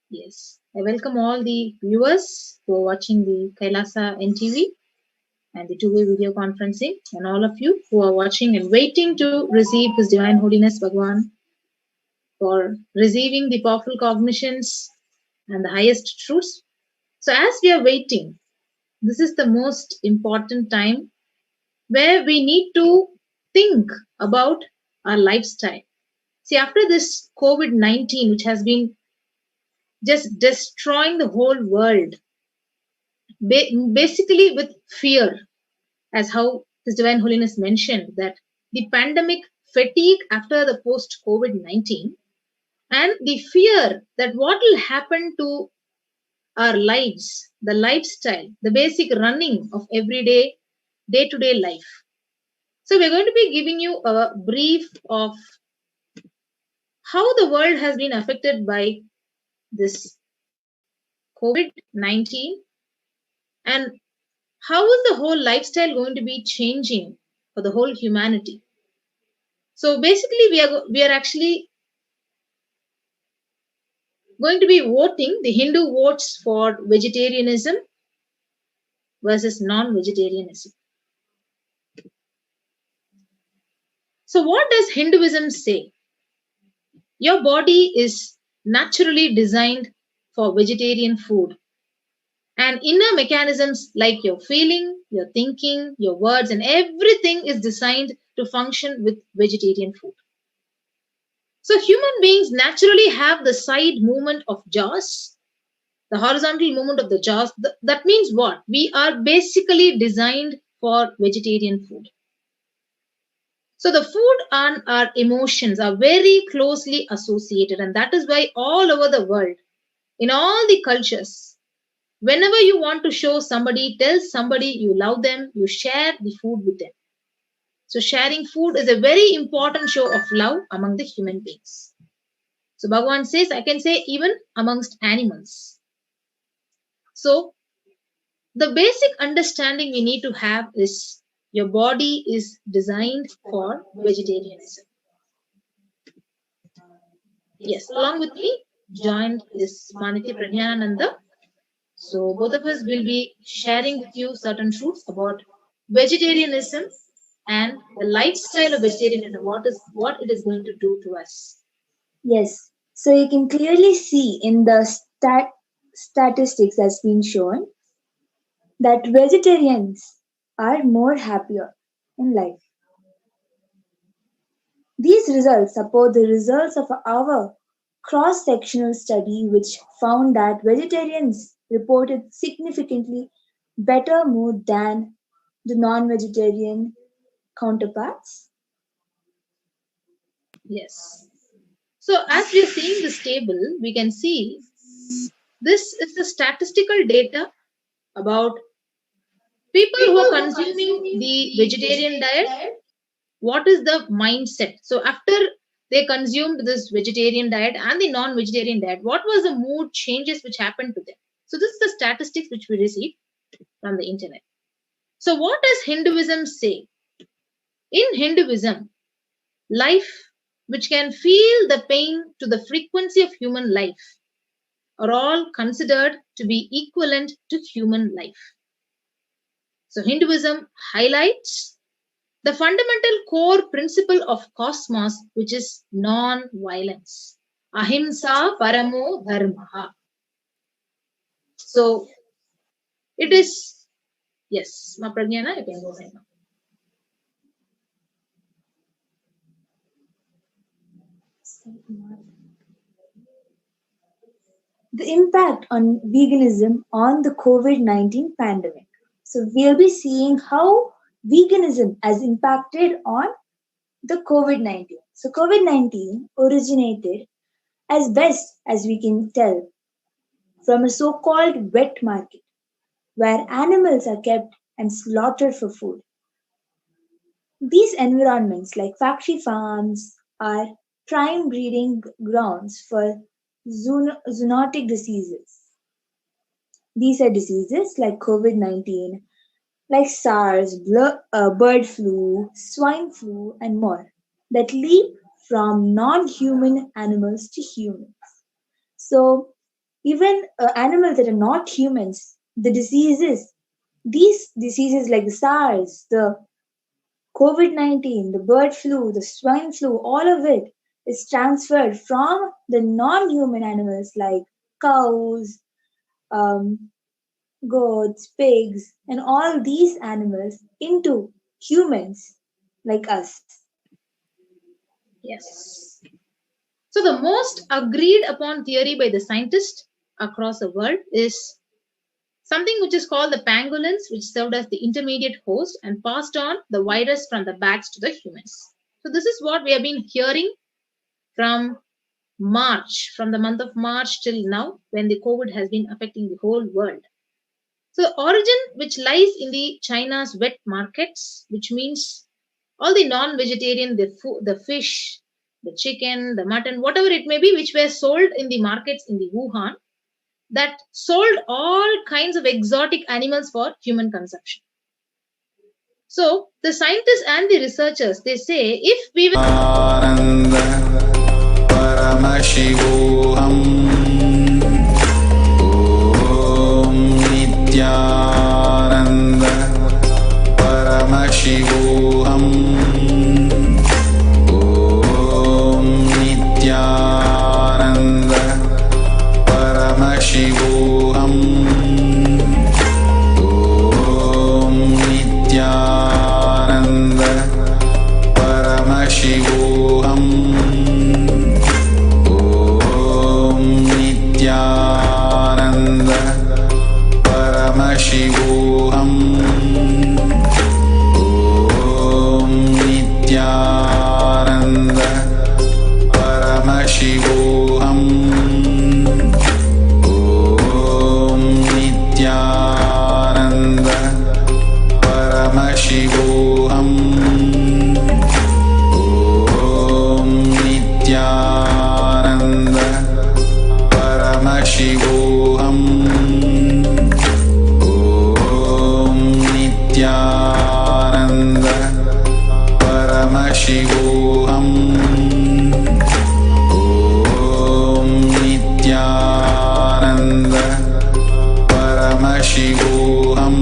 Yes, I welcome all the viewers who are watching the KAILASA NTV and the two-way video conferencing, and all of you who are watching and waiting to receive His Divine Holiness Bhagwan for receiving the powerful cognitions and the highest truths. So as we are waiting, this is the most important time where we need to think about our lifestyle. See, after this COVID-19, which has been just destroying the whole world, basically with fear, as how His Divine Holiness mentioned, that the pandemic fatigue after the post COVID-19 and the fear that what will happen to our lives, the lifestyle, the basic running of everyday, day-to-day life. So we're going to be giving you a brief of how the world has been affected by this COVID-19 and how is the whole lifestyle going to be changing for the whole humanity. So basically we are actually going to be voting the Hindu votes for vegetarianism versus non-vegetarianism. So what does Hinduism say? Your body is naturally designed for vegetarian food. And inner mechanisms like your feeling, your thinking, your words, and everything is designed to function with vegetarian food. So human beings naturally have the side movement of jaws, the horizontal movement of the jaws. That means what? We are basically designed for vegetarian food. So the food and our emotions are very closely associated, and that is why all over the world, in all the cultures, whenever you want to show somebody, tell somebody you love them, you share the food with them. So sharing food is a very important show of love among the human beings. So Bhagavan says, I can say even amongst animals. So the basic understanding we need to have is your body is designed for vegetarianism. Yes, along with me joined is Manitya Pradnyananda. So both of us will be sharing with you certain truths about vegetarianism and the lifestyle of vegetarianism, what it is going to do to us. Yes, so you can clearly see in the statistics that's been shown that vegetarians are more happier in life. These results support the results of our cross-sectional study, which found that vegetarians reported significantly better mood than the non-vegetarian counterparts. Yes. So as we are seeing this table, we can see this is the statistical data about people who are consuming the vegetarian diet. What is the mindset? So after they consumed this vegetarian diet and the non-vegetarian diet, what was the mood changes which happened to them? So this is the statistics which we received from the internet. So what does Hinduism say? In Hinduism, life which can feel the pain to the frequency of human life are all considered to be equivalent to human life. So Hinduism highlights the fundamental core principle of cosmos, which is non-violence. Ahimsa paramo dharma. So it is, yes, Ma Pragyana, you can go ahead now. The impact on veganism on the COVID-19 pandemic. So we'll be seeing how veganism has impacted on the COVID-19. So COVID-19 originated, as best as we can tell, from a so-called wet market, where animals are kept and slaughtered for food. These environments, like factory farms, are prime breeding grounds for zoonotic diseases. These are diseases like COVID-19, like SARS, bird flu, swine flu, and more, that leap from non-human animals to humans. So even animals that are not humans, the diseases, these diseases like the SARS, the COVID-19, the bird flu, the swine flu, all of it is transferred from the non-human animals like cows, goats, pigs, and all these animals into humans like us. Yes. So the most agreed upon theory by the scientists across the world is something which is called the pangolins, which served as the intermediate host and passed on the virus from the bats to the humans. So this is what we have been hearing from March, from the month of March till now, when the COVID has been affecting the whole world. So the origin which lies in the China's wet markets, which means all the non-vegetarian, the fish, the chicken, the mutton, whatever it may be, which were sold in the markets in the Wuhan, that sold all kinds of exotic animals for human consumption. So the scientists and the researchers, they say, if we will Paramashivoham Om Nithyananda Paramashivoham Om Nithyananda Paramashivoham Om Nithyananda Paramashivoham Nithyananda Paramashivoham Om Nithyananda Paramashivoham Om Nithyananda Paramashivoham Om Nithyananda Paramashivoham Om Nithyananda Paramashivoham Om Nithyananda Paramashivoham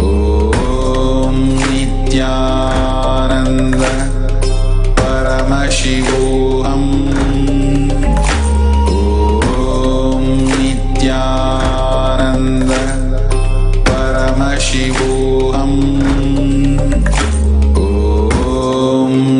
Om Nithyananda Paramashivoham Om Nithyananda Paramashivoham Om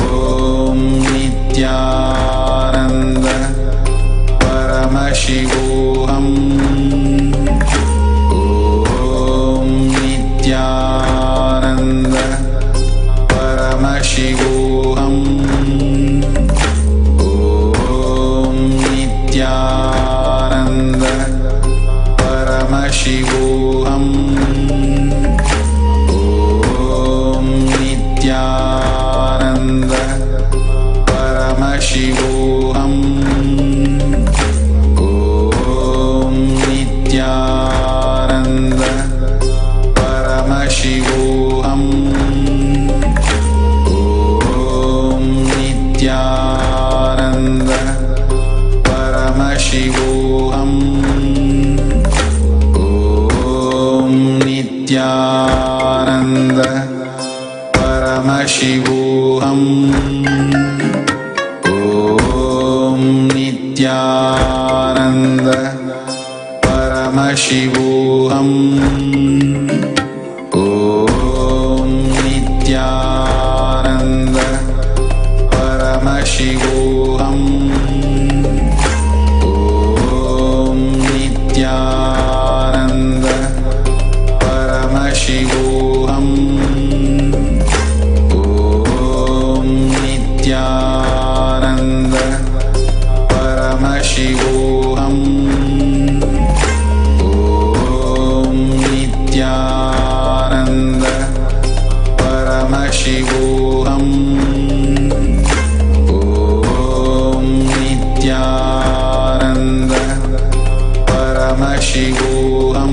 Paramashivoham. Om Nithyananda Paramashivoham. Om Nithyananda Paramashivoham. Om Nithyananda Paramashivoham. Om Nithyananda Paramashivoham. Om Nithyananda Paramashivoham. Om Nithyananda Paramashivoham.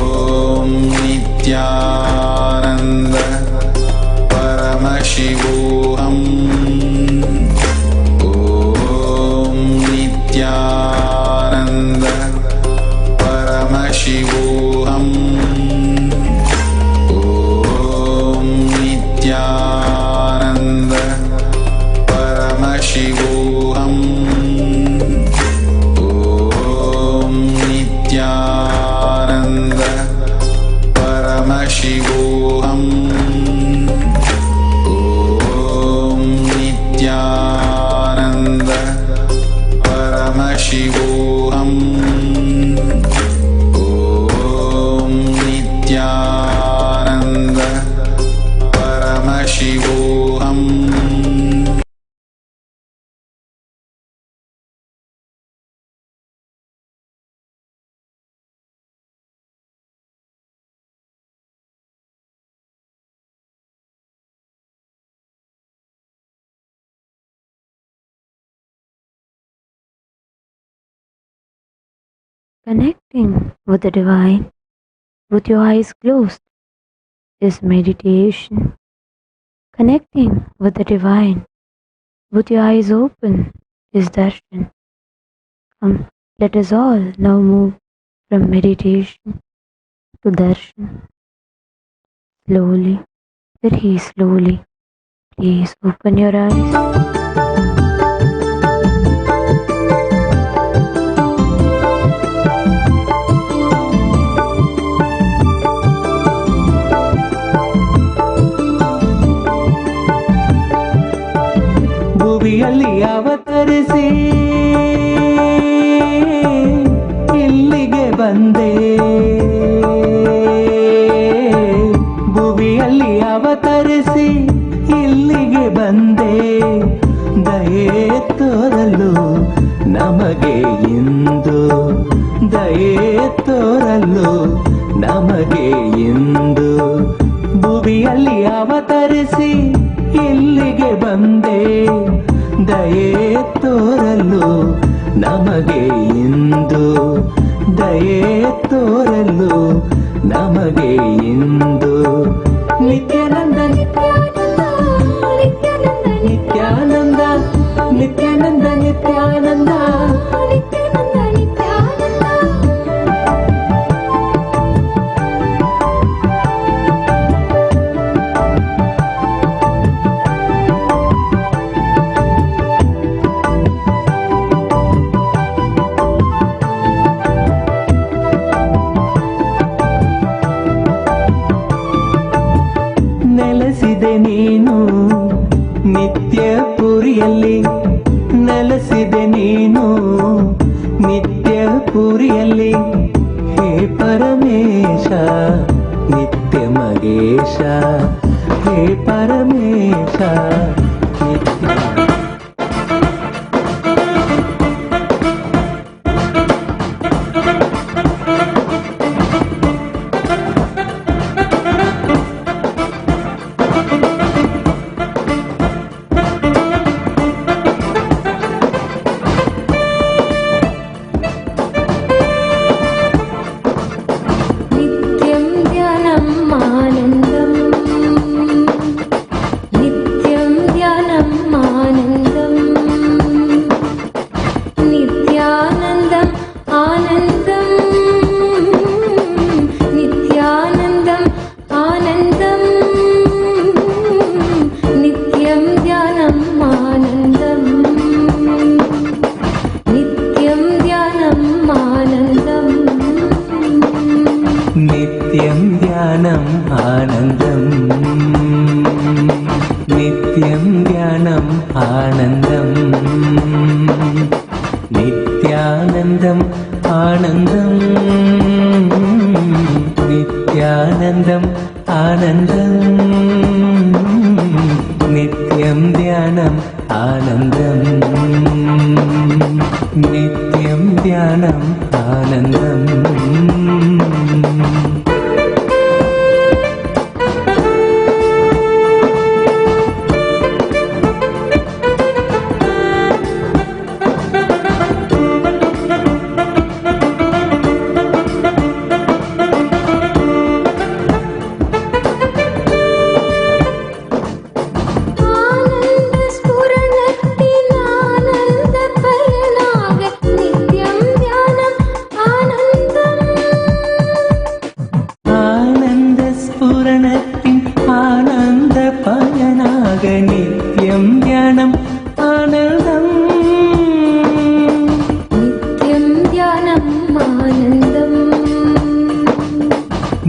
Om Nithyananda Paramashivoham. Om Nithyananda Paramashivoham. Om Nithyananda Paramashivoham. Om Nithyananda Paramashivoham. Om Nithyananda Paramashivoham. Om Nithyananda Paramashivoham. Connecting with the divine with your eyes closed is meditation. Connecting with the divine with your eyes open is darshan. Come, let us all now move from meditation to darshan. Slowly, very slowly, please open your eyes. ಭುವಿಯಲ್ಲಿ ಅವತರಿಸಿ ಇಲ್ಲಿಗೆ ಬಂದೆ. ಭುವಿಯಲ್ಲಿ ಅವತರಿಸಿ ಇಲ್ಲಿಗೆ ಬಂದೆ. ದಯೆ ತೋರಲು ನಮಗೆ ಇಂದು, ದಯೆ ತೋರಲು ನಮಗೆ ಇಂದು. ಭುವಿಯಲ್ಲಿ ಅವತರಿಸಿ ಇಲ್ಲಿಗೆ ಬಂದೆ. ದಯೆ ತೋರಲು ನಮಗೆ ಇಂದು, ದಯೆ ತೋರಲು ನಮಗೆ ಇಂದು. ನಿತ್ಯಾನಂದ ನಿತ್ಯಾನಂದ ನಿತ್ಯಾನಂದ ನಿತ್ಯಾನಂದ ನಿತ್ಯಾನಂದ ನಿತ್ಯಾನಂದ ನಿತ್ಯಾನಂದ ನಿತ್ಯಾನಂದ. ನೆಲೆಸಿದೆ ನೀನು ನಿತ್ಯ ಪುರಿಯಲ್ಲಿ, ನೆಲೆಸಿದೆ ನೀನು ನಿತ್ಯ ಪುರಿಯಲ್ಲಿ. ಹೇ ಪರಮೇಶ ನಿತ್ಯ ಮಗೇಶ, ಹೇ ಪರಮೇಶ ನಿತ್ಯ. नित्यं ध्यानम् ध्यानम् आनन्दम् नित्यं ध्यानम् आनन्दम् नित्यानन्दम् आनन्दम् नित्यानन्दम् आनन्दम् नित्यं ध्यानम् आनन्दम् नित्यं ध्यानम् आनन्दम्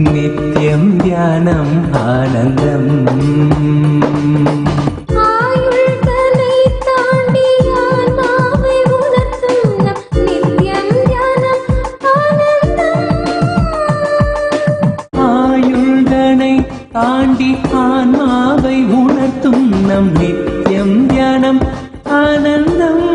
नित्यं ध्यानम् आनन्दम् आयुर्दनै ताण्डि आत्माவை உணர்த்தும் நித்யம் தியானம் ஆனந்தம் ஆயுள்தனை தாண்டி ஆன்மாவை உணர்த்தும் நம் நித்யம் தியானம் ஆனந்தம்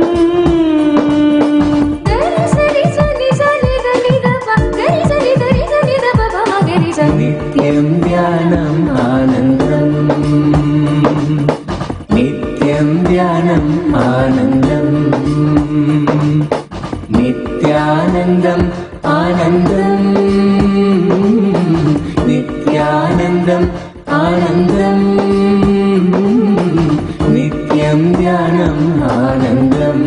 नित्यं ध्यानम् आनन्दम् नित्यं ध्यानम् आनन्दम् नित्यानन्दम् आनन्दम् नित्यानन्दम् आनन्दम् नित्यं ध्यानम् आनन्दम्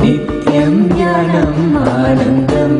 नित्यं ध्यानम् आनन्दम्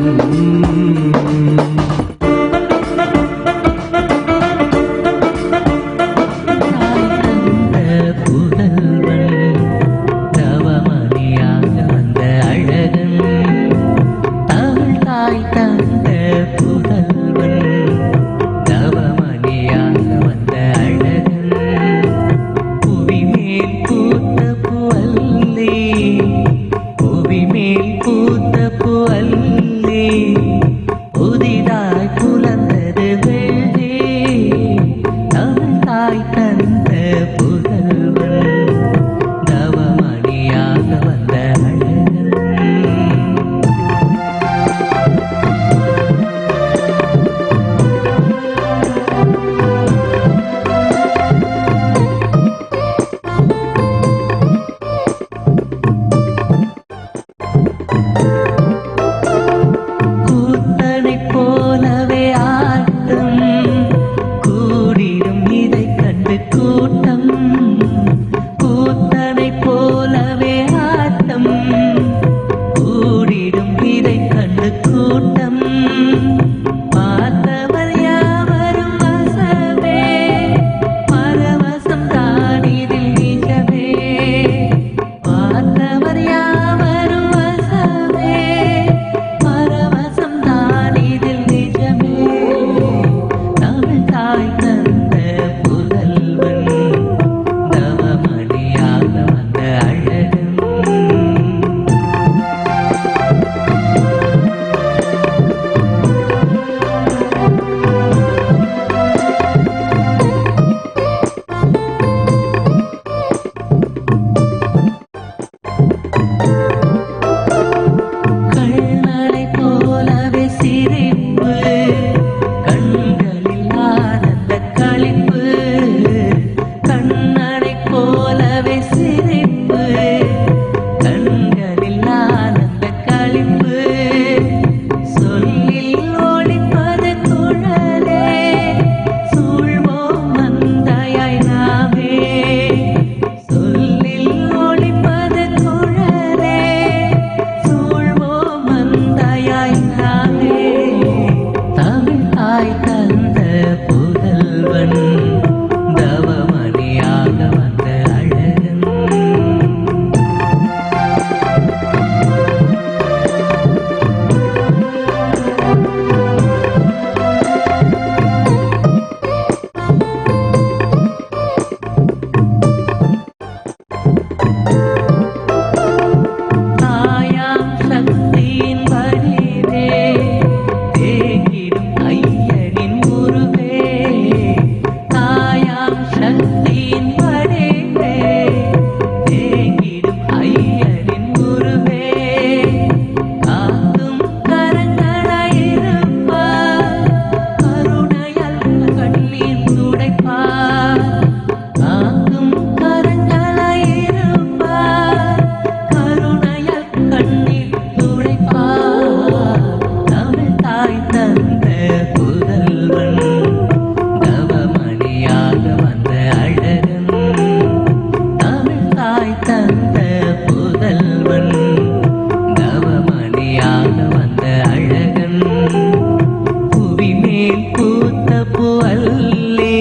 பூத்த பூவல்லி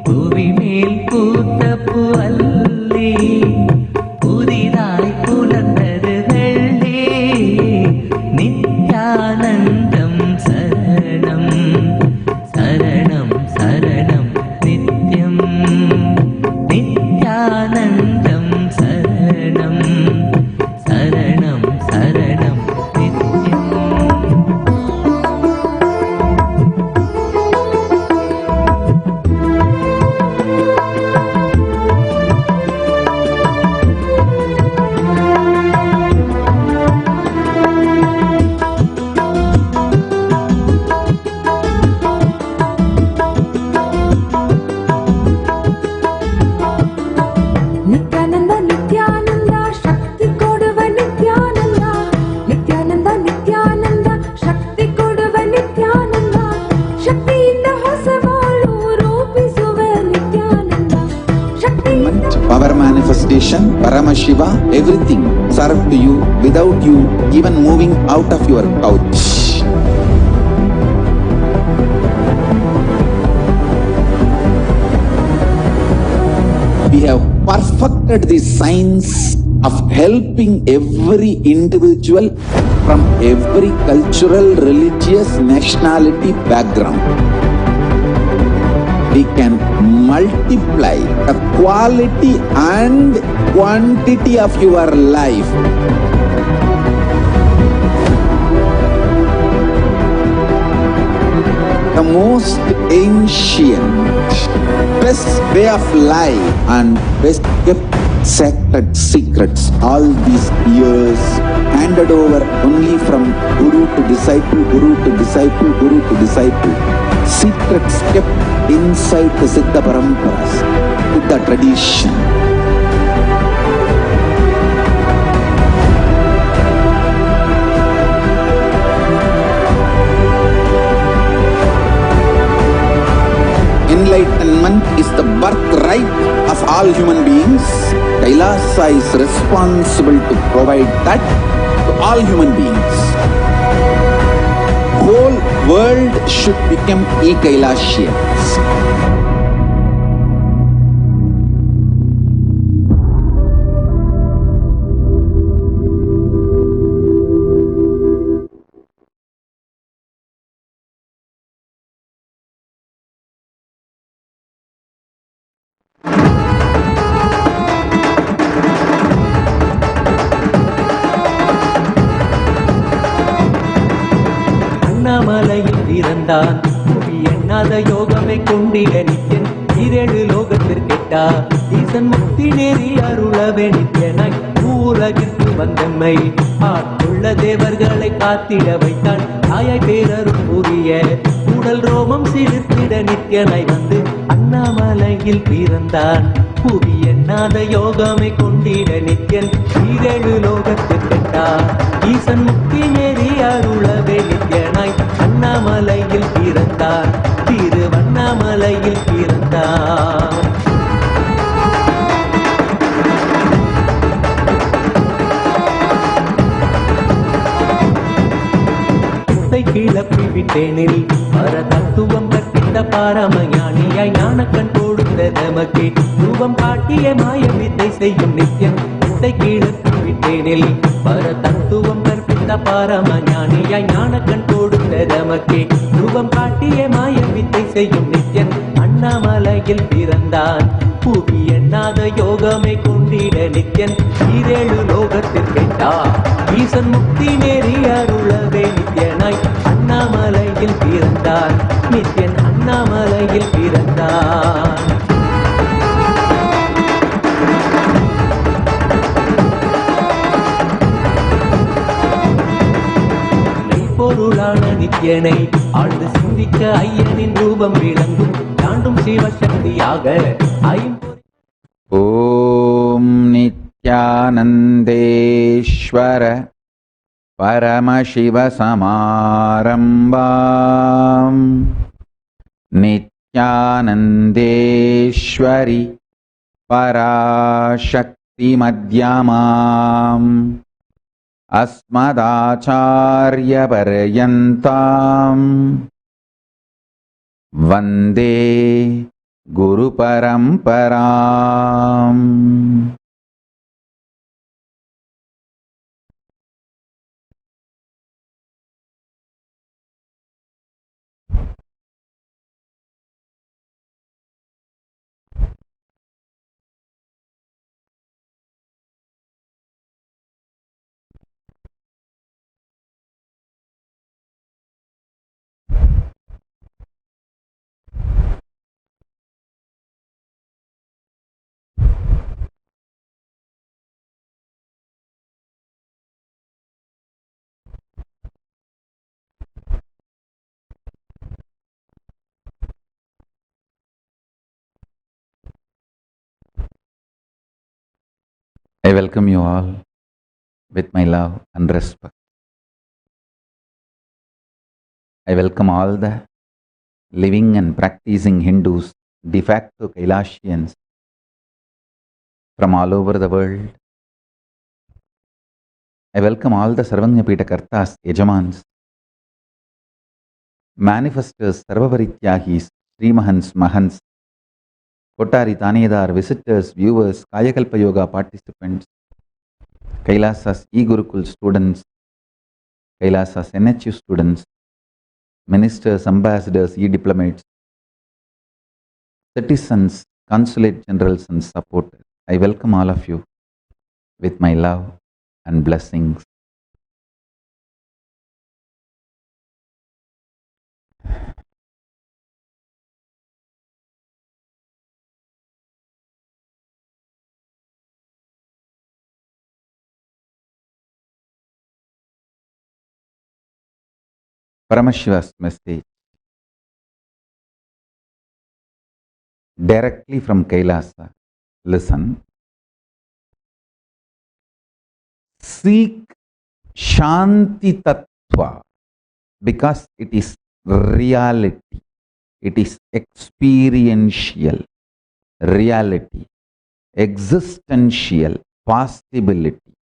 பூவி மேல் பூத்த பூவல்லி புதிதாய் புலர்ந்தது வெள்ளி நித்யானந்தம் சரணம் சரணம் சரணம் நித்யம் நித்யானந்தம் சரணம் சரணம் சரணம் நித்யம். ನಿತ್ಯಾನಂದ ನಿತ್ಯಾನಂದ ಶಕ್ತಿ ಕೊಡುವ ನಿತ್ಯಾನಂದ ನಿತ್ಯಾನಂದ ನಿತ್ಯಾನಂದ ಶಕ್ತಿ ಕೊಡುವ ನಿತ್ಯಾನಂದ ಶಕ್ತಿಯಿಂದ ಹೊಸ ಬಾಳು ರೂಪಿಸುವ ನಿತ್ಯಾನಂದ ಶಕ್ತಿ Power manifestation, Paramashiva, everything served to you without you even moving out of your couch. We have perfected the science of helping every individual from every cultural, religious, nationality background. We can multiply the quality and quantity of your life. The most ancient, best way of life and best kept sacred secrets all these years handed over only from guru to disciple, guru to disciple, guru to disciple. Secrets kept inside the Siddha Paramparas, with the tradition. Enlightenment is the birthright of all human beings. KAILASA is responsible to provide that to all human beings. Whole world should become e-Kailasians. அண்ணாமலையில் பிறந்தான் புவி எண்ணாத யோகமை கொண்டிட நித்யன் ஈரேழு லோகத்திற்கெட்டா ஈசன் முக்தி நெறி அருளவே நித்யனாய் பூலகிற்கு வந்தம்மை ஆட்கொள்ள தேவர்களை காத்திட வைத்தான் தாயாய் பேரருள் புரிய உடல் ரோமம் சிலிர்த்திட நித்யனாய் வந்து அண்ணாமலையில் பிறந்தான் புவி எண்ணாத யோகமை கொண்டிட நித்யன் ஈரேழு லோகத்திற்கெட்டா ஈசன் முக்தி நெறி அருளவே நித்யனாய் அண்ணாமலையில் பிறந்தார் திருவண்ணாமலையில் பிறந்தார். கிளப்பி விட்டேனில் பர தத்துவம் கற்பித்த பாரம ஞானியாய் ஞானக்கண் கொடுத்த நமக்கே ரூபம் காட்டிய மாய வித்தை செய்யும் நித்யன் வித்தை கிளப்பி விட்டேனில் பர தத்துவம் கற்பித்த பாரம ஞானியாய் ஞானக்கண் கொடுத்த நமக்கே ரூபம் காட்டிய மாய வித்தை செய்யும் நித்யன் அண்ணாமலையில் பிறந்தான் புவி எண்ணாத யோகமை கொண்டிட நித்யன் ஈரேழு லோகத்திற்கெட்டா ஈசன் முக்தி நெறி அருளவே நித்யனாய் அண்ணாமலையில் பிறந்தான் நித்யன் அண்ணாமலையில் பிறந்தான். பொருளான நித்யனை ஆழ்ந்து சிந்திக்க ஐயனின் ரூபம் விளங்கும் தாண்டும் சிவசக்தியாக ஓம் நித்யானந்தேஸ்வர பரமசிவசமாரம்பாம் நித்யானந்தேஸ்வரி பராசக்தி மத்யமாம் अस्मदाचार्यपर्यन्ताम् Vande Guru Paramparam. I welcome you all with my love and respect. I welcome all the living and practicing Hindus, de facto Kailasians from all over the world. I welcome all the Sarvanyapita Kartas, Yajamans, manifestors, Sarvavarityahis, Srimahans, Mahans, Kotari Tanedar, visitors, viewers, Kayakalpa Yoga participants, Kailasa's e-Gurukul students, Kailasa's NHU students, ministers, ambassadors, e-diplomats, citizens, consulate generals and supporters. I welcome all of you with my love and blessings. Paramashiva's message directly from Kailasa. Listen. Seek Shantitattva because it is reality. It is experiential reality, existential possibility,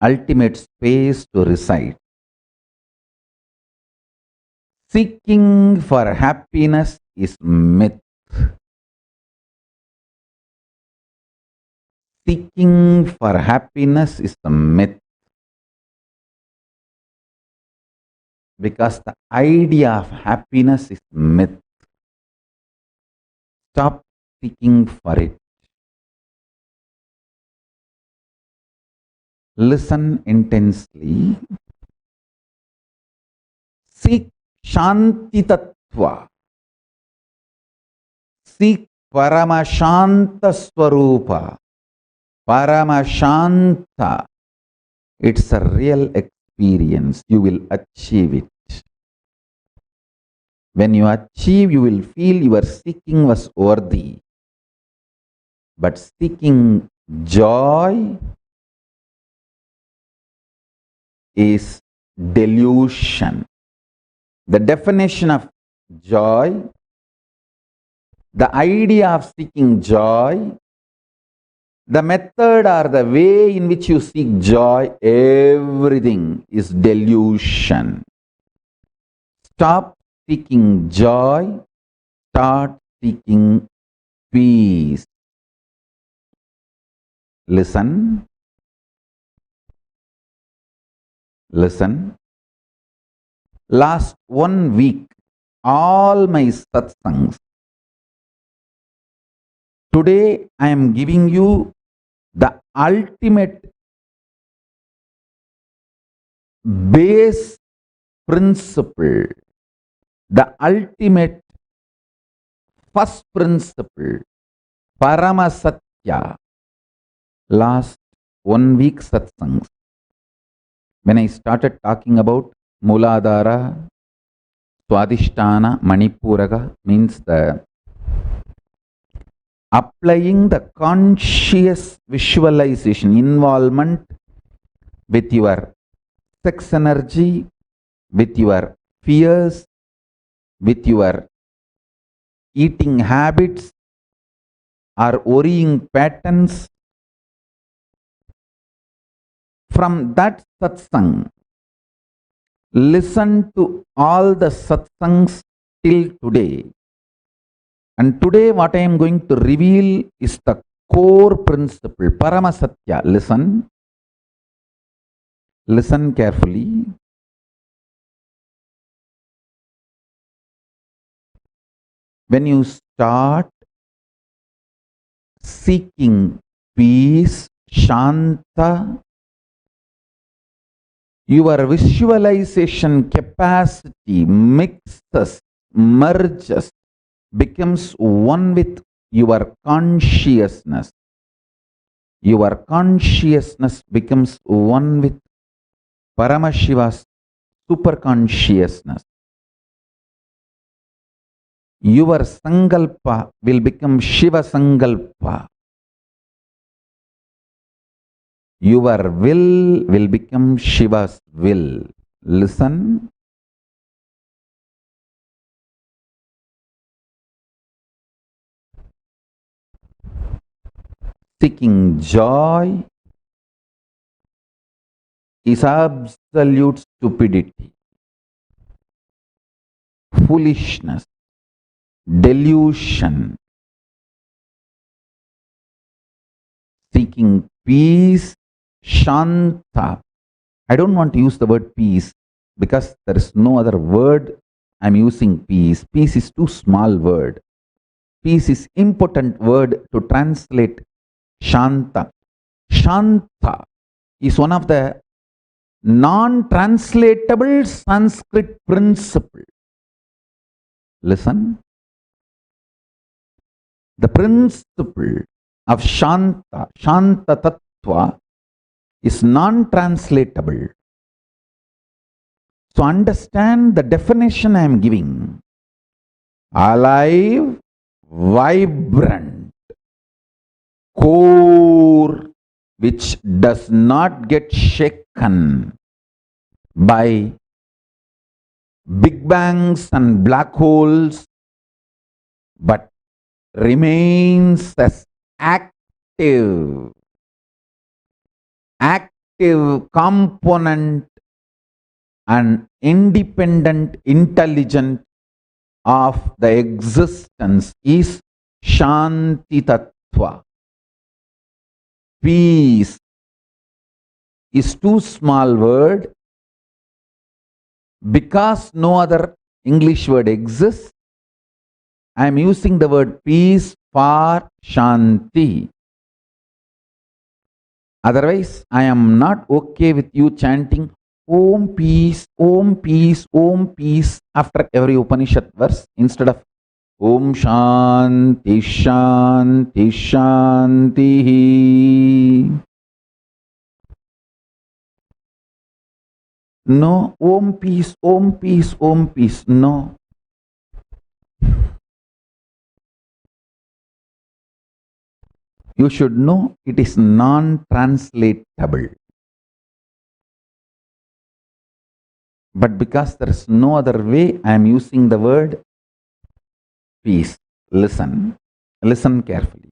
ultimate space to reside. Seeking for happiness is myth. Seeking for happiness is a myth. Because the idea of happiness is myth. Stop seeking for it. Listen intensely. Seek Shantitattva. Seek Paramashanta Swarupa. Paramashanta. It's a real experience. You will achieve it. When you achieve, you will feel your seeking was worthy. But seeking joy is delusion. The definition of joy, the idea of seeking joy, the method or the way in which you seek joy, everything is delusion. Stop seeking joy, start seeking peace. Listen. Listen. Last 1 week, all my satsangs. Today, I am giving you the ultimate base principle, the ultimate first principle, Paramasatya. Last 1 week satsangs. When I started talking about Muladhara, Swadhisthana, Manipuraga, means the applying the conscious visualization, involvement with your sex energy, with your fears, with your eating habits or worrying patterns. From that satsang, listen to all the satsangs till today. And today what I am going to reveal is the core principle, Paramasatya. Listen. Listen carefully. When you start seeking peace, Shanta, your visualization capacity mixes, merges, becomes one with your consciousness. Your consciousness becomes one with Paramashiva's super consciousness. Your Sankalpa will become Shiva Sankalpa. Your will become Shiva's will. Listen. Seeking joy is absolute stupidity, foolishness, delusion. Seeking peace, Shanta. I don't want to use the word peace because there is no other word I'm using peace. Peace is too small word. Peace is important word to translate Shanta. Shanta is one of the non-translatable Sanskrit principle. Listen. The principle of Shanta, Shantitattva, is non-translatable. So understand the definition I am giving. Alive, vibrant, core, which does not get shaken by big bangs and black holes, but remains as active component and independent intelligence of the existence is Shantitattva. Peace is too small word because no other English word exists. I am using the word peace for Shanti. Otherwise, I am not okay with you chanting Om peace, Om peace, Om peace after every Upanishad verse instead of Om Shanti, Shanti, Shanti. No, Om peace, Om peace, Om peace. No. You should know it is non-translatable. But because there is no other way, I am using the word peace. Listen. Listen carefully.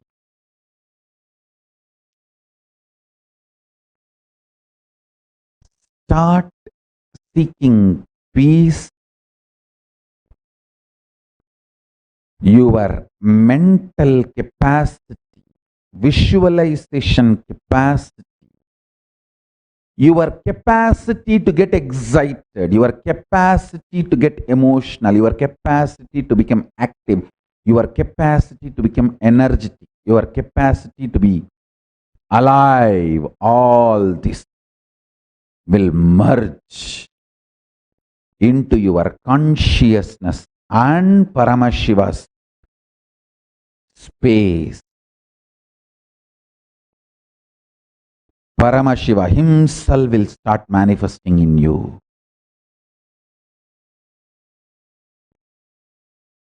Start seeking peace. Your mental capacity, visualization capacity, your capacity to get excited, your capacity to get emotional, your capacity to become active, your capacity to become energetic, your capacity to be alive, all this will merge into your consciousness and Paramashiva's space. Paramashiva himself will start manifesting in you.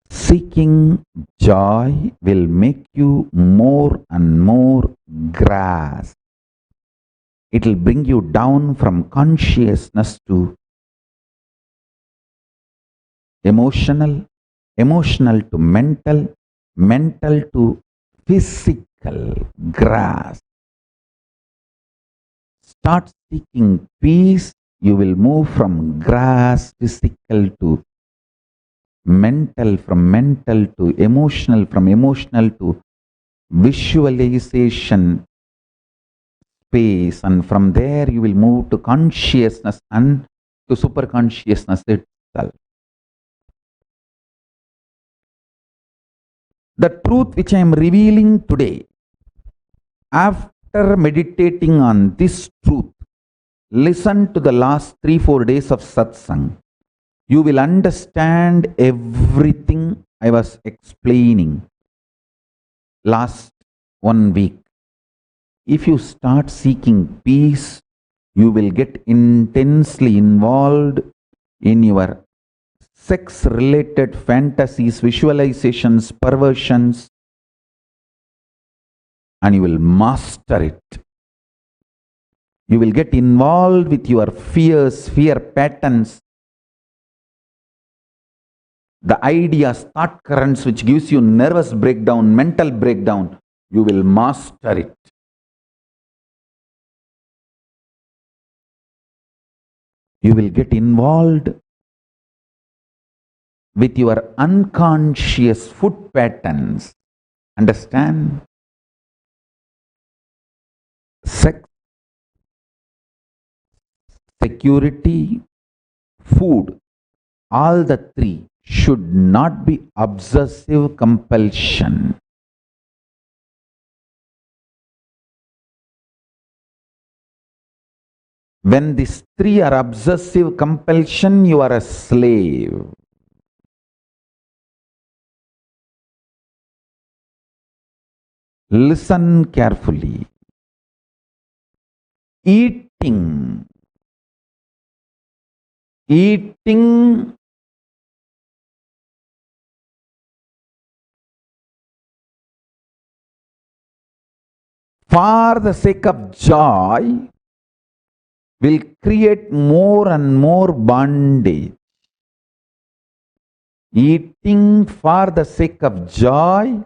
Seeking joy will make you more and more grasp. It will bring you down from consciousness to emotional, emotional to mental, mental to physical grasp. Start seeking peace, you will move from grass, physical to mental, from mental to emotional, from emotional to visualization space, and from there you will move to consciousness and to super consciousness itself. The truth which I am revealing today, after meditating on this truth, listen to the last 3-4 days of satsang. You will understand everything I was explaining last 1 week. If you start seeking peace, you will get intensely involved in your sex-related fantasies, visualizations, perversions, and you will master it. You will get involved with your fears, fear patterns, the ideas, thought currents which gives you nervous breakdown, mental breakdown. You will master it. You will get involved with your unconscious food patterns. Understand? Sex, security, food, all the three should not be obsessive compulsion. When these three are obsessive compulsion, you are a slave. Listen carefully. Eating for the sake of joy will create more and more bondage. Eating for the sake of joy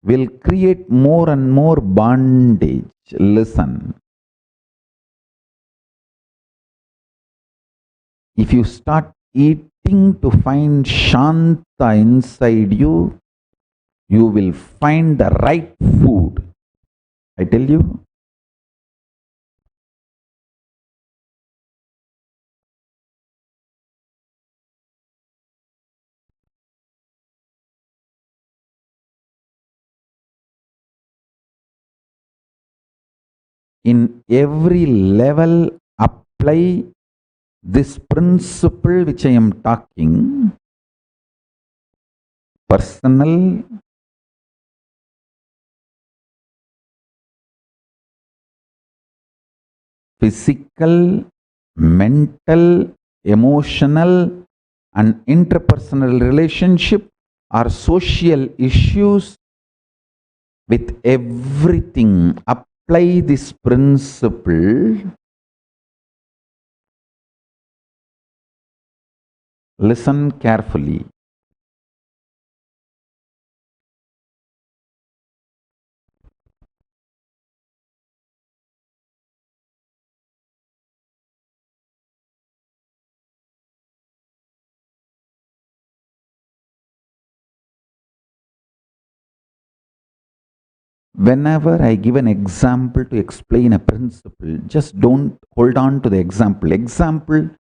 will create more and more bondage. Listen. If you start eating to find Shanta inside you, you will find the right food. I tell you. In every level, apply this principle which I am talking. Personal, physical, mental, emotional, and interpersonal relationship are social issues. With everything, apply this principle. Listen carefully. Whenever I give an example to explain a principle, just don't hold on to the example. Example,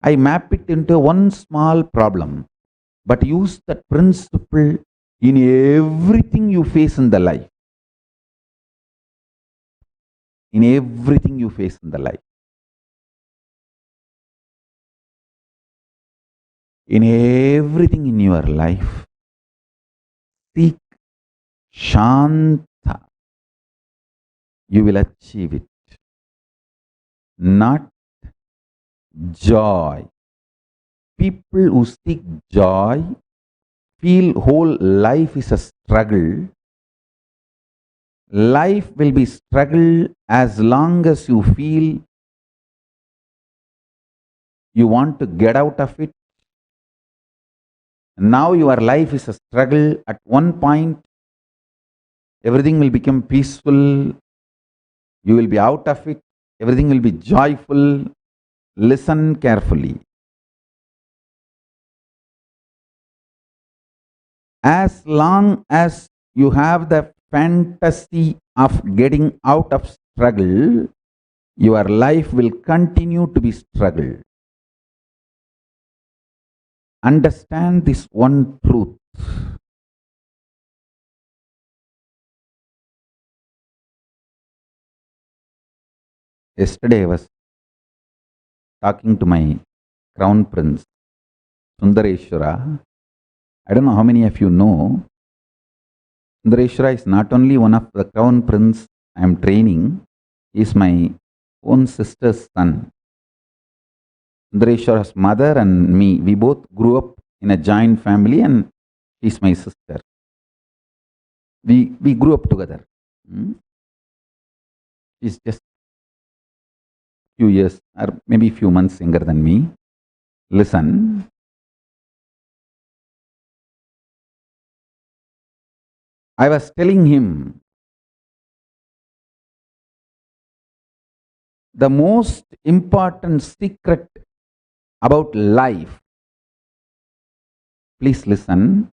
I map it into one small problem, but use that principle in everything you face in the life. In everything you face in the life. In everything in your life, seek Shanta. You will achieve it. Not joy. People who seek joy feel whole life is a struggle. Life will be struggle as long as you feel you want to get out of it. Now your life is a struggle. At one point, everything will become peaceful. You will be out of it. Everything will be joyful. Listen carefully. As long as you have the fantasy of getting out of struggle, your life will continue to be struggle. Understand this one truth. Yesterday I was talking to my crown prince, Sundareshwara. I don't know how many of you know. Sundareshwara is not only one of the crown prince I am training, he is my own sister's son. Sundareshwara's mother and me, we both grew up in a joint family and she is my sister. We grew up together. She's just few years or maybe few months younger than me. Listen. I was telling him the most important secret about life. Please listen.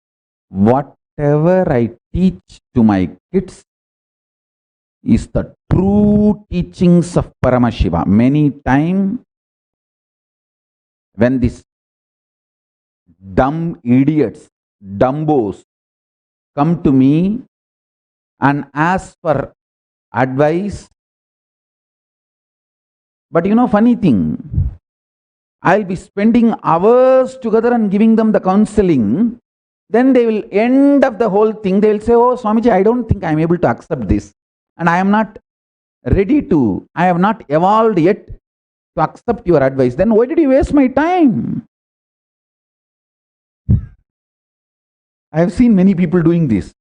Whatever I teach to my kids is the true teachings of Paramashiva. Many times when these dumb idiots, dumbos, come to me and ask for advice, but you know, funny thing, I'll be spending hours together and giving them the counseling. Then they will end up the whole thing. They will say, oh, Swamiji, I don't think I'm able to accept this. And I am not ready to, I have not evolved yet to accept your advice. Then why did you waste my time? I have seen many people doing this.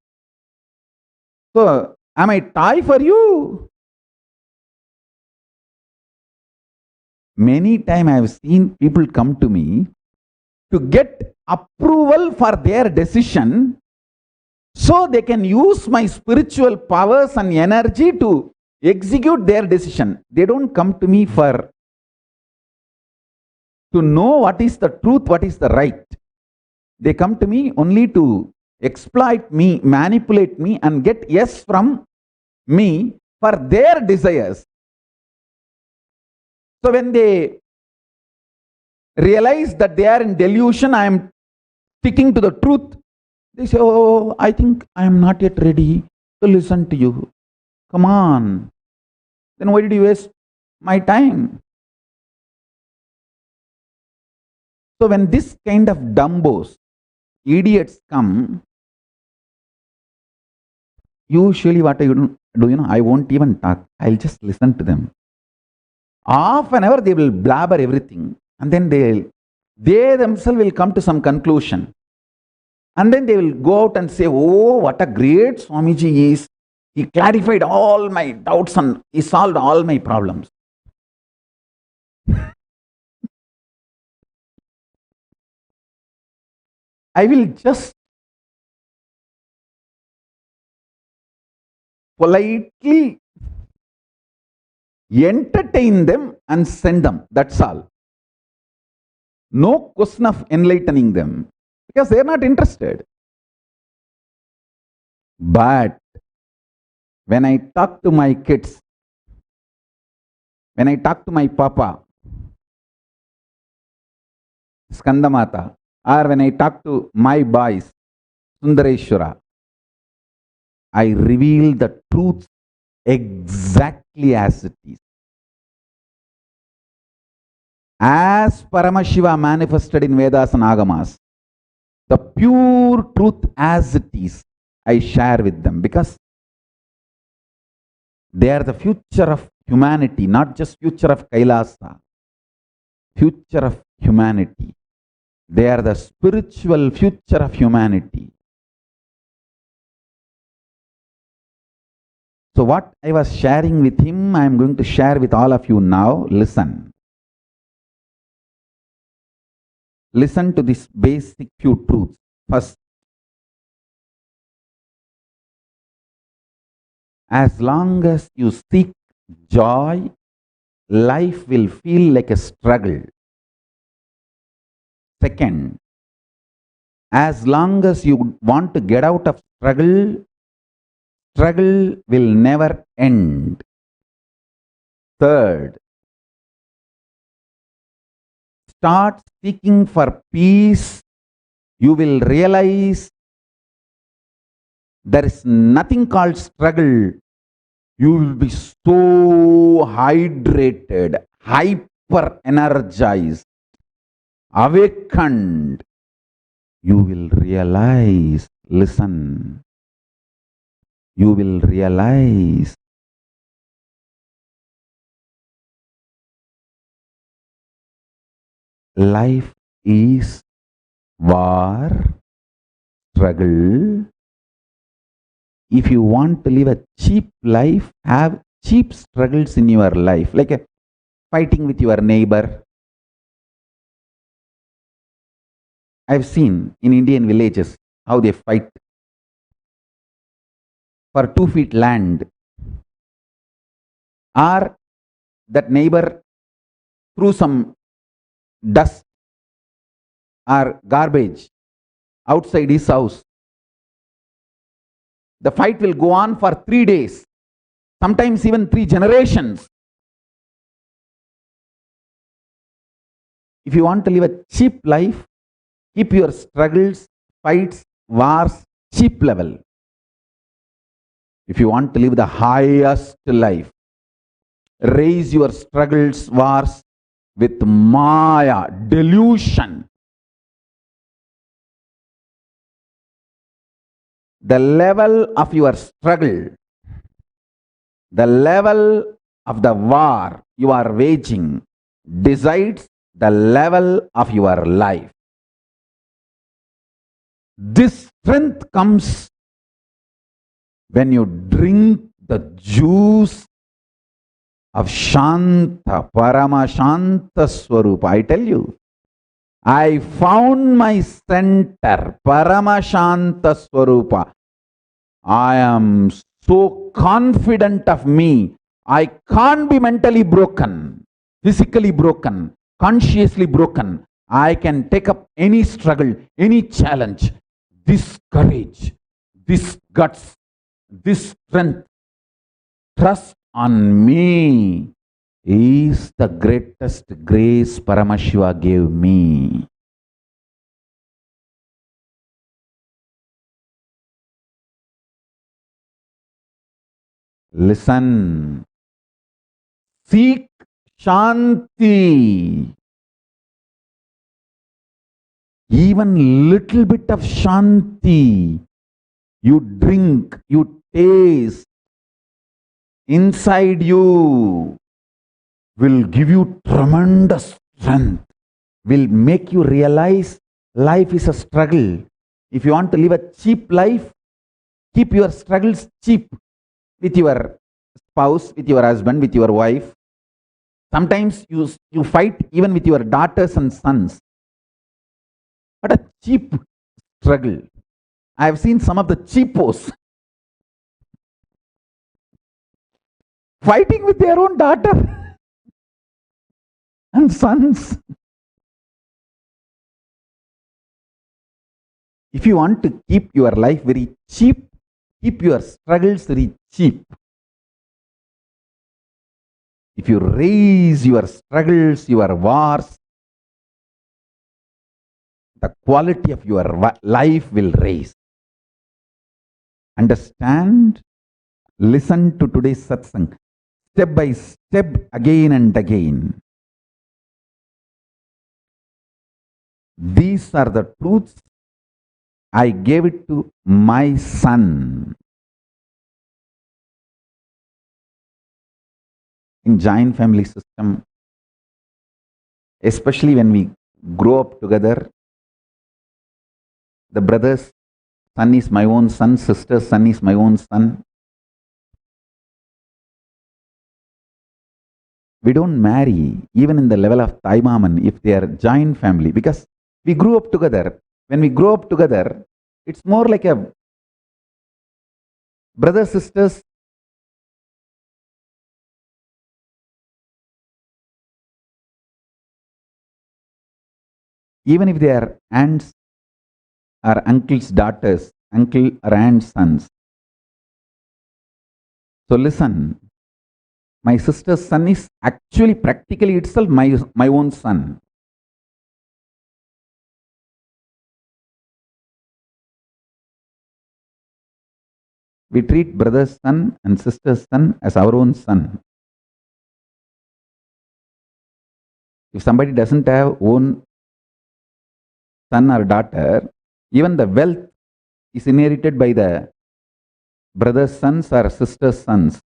So, am I tie for you? Many times I have seen people come to me to get approval for their decision so they can use my spiritual powers and energy to execute their decision. They don't come to me for to know what is the truth, what is the right. They come to me only to exploit me, manipulate me and get yes from me for their desires. So when they realize that they are in delusion, I am sticking to the truth, they say, oh, I think I am not yet ready to listen to you. Come on. Then why did you waste my time? So when this kind of dumbos, idiots come, usually what I do, I won't even talk. I'll just listen to them. Half an hour they will blabber everything and then they themselves will come to some conclusion. And then they will go out and say, oh, what a great Swamiji is. He clarified all my doubts and he solved all my problems. I will just politely entertain them and send them. That's all. No question of enlightening them because they are not interested. But when I talk to my kids, when I talk to my papa, Skandamata, or when I talk to my boys, Sundareshwara, I reveal the truth exactly as it is. As Paramashiva manifested in Vedas and Agamas, the pure truth as it is, I share with them because they are the future of humanity, not just future of Kailasa, future of humanity. They are the spiritual future of humanity. So what I was sharing with him, I am going to share with all of you now. Listen. Listen to this basic few truths. First, as long as you seek joy, life will feel like a struggle. Second, As long as you want to get out of struggle, struggle will never end. Third, start seeking for peace. You will realize there is nothing called struggle. You will be so hydrated, hyper energized, awakened. You will realize, listen, you will realize life is war, struggle. If you want to live a cheap life, have cheap struggles in your life, like a fighting with your neighbor. I've seen in Indian villages how they fight for 2 feet land, or that neighbor threw some dust or garbage outside his house. The fight will go on for 3 days, sometimes even 3 generations. If you want to live a cheap life, keep your struggles, fights, wars cheap level. If you want to live the highest life, raise your struggles, wars with Maya, delusion. The level of your struggle, the level of the war you are waging decides the level of your life. This strength comes when you drink the juice of Shanta, Paramashanta Swarupa. I tell you, I found my center, Paramashanta Swarupa. I am so confident of me. I can't be mentally broken, physically broken, consciously broken. I can take up any struggle, any challenge. This courage, this guts, this strength, trust on me is the greatest grace Paramashiva gave me. Listen, seek Shanti. Even little bit of Shanti you drink, you taste inside you will give you tremendous strength, will make you realize life is a struggle. If you want to live a cheap life, keep your struggles cheap with your spouse, with your husband, with your wife. Sometimes you fight even with your daughters and sons. What a cheap struggle. I have seen some of the cheapos fighting with their own daughter and sons. If you want to keep your life very cheap, keep your struggles very cheap. If you raise your struggles, your wars, the quality of your life will raise. Understand? Listen to today's satsang step by step, again and again. These are the truths I gave it to my son. In joint family system, especially when we grow up together, the brother's son is my own son, sister's son is my own son. We don't marry even in the level of Taimaman if they are joint family, because we grew up together. When we grow up together, it's more like a brother, sisters. Even if they are aunts, or uncle's daughters, uncle or aunt's sons. So listen, my sister's son is actually practically itself my own son. We treat brother's son and sister's son as our own son. If somebody doesn't have own son or daughter, even the wealth is inherited by the brother's sons or sister's sons.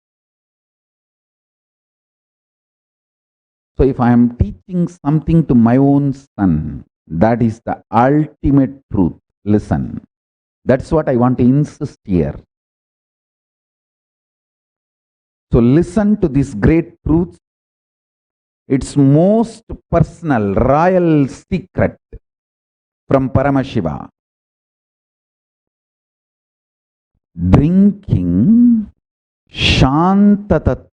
So if I am teaching something to my own son, that is the ultimate truth. Listen, that's what I want to insist here. So listen to this great truth. Its most personal, royal secret from Paramashiva. Drinking Shantitattva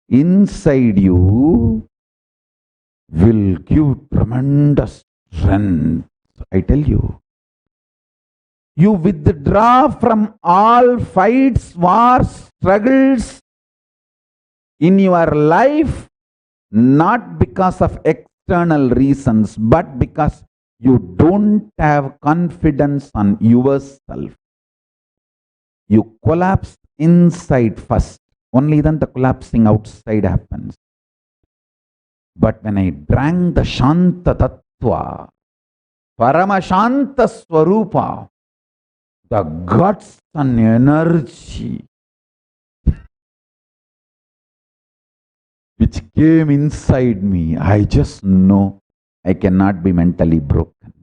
inside you will give tremendous strength. I tell you. You withdraw from all fights, wars, struggles in your life, not because of external reasons, but because you don't have confidence on yourself. You collapse inside first. Only then the collapsing outside happens. But when I drank the Shantitattva, Paramashanta Swarupa, the guts and energy which came inside me, I just know I cannot be mentally broken.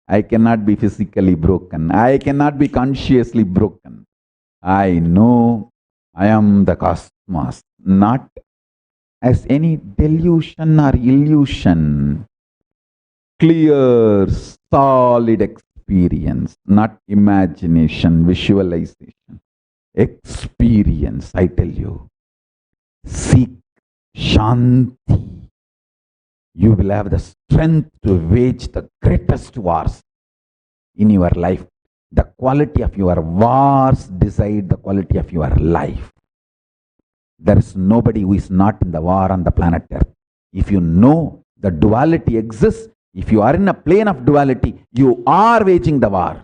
I cannot be physically broken. I cannot be consciously broken. I know I am the cosmos, not as any delusion or illusion. Clear, solid experience, not imagination, visualization. Experience, I tell you. Seek Shanti. You will have the strength to wage the greatest wars in your life. The quality of your wars decide the quality of your life. There is nobody who is not in the war on the planet Earth. If you know the duality exists, if you are in a plane of duality, you are waging the war.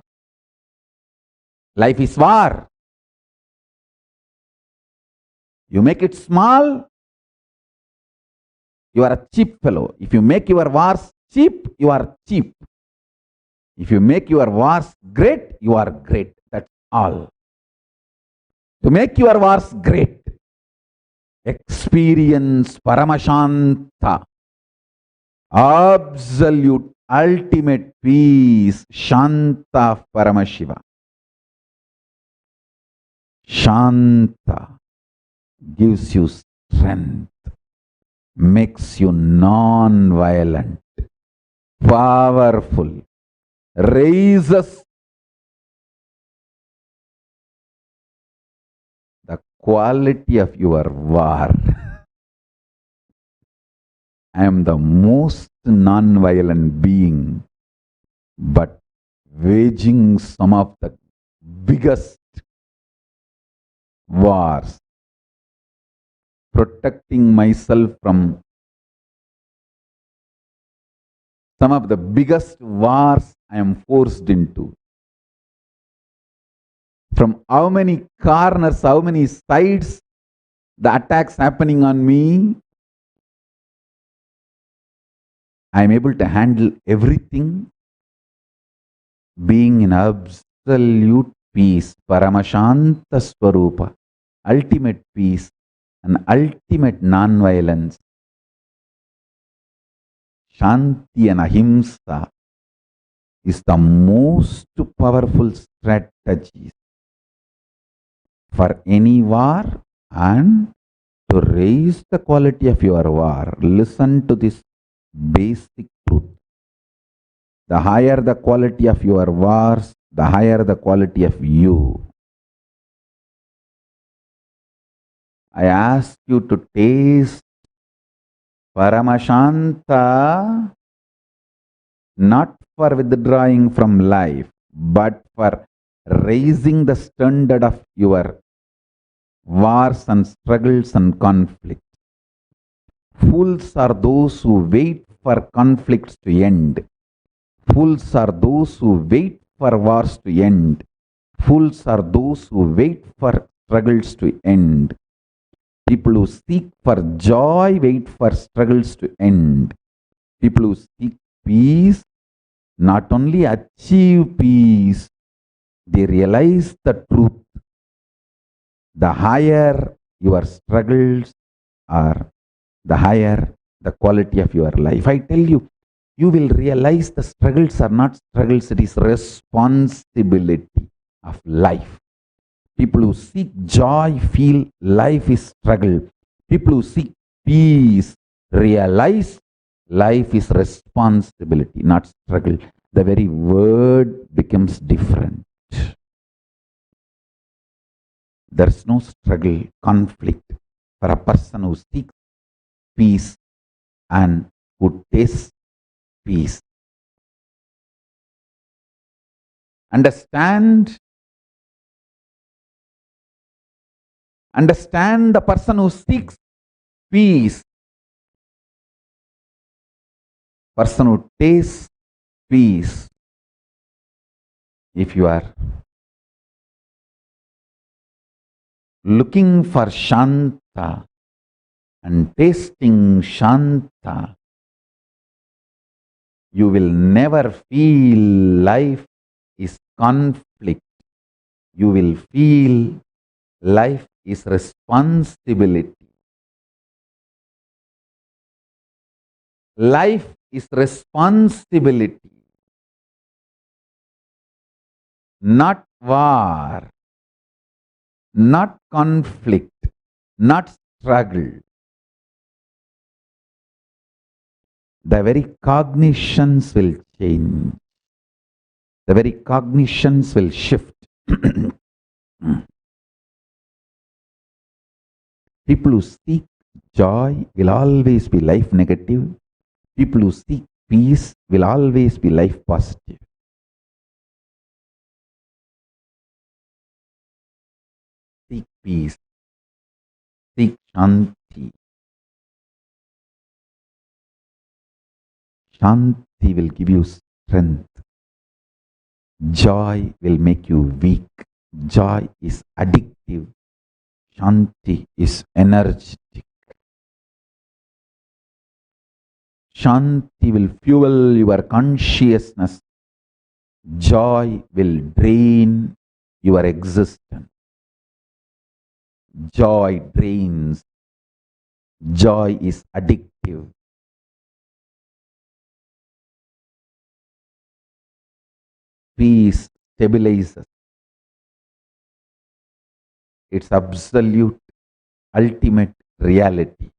Life is war. You make it small, you are a cheap fellow. If you make your wars cheap, you are cheap. If you make your wars great, you are great. That's all. To make your wars great, experience Paramashanta, absolute, ultimate peace, Shanta Paramashiva. Shanta gives you strength, makes you non-violent, powerful, raises the quality of your war. I am the most non-violent being, but waging some of the biggest wars, protecting myself from some of the biggest wars I am forced into. From how many corners, how many sides the attacks happening on me, I am able to handle everything being in absolute peace, Paramashanta Swarupa, ultimate peace and ultimate non-violence. Shanti and Ahimsa is the most powerful strategy for any war and to raise the quality of your war. Listen to this basic truth. The higher the quality of your wars, the higher the quality of you. I ask you to taste Paramashanta, not for withdrawing from life, but for raising the standard of your wars and struggles and conflicts. Fools are those who wait for conflicts to end. Fools are those who wait for wars to end. Fools are those who wait for struggles to end. People who seek for joy wait for struggles to end. People who seek peace not only achieve peace, they realize the truth. The higher your struggles are, the higher the quality of your life. I tell you, you will realize the struggles are not struggles, it is responsibility of life. People who seek joy feel life is struggle. People who seek peace realize life is responsibility, not struggle. The very word becomes different. There is no struggle, conflict for a person who seeks peace and who tastes peace. Understand the person who seeks peace, person who tastes peace. If you are looking for Shanta and tasting Shanta, you will never feel life is conflict. You will feel life is responsibility. Life is responsibility, not war, not conflict, not struggle. The very cognitions will change. The very cognitions will shift. People who seek joy will always be life negative. People who seek peace will always be life positive. Seek peace. Seek Shanti. Shanti will give you strength. Joy will make you weak. Joy is addictive. Shanti is energetic. Shanti will fuel your consciousness. Joy will drain your existence. Joy drains. Joy is addictive. Peace stabilizes. It's absolute, ultimate reality.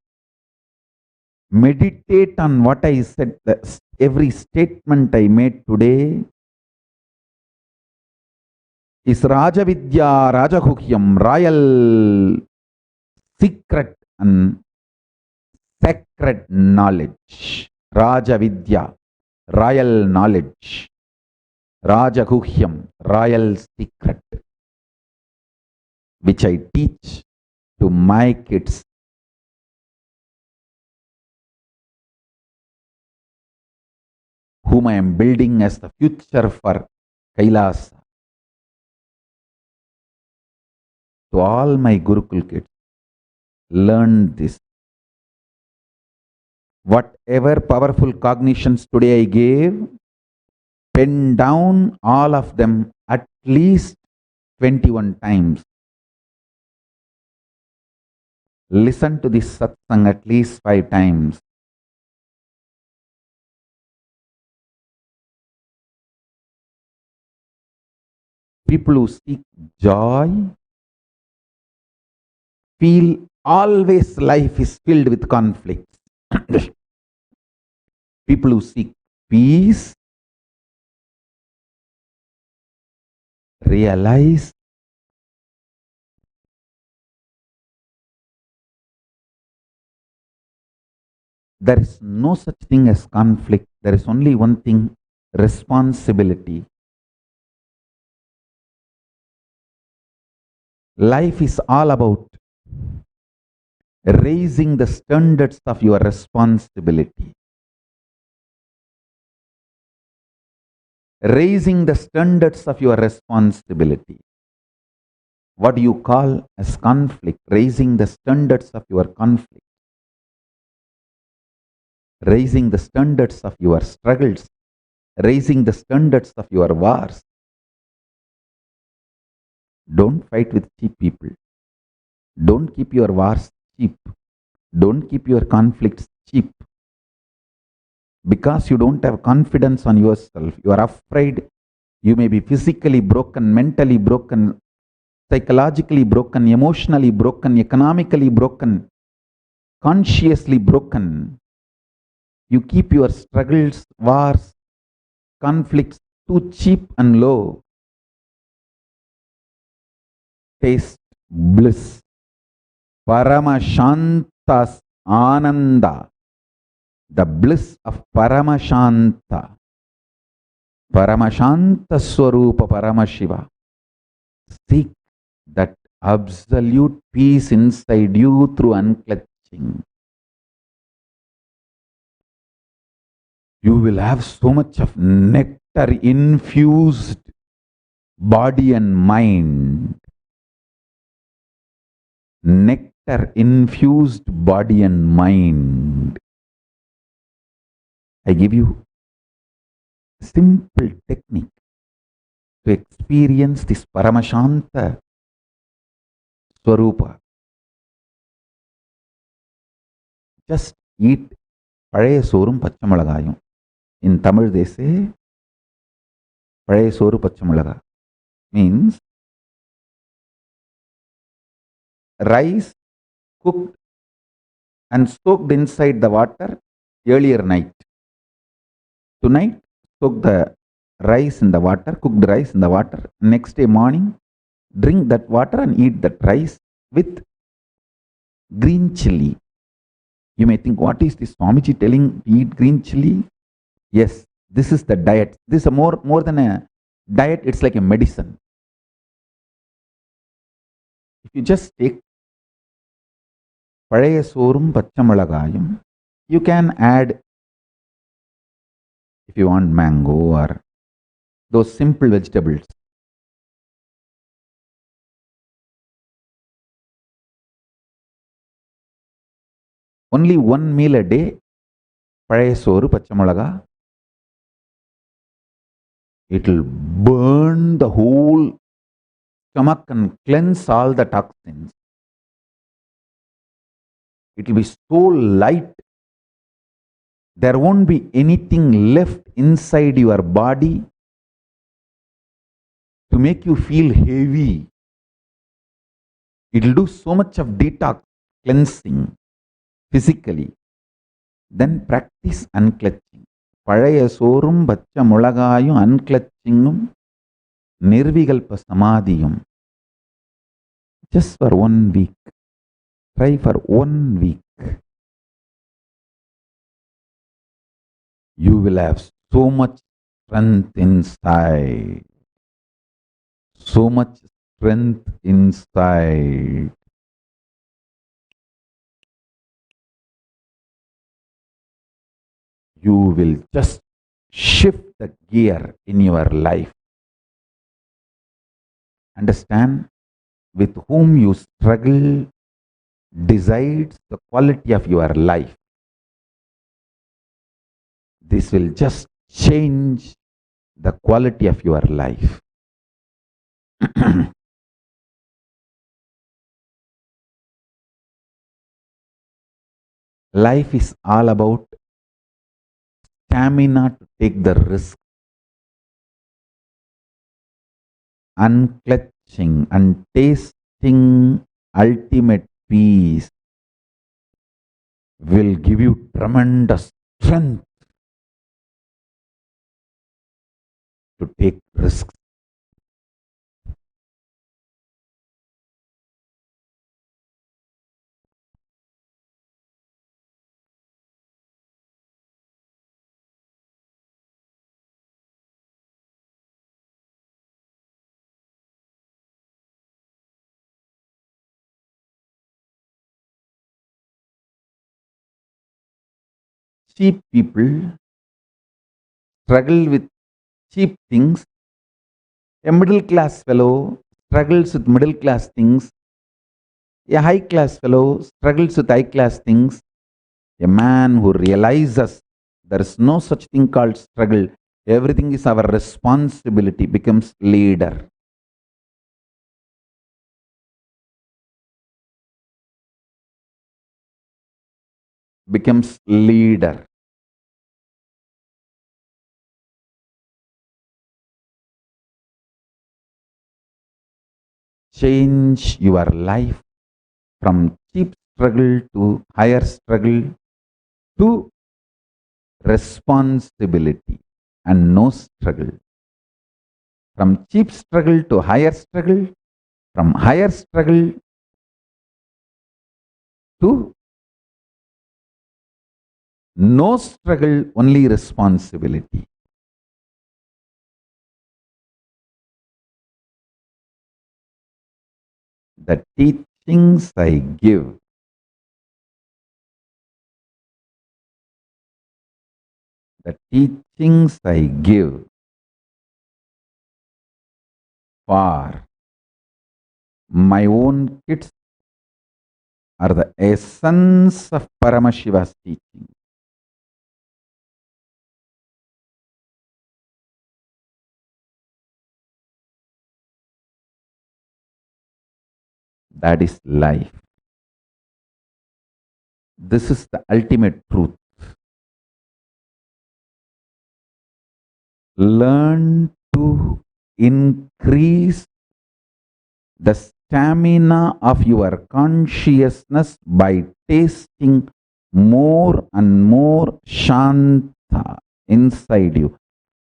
Meditate on what I said. Every statement I made today is Rajavidya, Rajaguhyam, royal secret and sacred knowledge. Rajavidya, royal knowledge. Rajaguhyam, royal secret, which I teach to my kids. Whom I am building as the future for KAILASA. To all my Gurukul kids, learn this. Whatever powerful cognitions today I gave, pen down all of them at least 21 times. Listen to this satsang at least 5 times. People who seek joy feel always life is filled with conflicts. People who seek peace realize there is no such thing as conflict. There is only one thing, responsibility. Life is all about raising the standards of your responsibility. Raising the standards of your responsibility. What do you call as conflict? Raising the standards of your conflict. Raising the standards of your struggles. Raising the standards of your wars. Don't fight with cheap people. Don't keep your wars cheap. Don't keep your conflicts cheap. Because you don't have confidence on yourself, you are afraid you may be physically broken, mentally broken, psychologically broken, emotionally broken, economically broken, consciously broken. You keep your struggles, wars, conflicts too cheap and low. Taste bliss. Paramashantas Ananda. The bliss of Paramashanta. Paramashanta Swarupa Paramashiva. Seek that absolute peace inside you through unclutching. You will have so much of nectar infused body and mind. Nectar infused body and mind. I give you a simple technique to experience this Paramashanta Swarupa. Just eat பழைய சோறும் பச்சை மிளகாயும். In Tamil they say பழைய சோறு பச்சை மிளகா means rice cooked and soaked inside the water earlier night. Tonight, soak the rice in the water, cook the rice in the water. Next day morning, drink that water and eat that rice with green chili. You may think, what is this Swamiji telling to eat green chili? Yes, this is the diet. This is more than a diet, it's like a medicine. If you just take பழைய சோறும் பச்சை மிளகாயும், you can add, if you want, mango or those simple vegetables. Only one meal a day, பழைய சோறு பச்சை மிளகா. It will burn the whole stomach and cleanse all the toxins. It will be so light. There won't be anything left inside your body to make you feel heavy. It will do so much of detox, cleansing physically. Then practice unclutching. பழைய சோறும் பச்சை மிளகாயும் unclutchingum நிர்விகல்ப சமாதியும். Just for 1 week. Try for 1 week. You will have so much strength inside. So much strength inside. You will just shift the gear in your life. Understand, with whom you struggle decides the quality of your life. This will just change the quality of your life. Life is all about stamina to take the risk. Unclutching and tasting ultimate peace will give you tremendous strength to take risks. cheap people struggle with cheap things. A middle class fellow struggles with middle class things. A high class fellow struggles with high class things. A man who realizes there is no such thing called struggle, everything is our responsibility, becomes leader. Becomes leader. Change your life from cheap struggle to higher struggle to responsibility and no struggle. From cheap struggle to higher struggle, from higher struggle to no struggle, only responsibility. The teachings I give for my own kids are the essence of Paramashiva's teaching. That is life. This is the ultimate truth. Learn to increase the stamina of your consciousness by tasting more and more Shanta inside you.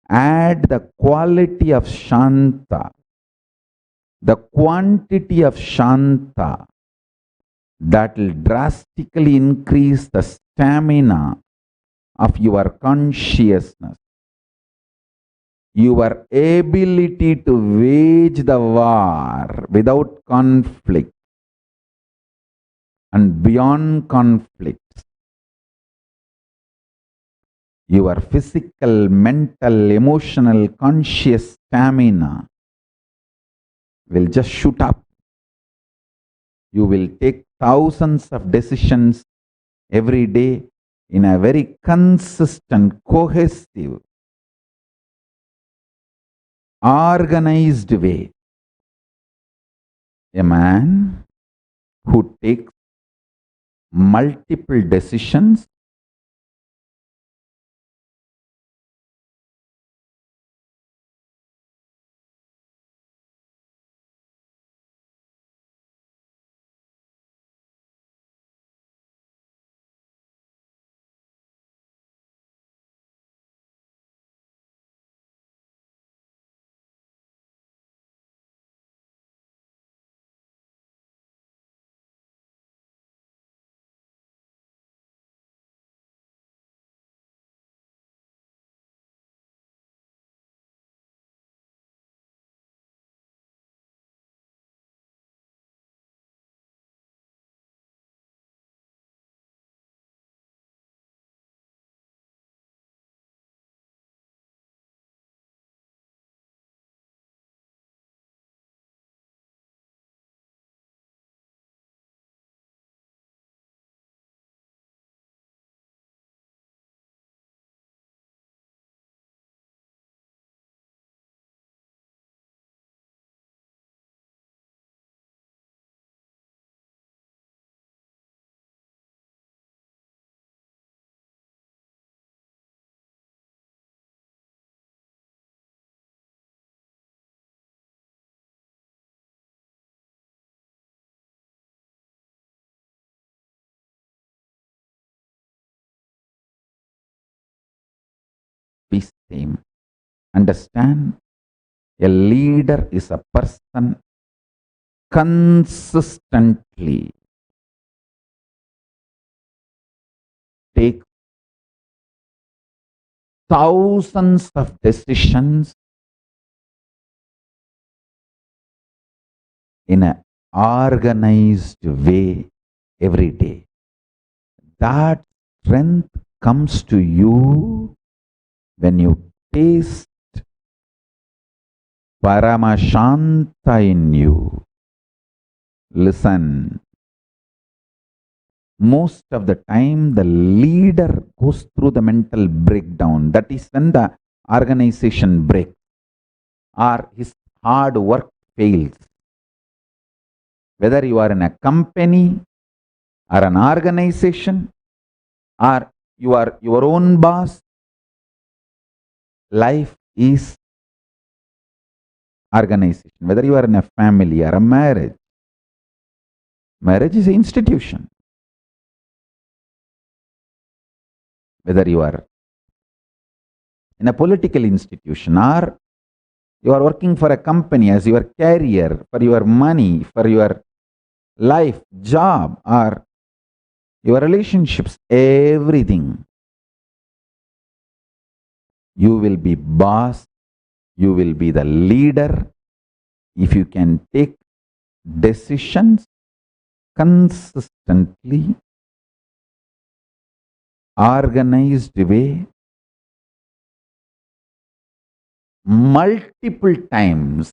Add the quality of Shanta, the quantity of Shanta, that will drastically increase the stamina of your consciousness. Your ability to wage the war without conflict and beyond conflict. Your physical, mental, emotional, conscious stamina will just shoot up. You will take thousands of decisions every day in a very consistent, cohesive, organized way. A man who takes multiple decisions be same. Understand? A leader is a person consistently takes thousands of decisions in an organized way every day. That strength comes to you when you taste Paramashanta in you. Listen. Most of the time, the leader goes through the mental breakdown. That is when the organization breaks or his hard work fails. Whether you are in a company or an organization or you are your own boss, life is organization. Whether you are in a family or a marriage, marriage is an institution. Whether you are in a political institution or you are working for a company as your career, for your money, for your life, job, or your relationships, everything. You will be boss, you will be the leader if you can take decisions consistently, organized way, multiple times.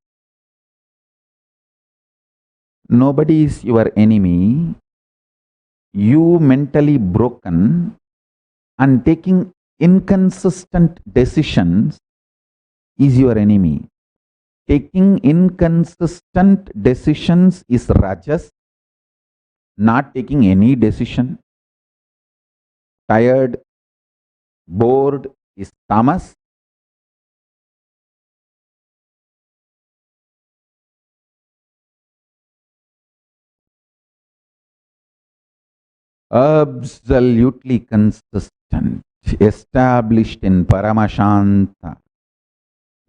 Nobody is your enemy. You mentally broken and taking inconsistent decisions is your enemy. Taking inconsistent decisions is rajas. Not taking any decision, tired, bored is tamas. Absolutely consistent, established in Paramashanta,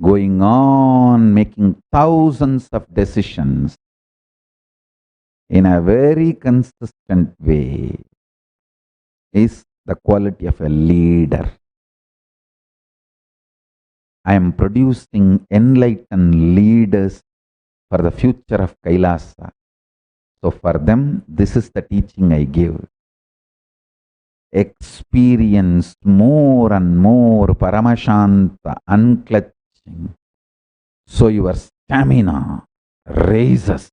going on making thousands of decisions in a very consistent way is the quality of a leader. I am producing enlightened leaders for the future of Kailasa. So for them, this is the teaching I give. Experience more and more Paramashanta, unclutching. So your stamina raises.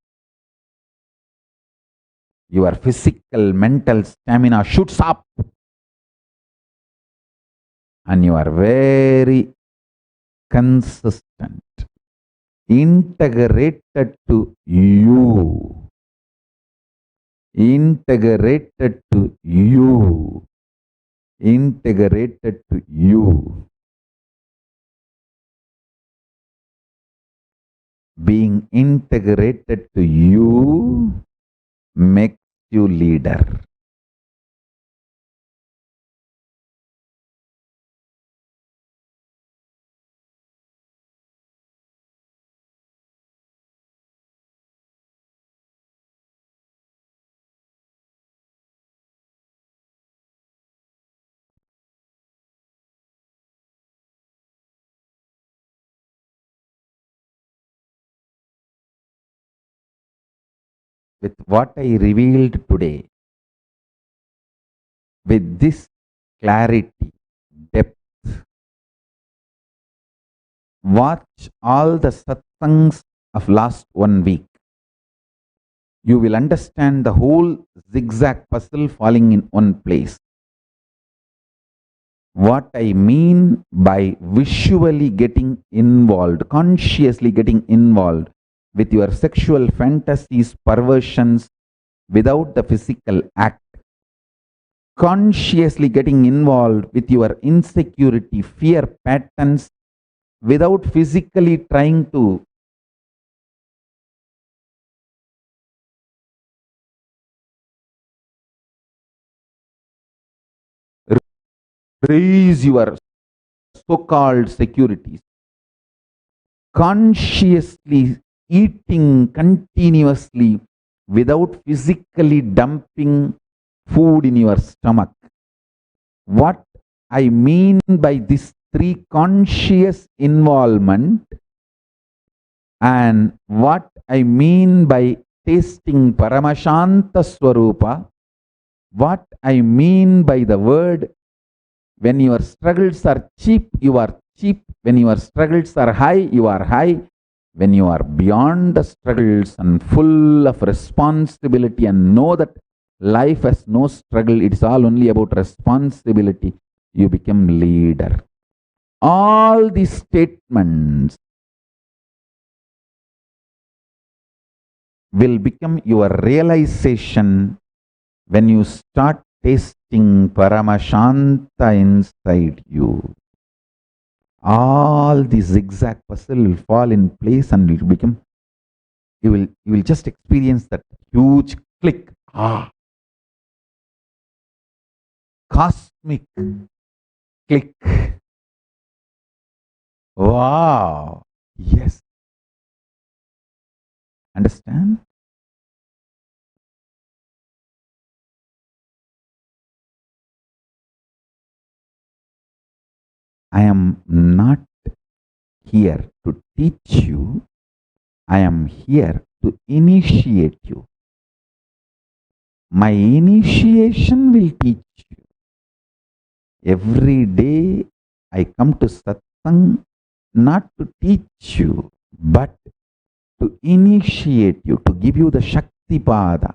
Your physical, mental stamina shoots up. And you are very consistent, integrated to you. Integrated to you. Integrated to you. Being integrated to you makes you leader. With what I revealed today, with this clarity, depth, watch all the satsangs of last 1 week. You will understand the whole zigzag puzzle falling in one place. What I mean by visually getting involved, consciously getting involved with your sexual fantasies, perversions, without the physical act. Consciously getting involved with your insecurity, fear patterns, without physically trying to raise your so-called securities. Consciously eating continuously without physically dumping food in your stomach. What I mean by this 3 conscious involvement and what I mean by tasting Paramashanta Swarupa, what I mean by the word When your struggles are cheap, you are cheap. When your struggles are high, you are high. When you are beyond the struggles and full of responsibility and know that life has no struggle, it is all only about responsibility, you become leader. All these statements will become your realization when you start tasting Paramashanta inside you. All the zigzag puzzle will fall in place and it will become, you will just experience that huge click. Cosmic click. Wow. Yes. Understand? I am not here to teach you. I am here to initiate you. My initiation will teach you. Every day I come to satsang not to teach you, but to initiate you, to give you the Shakti Pada.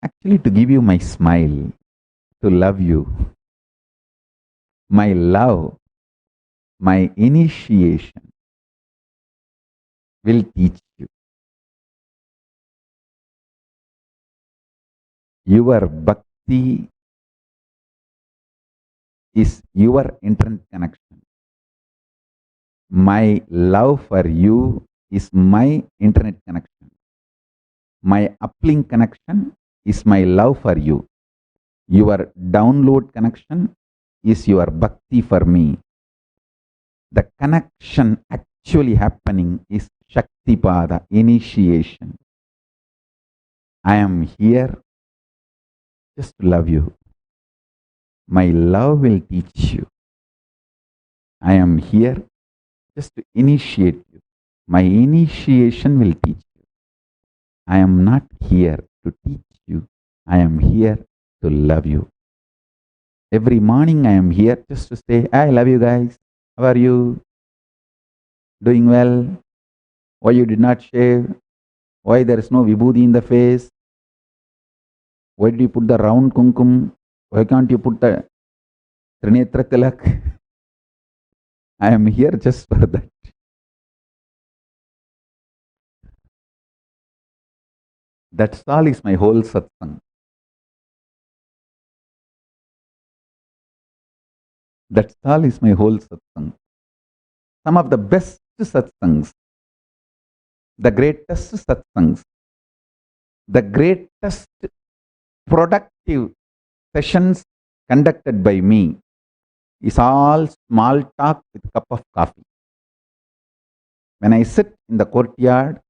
Actually, to give you my smile, to love you. My love, my initiation will teach you. Your bhakti is your internet connection. My love for you is my internet connection. My uplink connection is my love for you. Your download connection is your bhakti for me. The connection actually happening is Shakti Pada, initiation. I am here just to love you. My love will teach you. I am here just to initiate you. My initiation will teach you. I am not here to teach you. I am here to love you. Every morning I am here just to say, I love you guys. How are you? Doing well? Why you did not shave? Why there is no vibhuti in the face? Why did you put the round kumkum? Why can't you put the Trinetra Tilak? I am here just for that. That's all is my whole satsang. That's all is my whole satsang. Some of the best satsangs, the greatest satsangs, the greatest productive sessions conducted by me is all small talk with a cup of coffee. When I sit in the courtyard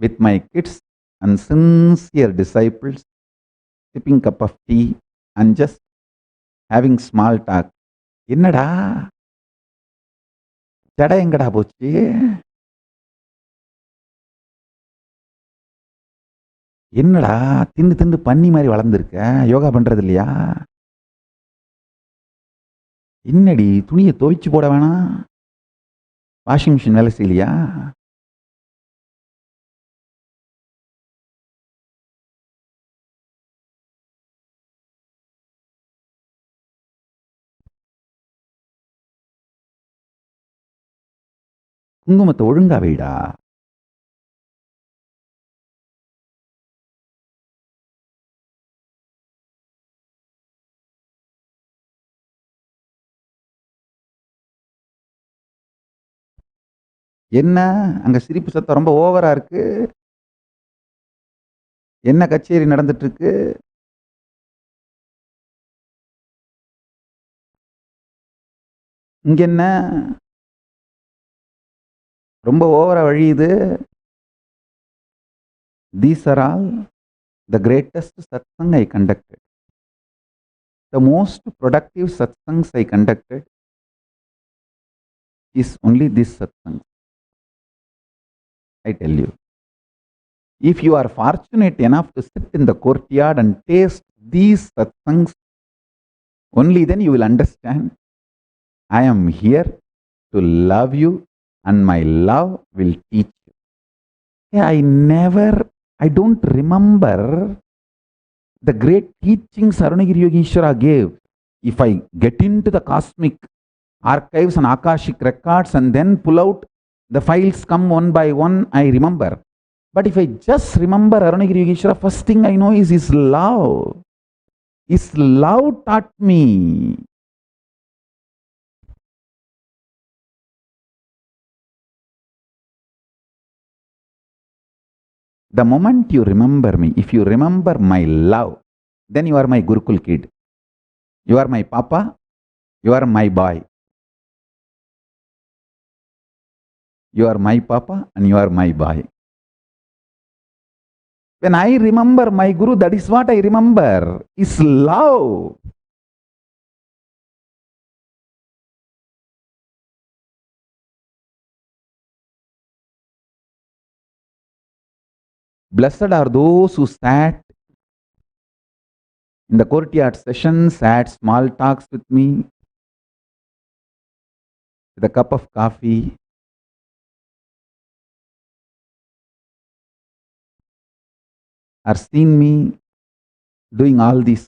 with my kids and sincere disciples, sipping cup of tea and just having small talk. என்னடா ஜடை எங்கடா போச்சு? என்னடா தின்னு தின்னு பன்னி மாதிரி வளர்ந்துருக்க? யோகா பண்றது இல்லையா? என்னடி துணியை துவைச்சு போட வேணாம்? வாஷிங் மிஷின் வேலை செய்யலையா? குங்குமத்தை ஒழுங்கா வைடா. என்ன அங்க சிரிப்பு சத்தம் ரொம்ப ஓவரா இருக்கு? என்ன கச்சேரி நடந்துட்டு இருக்கு? இங்க என்ன ரொம்ப ஓவரா வழியுது? These are all the greatest satsang I conducted. The most productive satsangs I conducted is only this satsang. I tell you. If you are fortunate enough to sit in the courtyard and taste these satsangs, only then you will understand I am here to love you and my love will teach you. Yeah, I don't remember the great teachings Arunagiri Yogeshwara gave. If I get into the cosmic archives and Akashic records and then pull out, the files come one by one, I remember. But if I just remember Arunagiri Yogeshwara, first thing I know is his love. His love taught me. The moment you remember me, if you remember my love, then you are my Gurukul kid. You are my papa, you are my boy. You are my papa and you are my boy. When I remember my Guru, that is what I remember, is love. Blessed are those who sat in the courtyard sessions, had small talks with me, with a cup of coffee, or seen me doing all this.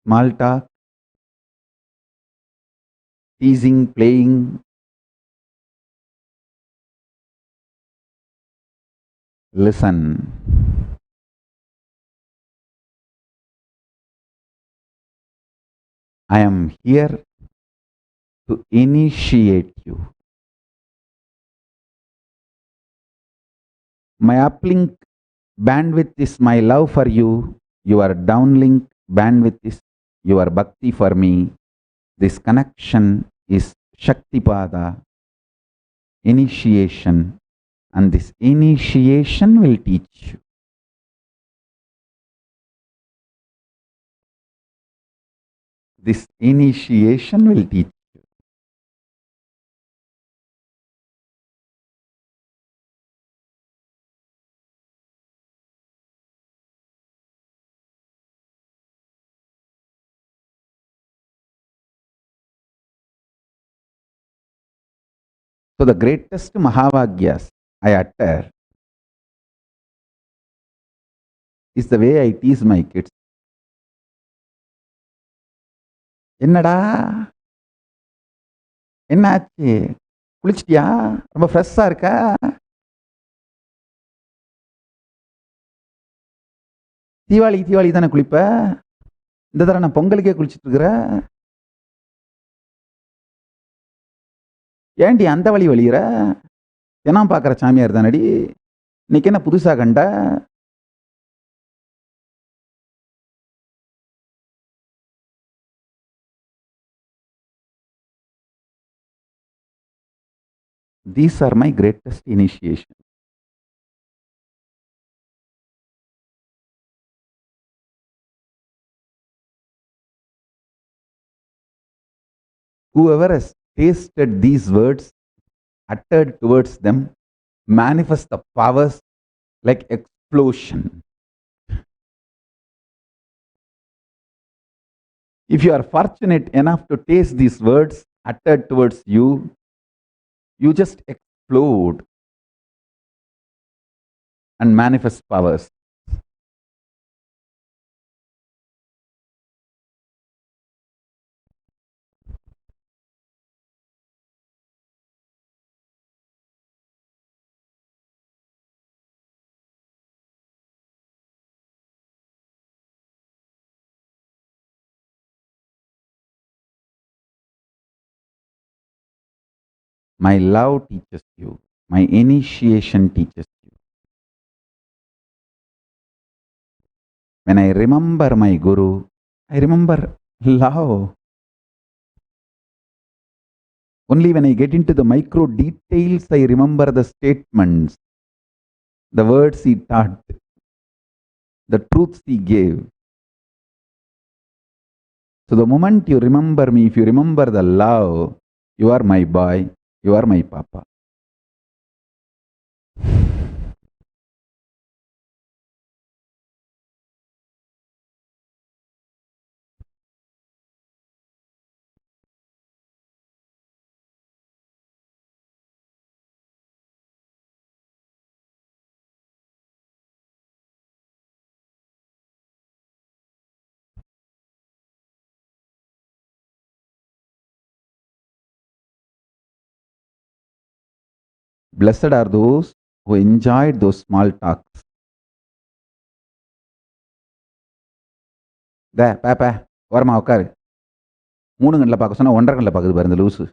Small talk, teasing, playing. Listen. I am here to initiate you. My uplink bandwidth is my love for you. Your downlink bandwidth is your bhakti for me. This connection is Shaktipada, initiation, and this initiation will teach you. This initiation will teach you. So the greatest Mahavagyas I utter is the way I tease my kids. என்னடா என்னாச்சு, குளிச்சிட்டியா, ரொம்ப ஃப்ரெஷ்ஷா இருக்கா? தீபாவளி தானே குளிப்ப, இந்த தடவை நான் பொங்கலுக்கே குளிச்சுட்டு இருக்கிற, ஏண்டி அந்த வழி வழியிற, தினம் பார்க்குற சாமியார் தானடி, இன்னைக்கு என்ன புதுசா கண்ட? These are my greatest initiation. Whoever has tasted these words, uttered towards them, manifest the powers like explosion. If you are fortunate enough to taste these words uttered towards you, you just explode and manifest powers. My love teaches you. My initiation teaches you. When I remember my Guru, I remember love. Only when I get into the micro details, I remember the statements, the words he taught, the truths he gave. So the moment you remember me, if you remember the love, you are my boy, you are my papa. Blessed are those who enjoyed those small talks. பாப்பா ஓரமா உட்காரு. 3 கண்ணில் பார்க்க சொன்னா 1.5 கண்ணில் பார்க்குது பாரு இந்த லூசு.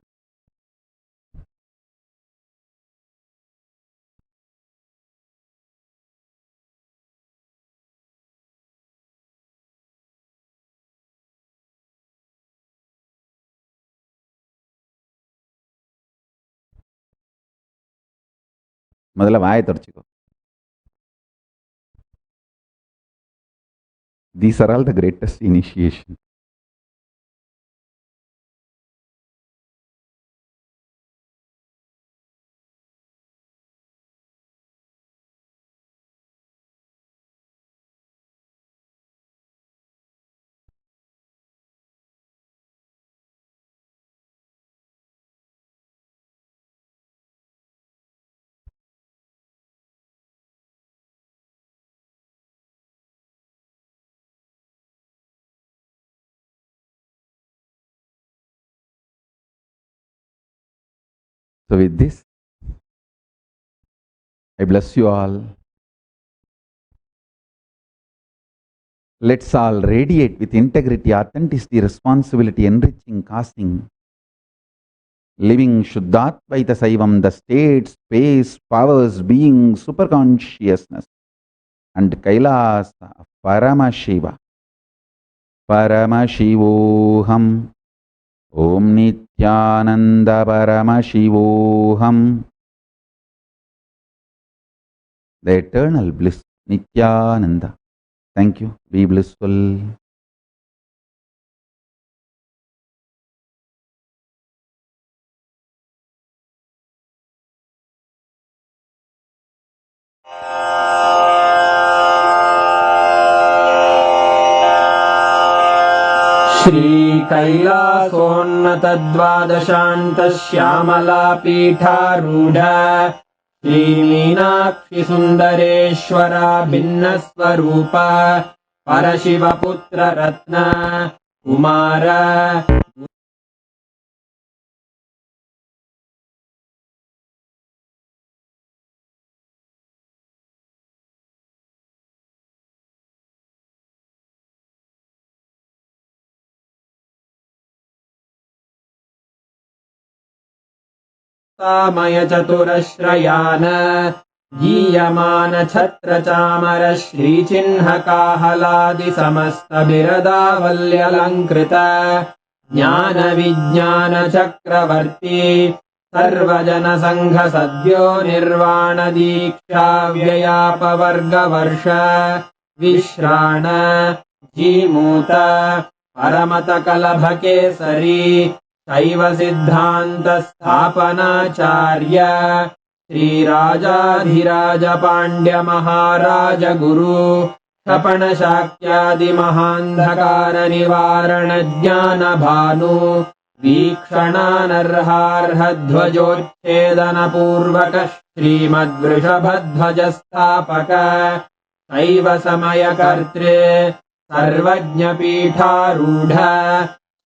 முதல்ல வாயை தொடச்சிக்கோ. These are all the greatest initiation. So with this, I bless you all. Let's all radiate with integrity, authenticity, responsibility, enriching, casting, living Shuddhatvaita Saivam, the state, space, powers, being, superconsciousness, and Kailasa, Paramashiva. Paramashivoham. Om Nithyananda Paramashivoham. The eternal bliss, Nithyananda. Thank you. Be blissful. Shri कैलासोन्नतद्वादशान्तश्यामला पीठारूढ Shri Meenakshi सुन्दरेश्वरा भिन्नस्वरूप परशिवपुत्र रत्न कुमार मय चतुरश्रयान गीयमान छत्र चामर श्रीचिह्न काहलादि समस्त बिरदावल्यलङ्कृत ज्ञान विज्ञान चक्रवर्ती सर्वजन संघ सद्यो निर्वाण दीक्षा व्ययापवर्ग वर्ष विश्राण जीमूत परमत कलभ केसरी शैव सिद्धांत स्थापनाचार्य श्रीराजाधिराज पांड्य महाराज गुरु क्षपण शाक्यादि महांधकार निवारण ज्ञान भानु वीक्षणानर्हार्ह ध्वजोच्छेदन पूर्वक श्रीमद्वृषभध्वज स्थापक शैव समय कर्त्रे सर्वज्ञ पीठारूढ़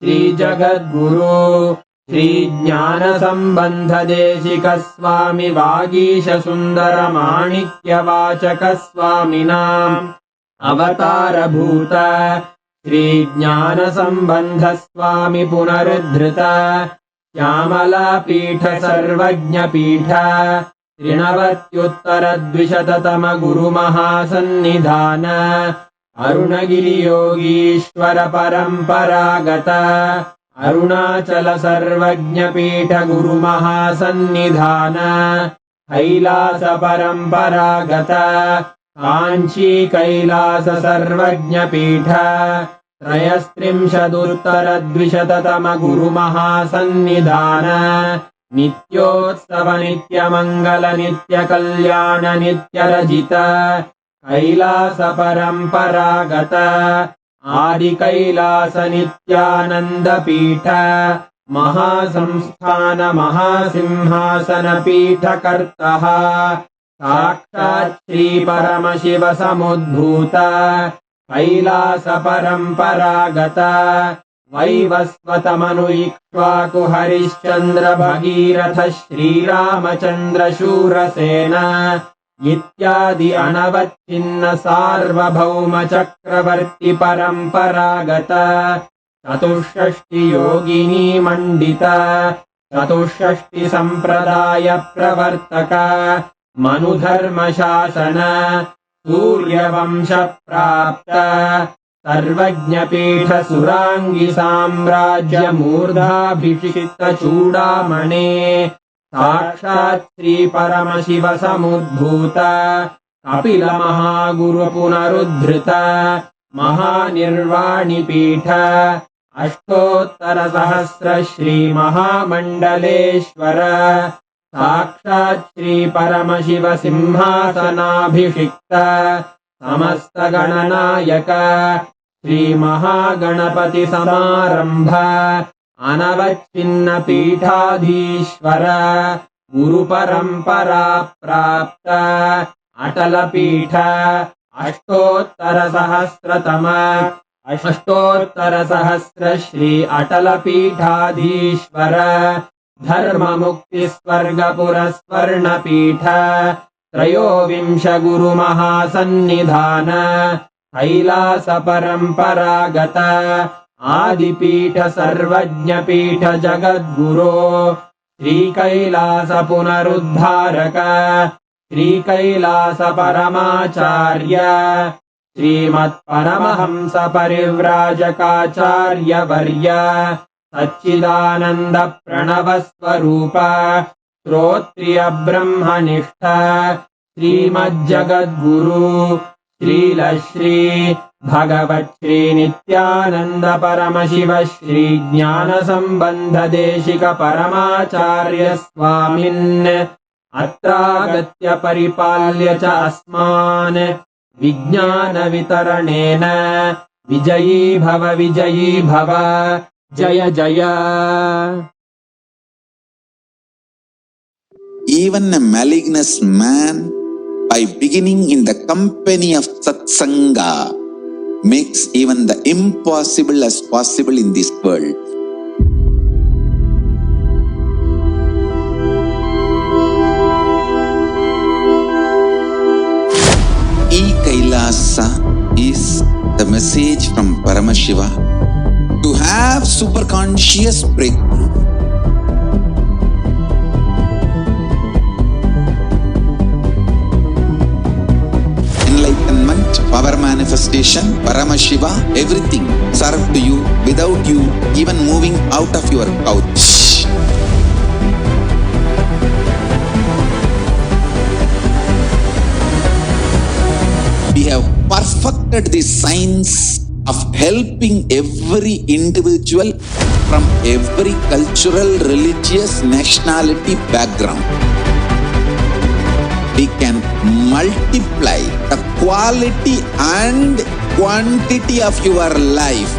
श्री जगद्गुरु श्री ज्ञान संबंध देशिक स्वामी वागीश सुंदर माणिक्य वाचक स्वामिनां अवतार भूत श्री ज्ञान संबंध स्वामी पुनरुद्धृत श्यामला पीठ सर्वज्ञ पीठ त्रिनवत्युत्तर द्विशततम गुरु महासन्निधान अरुणगिरि योगीश्वर परंपरागत अरुणाचल सर्वज्ञ पीठ गुरु महासन्निधान कैलास परंपरागत कांची कैलास सर्वज्ञ पीठ त्रयस्त्रिंशदुत्तर द्विशततम गुरु महासन्निधान नित्योत्सव नित्य मंगल नित्य कल्याण नित्य रजित कैलास परंपरागत आदि कैलास नित्यानंद पीठ महासंस्थान महासिंहासन पीठ कर्तः साक्षात् श्री परमशिव समुद्भूत कैलास परंपरागत वैवस्वतमनु इक्ष्वाकु हरिश्चन्द्र भगीरथ श्रीरामचन्द्र शूरसेन इत्यादि अनवच्छिन्न सार्वभौम चक्रवर्ति परम्परागत चतुष्षष्टि योगिनी मण्डित चतुष्षष्टि सम्प्रदाय प्रवर्तक मनुधर्मशासन सूर्यवंश प्राप्त सर्वज्ञपीठ सुराङ्गि साम्राज्य मूर्धाभिषिक्त चूडामणे साक्षात् श्री परमशिव समुद्भूत कपिल महागुरु पुनरुद्धृत महानिर्वाणि पीठ अष्टोत्तर सहस्र श्री महामण्डलेश्वर साक्षात् श्री परमशिव सिंहासनाभिषिक्त समस्त गणनायक श्री महागणपति समारंभ अनवच्छिन्न पीठाधीश्वर गुरु परंपरा प्राप्त अटल पीठ अष्टोत्तर सहस्र श्री अटल पीठाधीश्वर धर्म मुक्ति स्वर्ग पुरस्वर्ण पीठ त्रयोविंश गुरु महासन्निधान कैलास परंपरागत आदिपीठ सर्वज्ञ पीठ जगद्गुरो श्री कैलास पुनरुद्धारक श्री कैलास परमाचार्य श्रीमत् परमहंस परिव्राजकाचार्य वर्य सच्चिदानंद प्रणव स्वरूप श्रोत्रिय ब्रह्मनिष्ठ श्रीमज्जगद्गुरु श्रील श्री भगवत् श्री नित्यानंद परमशिव श्री ज्ञान संबंध देशिक परमाचार्य स्वामिन् अत्रागत्य परिपाल्य च अस्मान् विज्ञान वितरणेन विजयी भव जय जय. Even a malignous man, by beginning in the company of satsanga, makes even the impossible as possible in this world. KAILASA is the message from Paramashiva to have superconscious breakthrough. Enlightenment, power manifestation, Paramashiva, everything served to you without you even moving out of your couch. We have perfected the science of helping every individual from every cultural, religious, nationality background. We can multiply the quality and quantity of your life.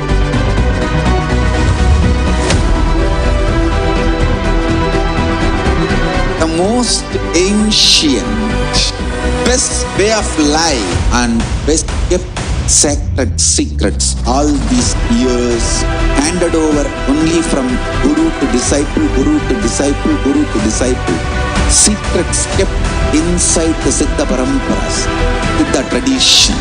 The most ancient, best way of life and best kept sacred secrets all these years handed over only from guru to disciple, guru to disciple, guru to disciple. Secrets kept inside the Siddha Paramparas, Siddha tradition.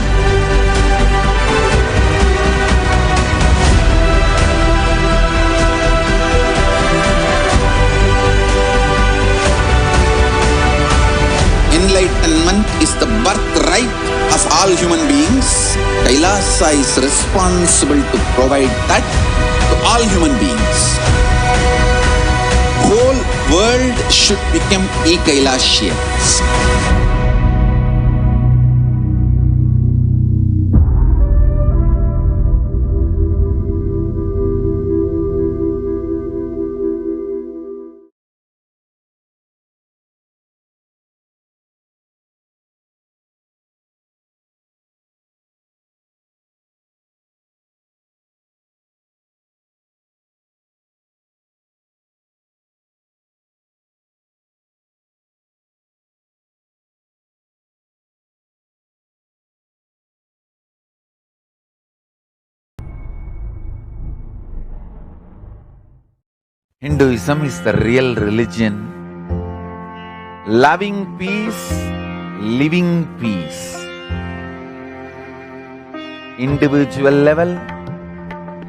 Enlightenment is the birthright of all human beings. KAILASA is responsible to provide that to all human beings. Whole world should become e-Kailasians. Hinduism is the real religion. Loving peace, living peace. Individual level,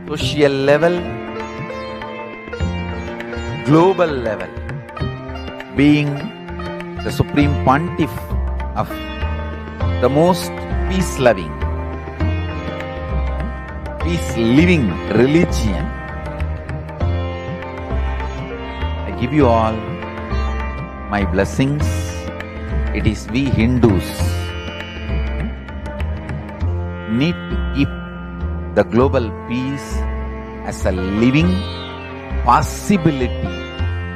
social level, global level. Being the supreme pontiff of the most peace-loving, peace-living religion, I give you all my blessings. It is we Hindus need to keep the global peace as a living possibility,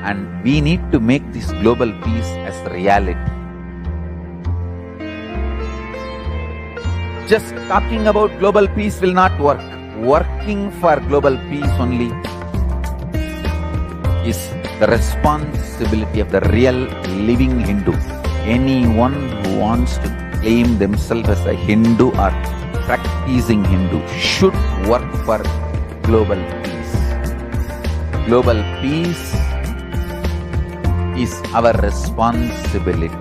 and we need to make this global peace as reality. Just talking about global peace will not work. Working for global peace only is the responsibility of the real living Hindu. Anyone who wants to claim themselves as a Hindu or practicing Hindu should work for global peace. Global peace is our responsibility.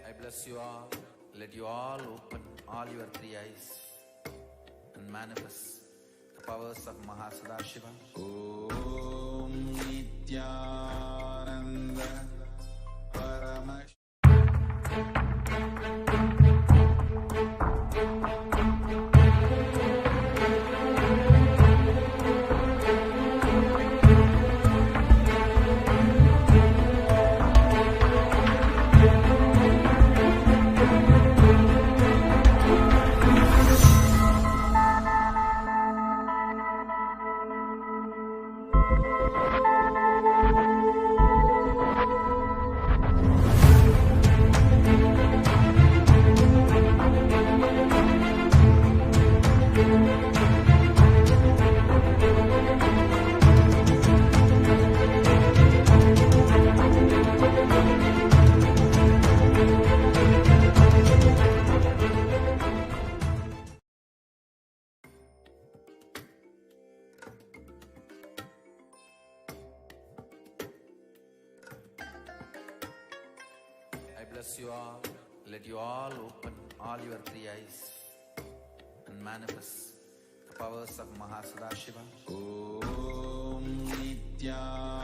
I bless you all. Let you all open all your three eyes and manifest the powers of Mahasadashiva. Om Nithyananda Paramashivam. I bless you all. Let you all open all your three eyes and manifest the powers of Mahasadashiva. Om Nithyananda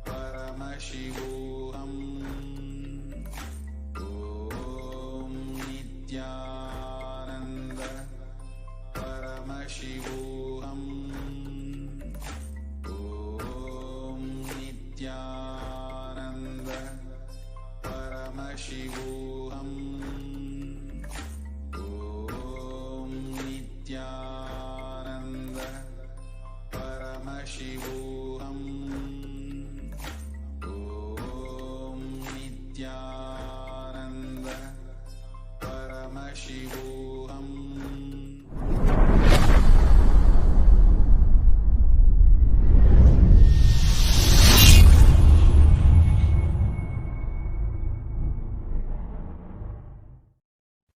Paramashivoham. Om Nithyananda Paramashivoham. Om Nithyananda Paramashivoham. Om Nithyananda Paramashivoham. Om Nithyananda Paramashivoham.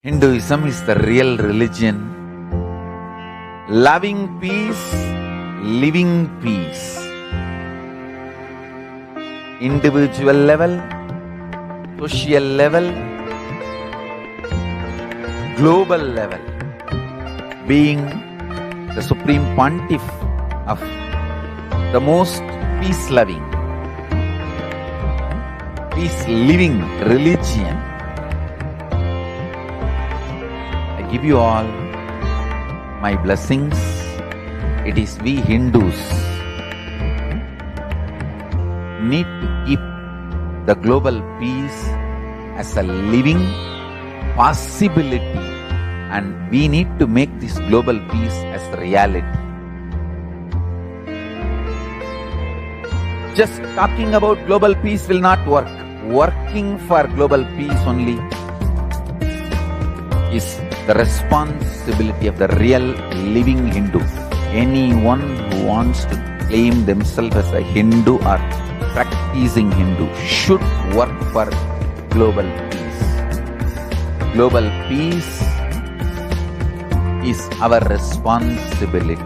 Hinduism is the real religion. Loving peace, living peace. Individual level, social level, global level. Being the supreme pontiff of the most peace-loving, peace-living religion, I give you all my blessings. It is we Hindus need to keep the global peace as a living possibility, and we need to make this global peace as reality. Just talking about global peace will not work. Working for global peace only is the responsibility of the real living Hindu. Anyone who wants to claim themselves as a Hindu or practicing Hindu should work for global peace. Global peace is our responsibility.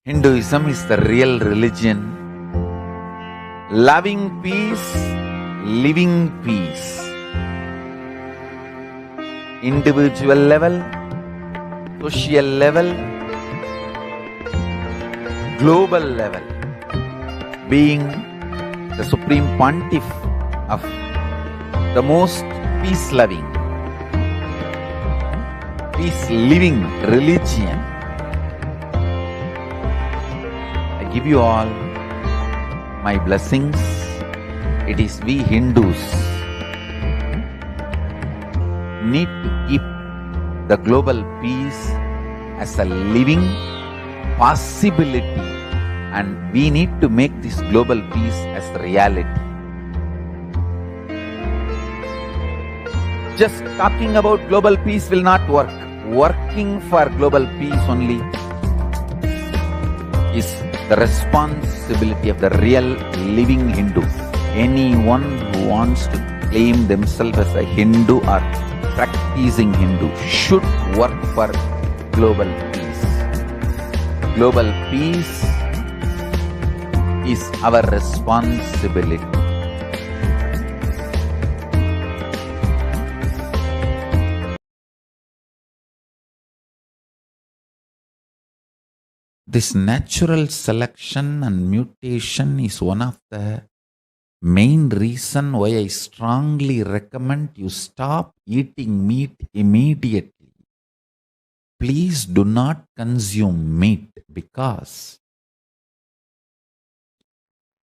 Hinduism is the real religion. Loving peace, living peace. Individual level, social level, global level. Being the supreme pontiff of the most peace-loving, peace-living religion, I give you all my blessings. It is we Hindus need to keep the global peace as a living possibility, and we need to make this global peace as a reality. Just talking about global peace will not work. Working for global peace only is the responsibility of the real living Hindu. Anyone who wants to claim themselves as a Hindu or practicing Hindu should work for global peace. Global peace is our responsibility. This natural selection and mutation is one of the main reason why I strongly recommend you stop eating meat immediately. Please do not consume meat, because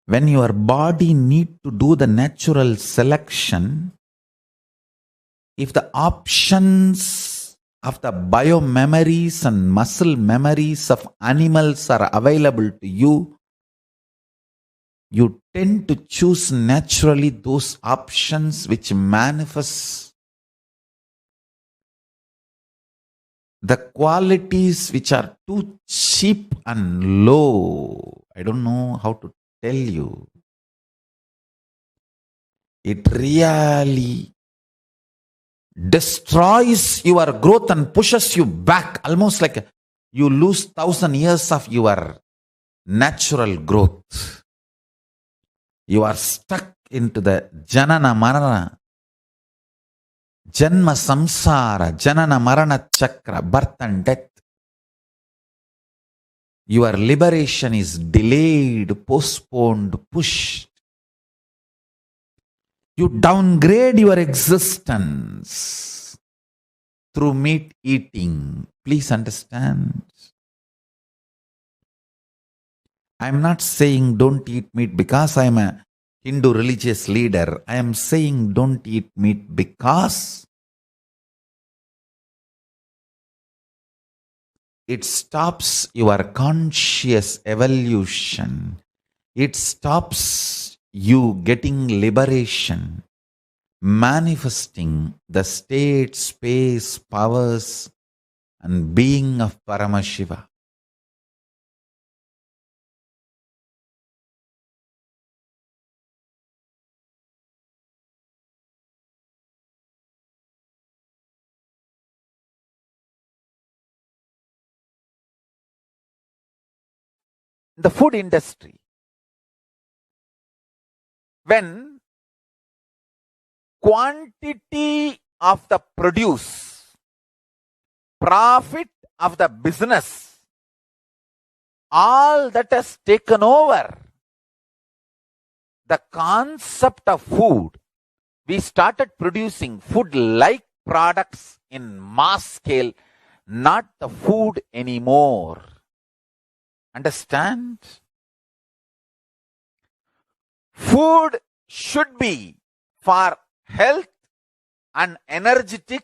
when your body need to do the natural selection, if the options of the biomemories and muscle memories of animals are available to you, you tend to choose naturally those options which manifest the qualities which are too cheap and low. I don't know how to tell you. It really destroys your growth and pushes you back, almost like you lose 1,000 years of your natural growth. You are stuck into the janana marana, janma samsara, janana marana chakra, birth and death. Your liberation is delayed, postponed, pushed. You downgrade your existence through meat eating. Please understand. I'm not saying don't eat meat because I'm a Hindu religious leader. I am saying don't eat meat because it stops your conscious evolution. It stops you getting liberation, manifesting the state, space, powers, and being of Paramashiva. The food industry, when quantity of the produce, profit of the business, all that has taken over the concept of food, we started producing food-like products in mass scale, not the food anymore. Understand? Food should be for health and energetic,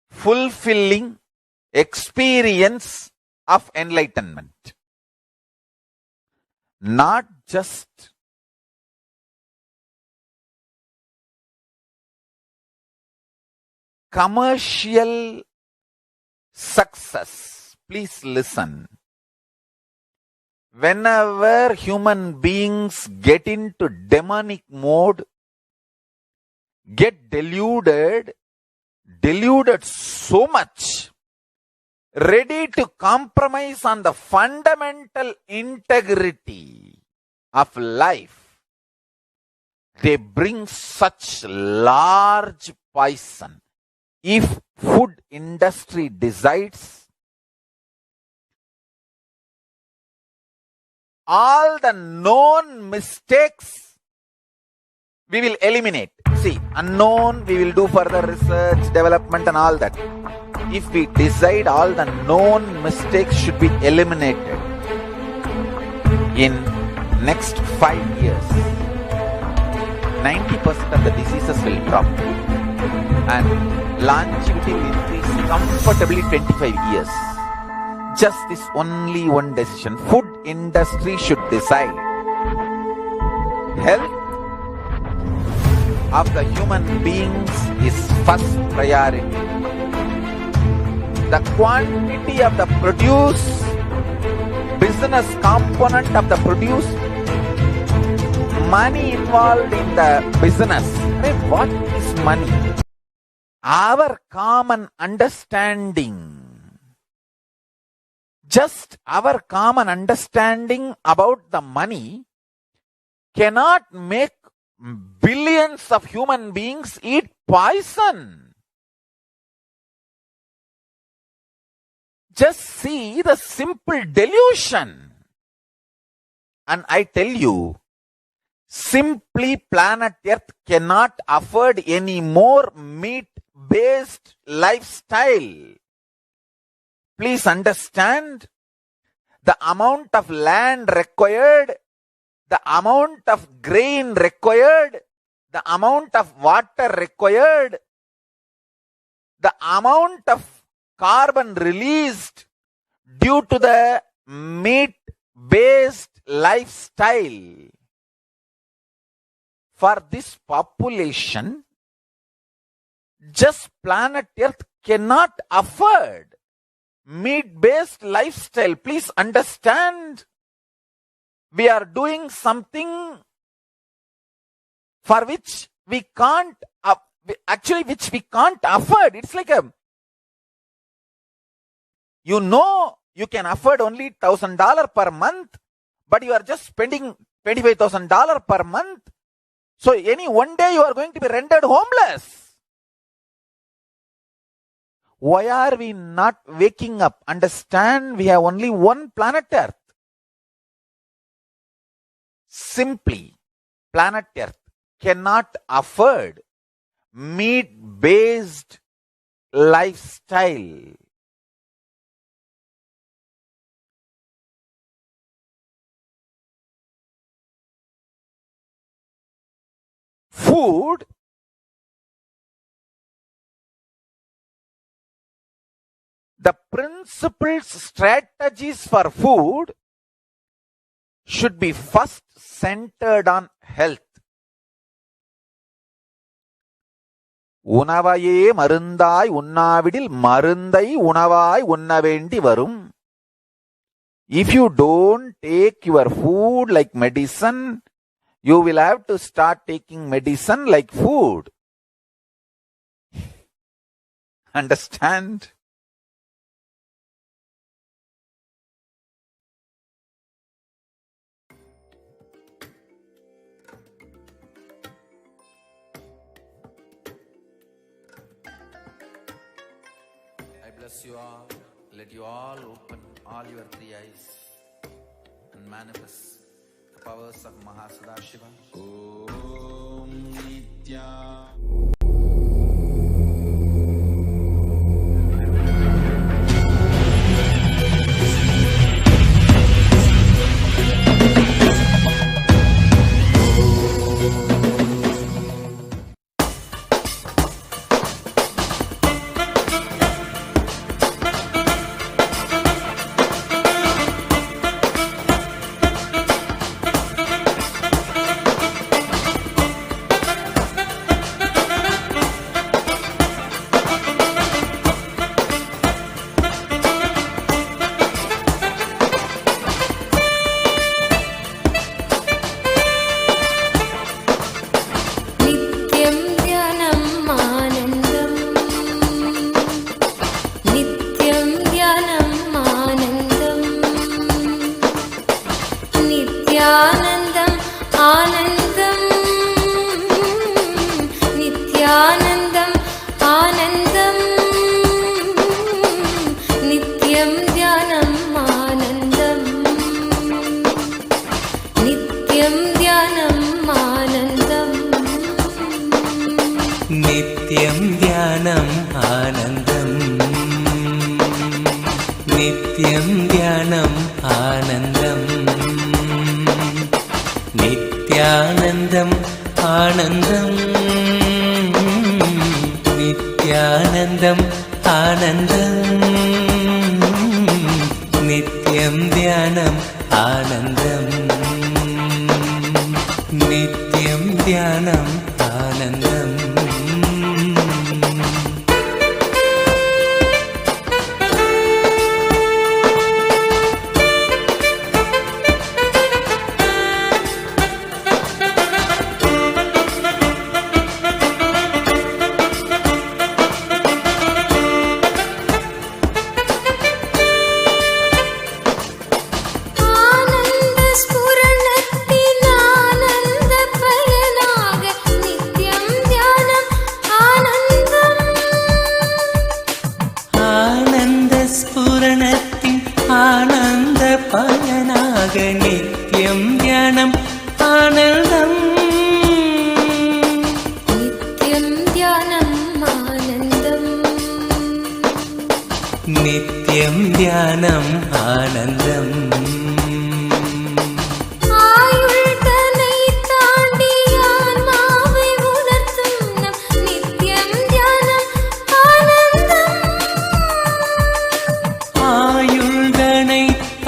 fulfilling experience of enlightenment. Not just commercial success. Please listen. Whenever human beings get into demonic mode, get deluded so much, ready to compromise on the fundamental integrity of life, they bring such large poison. If food industry decides, all the known mistakes we will eliminate. See, unknown we will do further research, development and all that. If we decide all the known mistakes should be eliminated in next 5 years, 90% of the diseases will drop and longevity will increase comfortably 25 years. Just this only one decision. Food industry should decide. Health of the human beings is first priority. The quantity of the produce, business component of the produce, money involved in the business. What is money? Our common understanding, just our common understanding about the money cannot make billions of human beings eat poison. Just see the simple delusion. And I tell you, simply planet Earth cannot afford any more meat-based lifestyle. Please understand the amount of land required, the amount of grain required, the amount of water required, the amount of carbon released due to the meat-based lifestyle. for this population, just planet Earth cannot afford meat-based lifestyle. Please understand, we are doing something for which we can't, which we can't afford. It's like you can afford only $1,000 per month, but you are just spending $25,000 per month. So one day you are going to be rendered homeless. Why are we not waking up? Understand, we have only one planet Earth. Simply, planet Earth cannot afford meat-based lifestyle. Food the principles, strategies for food should be first centered on health. உணவையே மருந்தாய் உண்ணாவிடில் மருந்தை உணவாய் உண்ண வேண்டி வரும். If you don't take your food like medicine, you will have to start taking medicine like food. Understand? I bless you all. Let you all open all your three eyes and manifest the powers of Mahasudashiva. Om Nitya.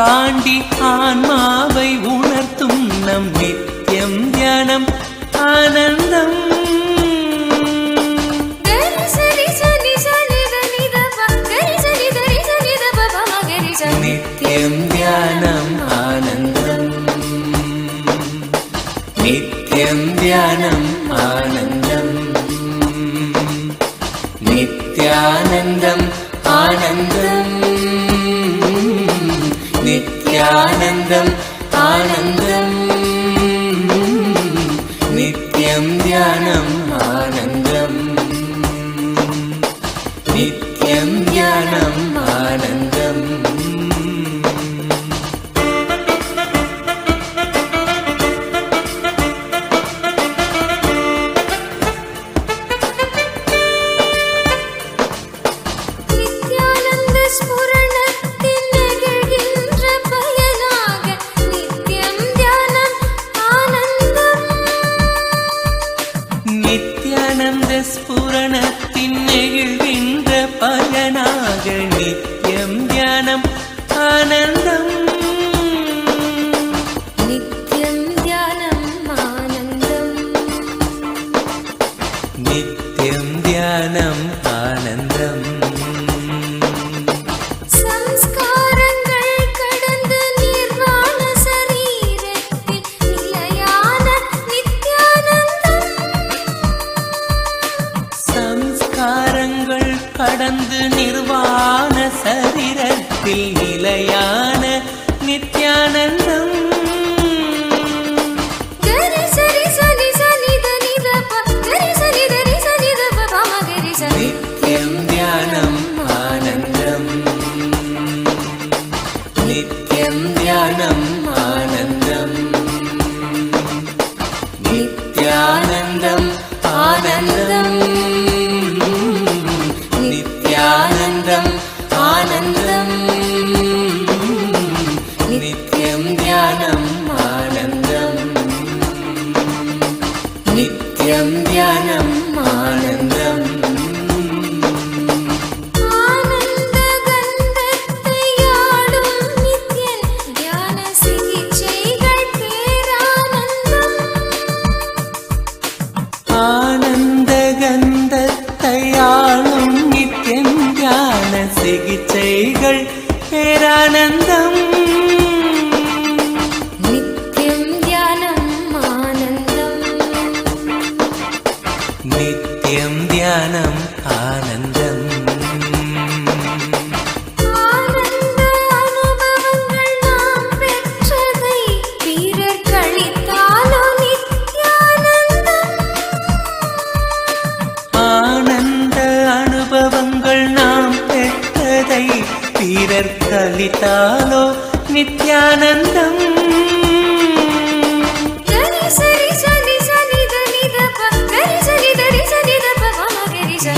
தாண்டி ஆன்மாவை உணர்த்தும் நம் நித்தியம் தியானம் ஆனந்தம். नित्यानन्दम् आनन्दम् नित्यानन्दम् आनन्दम् नित्यं ध्यानम् आनन्दम् नित्यं ध्यानम् आनन्दम् ஸ்புரணத்தின் நெகிழ்கின்ற பயனாக நித்யம் தியானம் ஆனந்தம் நித்யம் தியானம் ஆனந்தம் நித்யம் தியானம் ஆனந்தம் சம்ஸ்காரங்கள் கடந்து நிர்வாண சரீரத்தில் நிலையான நித்யானந்தம் சம்ஸ்காரங்கள் கடந்து நிர்வாண சரீரத்தில் நிலையான நித்யானந்தம் நித்யம் தியானம் ஆனந்தம் நித்யம் தியானம் ஆனந்தம் நித்யானந்தம் ஆனந்தம் நித்யானந்தம் ஆனந்தம் நித்யம் தியானம் ஆனந்தம் நித்யம் தியானம் ஆனந்தம் ஆனந்த கந்தத்தையாளும் நித்யம் தியான சிகிச்சைகள் பேரானந்தம் நித்யம் தியானம் ஆனந்தம் நித்யம் தியானம் ஆனந்தம் ஆனந்த அனுபவங்கள் நாம் பெற்றதை பிறர் கலித்தாலோ நித்யானந்தம்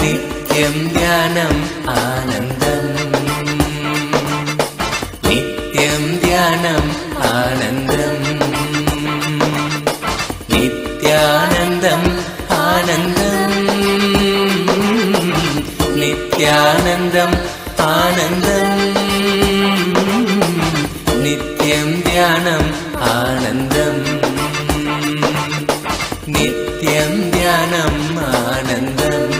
நித்யம் தியானம் ஆனந்தம் நித்யம் தியானம் ஆனந்தம் நித்யானந்தம் ஆனந்தம் நித்யானந்தம் ஆனந்தம் நித்யம் தியானம் ஆனந்தம் நித்யம் தியானம் ஆனந்தம்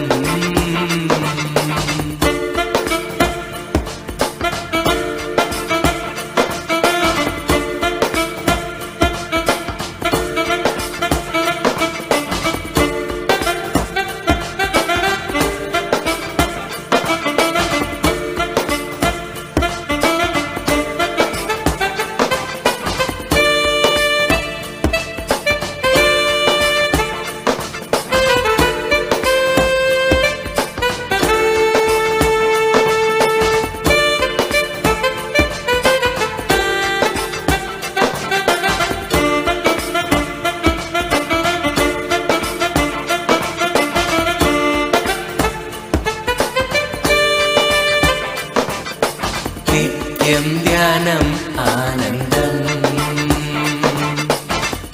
नित्यं ध्यानम् आनन्दम्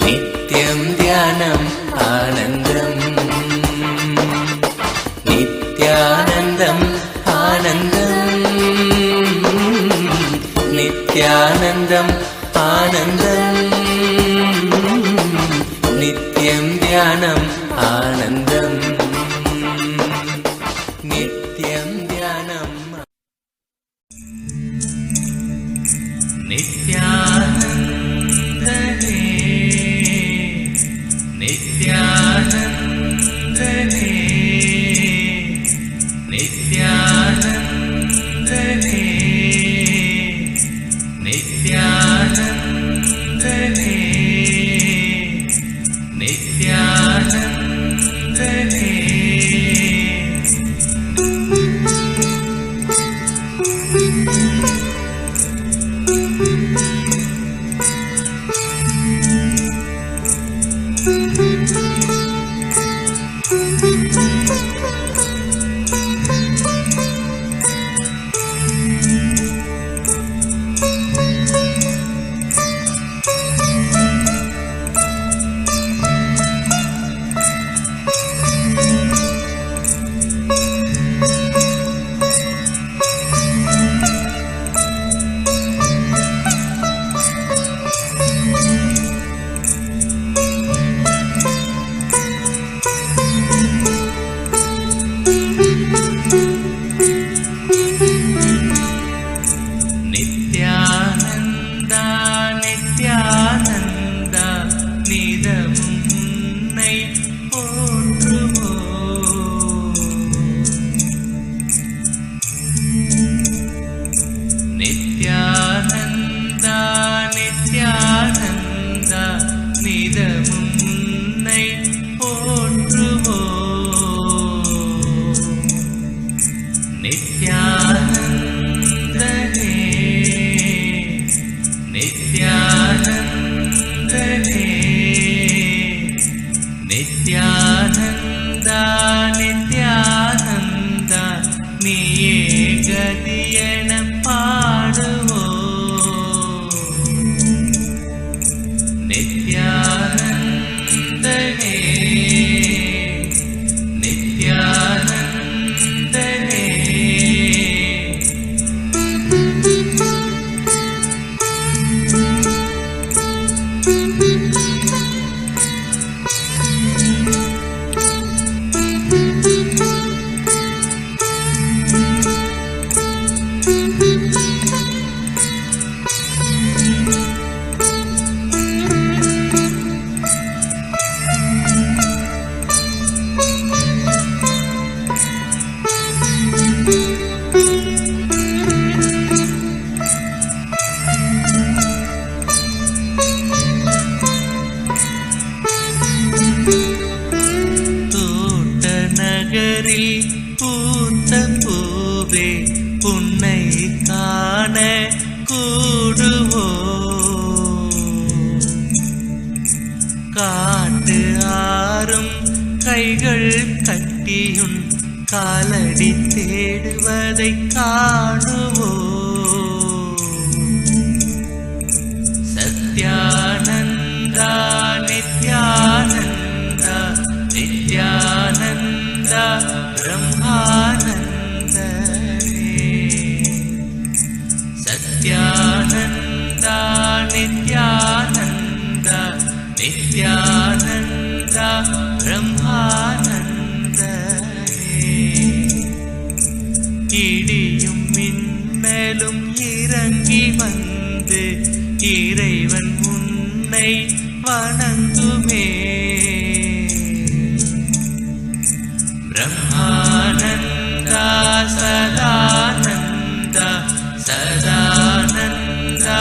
नित्यं ध्यानम् आनन्दम् नित्यानन्दम् आनन्दम् नित्यानन्दम् आनन्दम् नित्यं ध्यानम् आनन्दम् नित्यं ध्यानम् नित्यानन्दने नित्यानन्दने Nithyanandane, Nithyanandane, Nithyananda, Nithyananda, நீயே கதியென பாடுவோம். நித்யானந்தனே, நித்யானந்தனே. நகரில் பூத்த பூவே உன்னை காண கூடுவோம். காட்டு ஆறும் கைகள் கட்டியும் காலடி தேடுவதை காணுவோம். சத்யானந்தா, நித்யானந்தா, நித்யானந்தா, பிரம்மானந்தனே. சத்யானந்தா, நித்யானந்தா, நித்யானந்தா, பிரம்மானந்தனே. இடியும் மின்னலும் இறங்கி வந்து இறைவன் உன்னை வணங்குமே. பிரம்மானந்தா, சதானந்தா, சதானந்தா,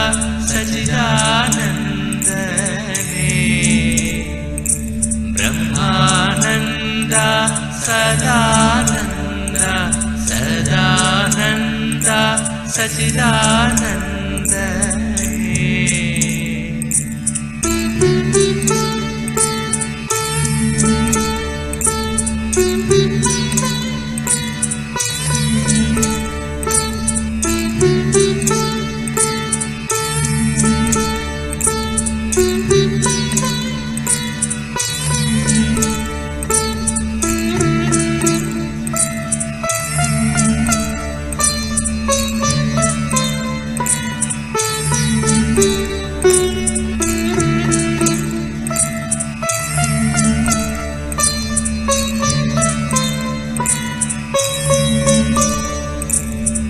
சச்சிதானந்தனே. பிரம்மானந்தா, சதானந்தா, சதானந்தா, சச்சிதானந்தனே.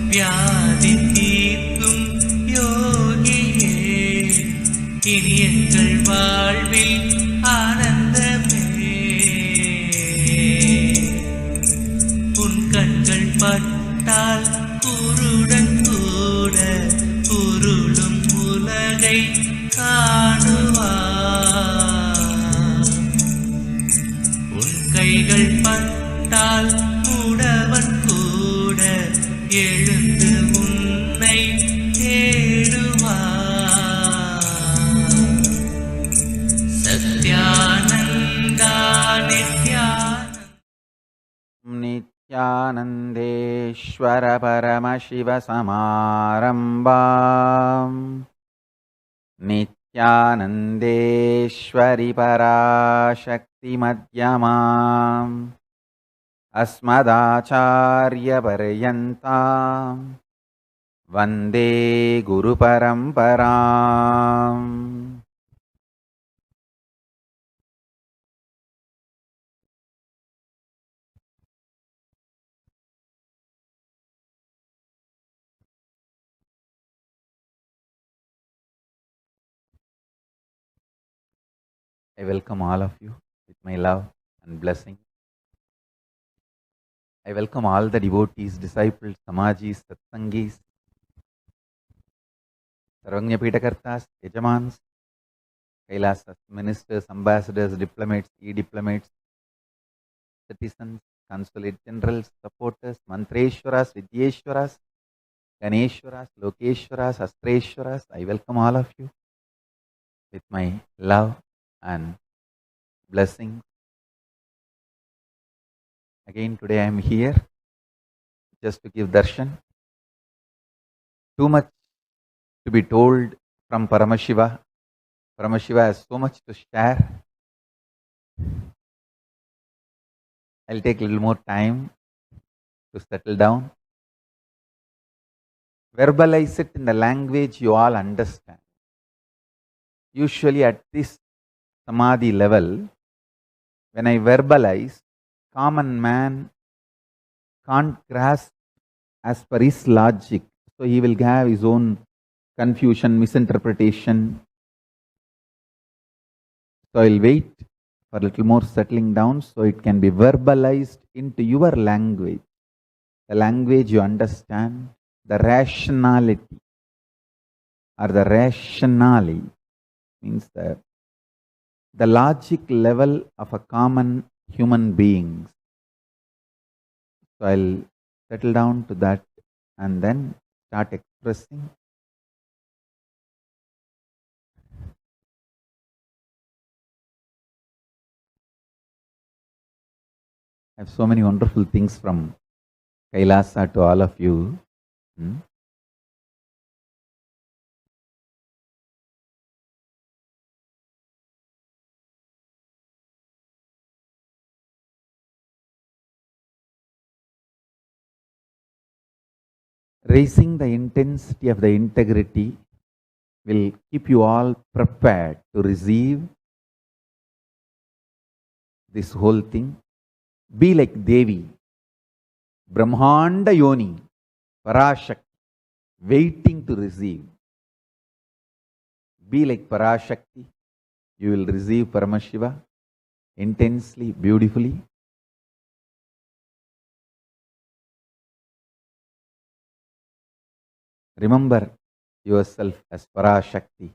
வியாதி தீர்க்கும் யோகியே, இனி எங்கள் வாழ்வில் ஆனந்தமே. உன் கண்கள் பட்டால் குருடன் கூட பொருளும் உலகை காணுவார். உன் கைகள் பட்டால் மூடவன் கூட எழுந்து உன்னை தேடுவார். சத்யானந்தா, நித்யானந்தேஸ்வர பரமசிவ சமாரம்பாம் நித்யானந்தேஸ்வரி பராசக்தி மத்யமாம் अस्मदाचार्य पर्यन्तां वन्दे गुरुपरम्पराम्. I welcome all of you with my love and blessing. I welcome all the devotees, disciples, samajis, satsangis, Sarvagnya Pitakartas, Yajamans, KAILASA, ministers, ambassadors, diplomats, e-diplomats, citizens, Consulate Generals, supporters, Mantreshwaras, Vidyeshwaras, Ganeshwaras, Lokeshwaras, Astreshwaras, I welcome all of you with my love and blessings. Again, today I am here just to give darshan. Too much to be told from Paramashiva. Paramashiva has so much to share. I'll take a little more time to settle down. Verbalize it in the language you all understand. Usually at this samadhi level, when I verbalize, common man can't grasp as per his logic. So he will have his own confusion, misinterpretation. So I'll wait for a little more settling down so it can be verbalized into your language. The language you understand, the rationality or the rationale means the logic level of a common human being. So I'll settle down to that and then start expressing. I have so many wonderful things from KAILASA to all of you. Raising the intensity of the integrity will keep you all prepared to receive this whole thing. Be like Devi, Brahmanda Yoni, Parashakti, waiting to receive. Be like Parashakti, you will receive Paramashiva intensely, beautifully. Remember yourself as Parashakti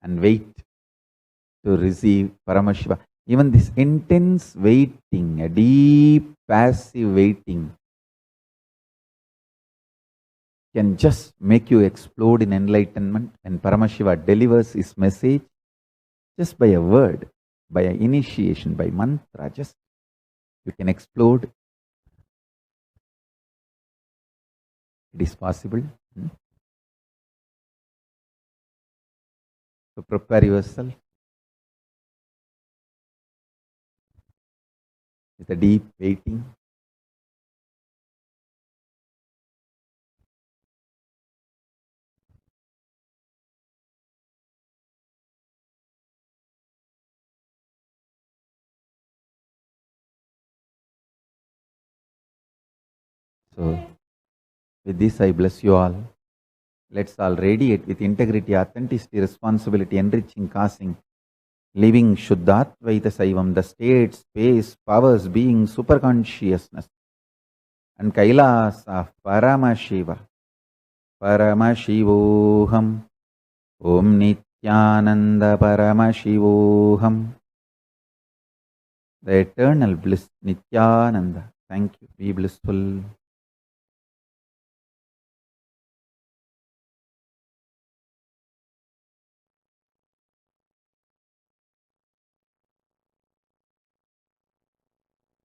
and wait to receive Paramashiva. Even this intense waiting, a deep passive waiting, can just make you explode in enlightenment. When Paramashiva delivers his message, just by a word, by an initiation, by mantra, just you can explode. It is possible. So prepare yourself with a deep waiting. So with this I bless you all. Let's all radiate with integrity, authenticity, responsibility, enriching, causing, living Shuddhatvaita Saivam, the state, space, powers, being, superconsciousness, and KAILASA, Paramashiva, Paramashivoham, Om Nithyananda Paramashivoham, the eternal bliss, Nithyananda. Thank you. Be blissful.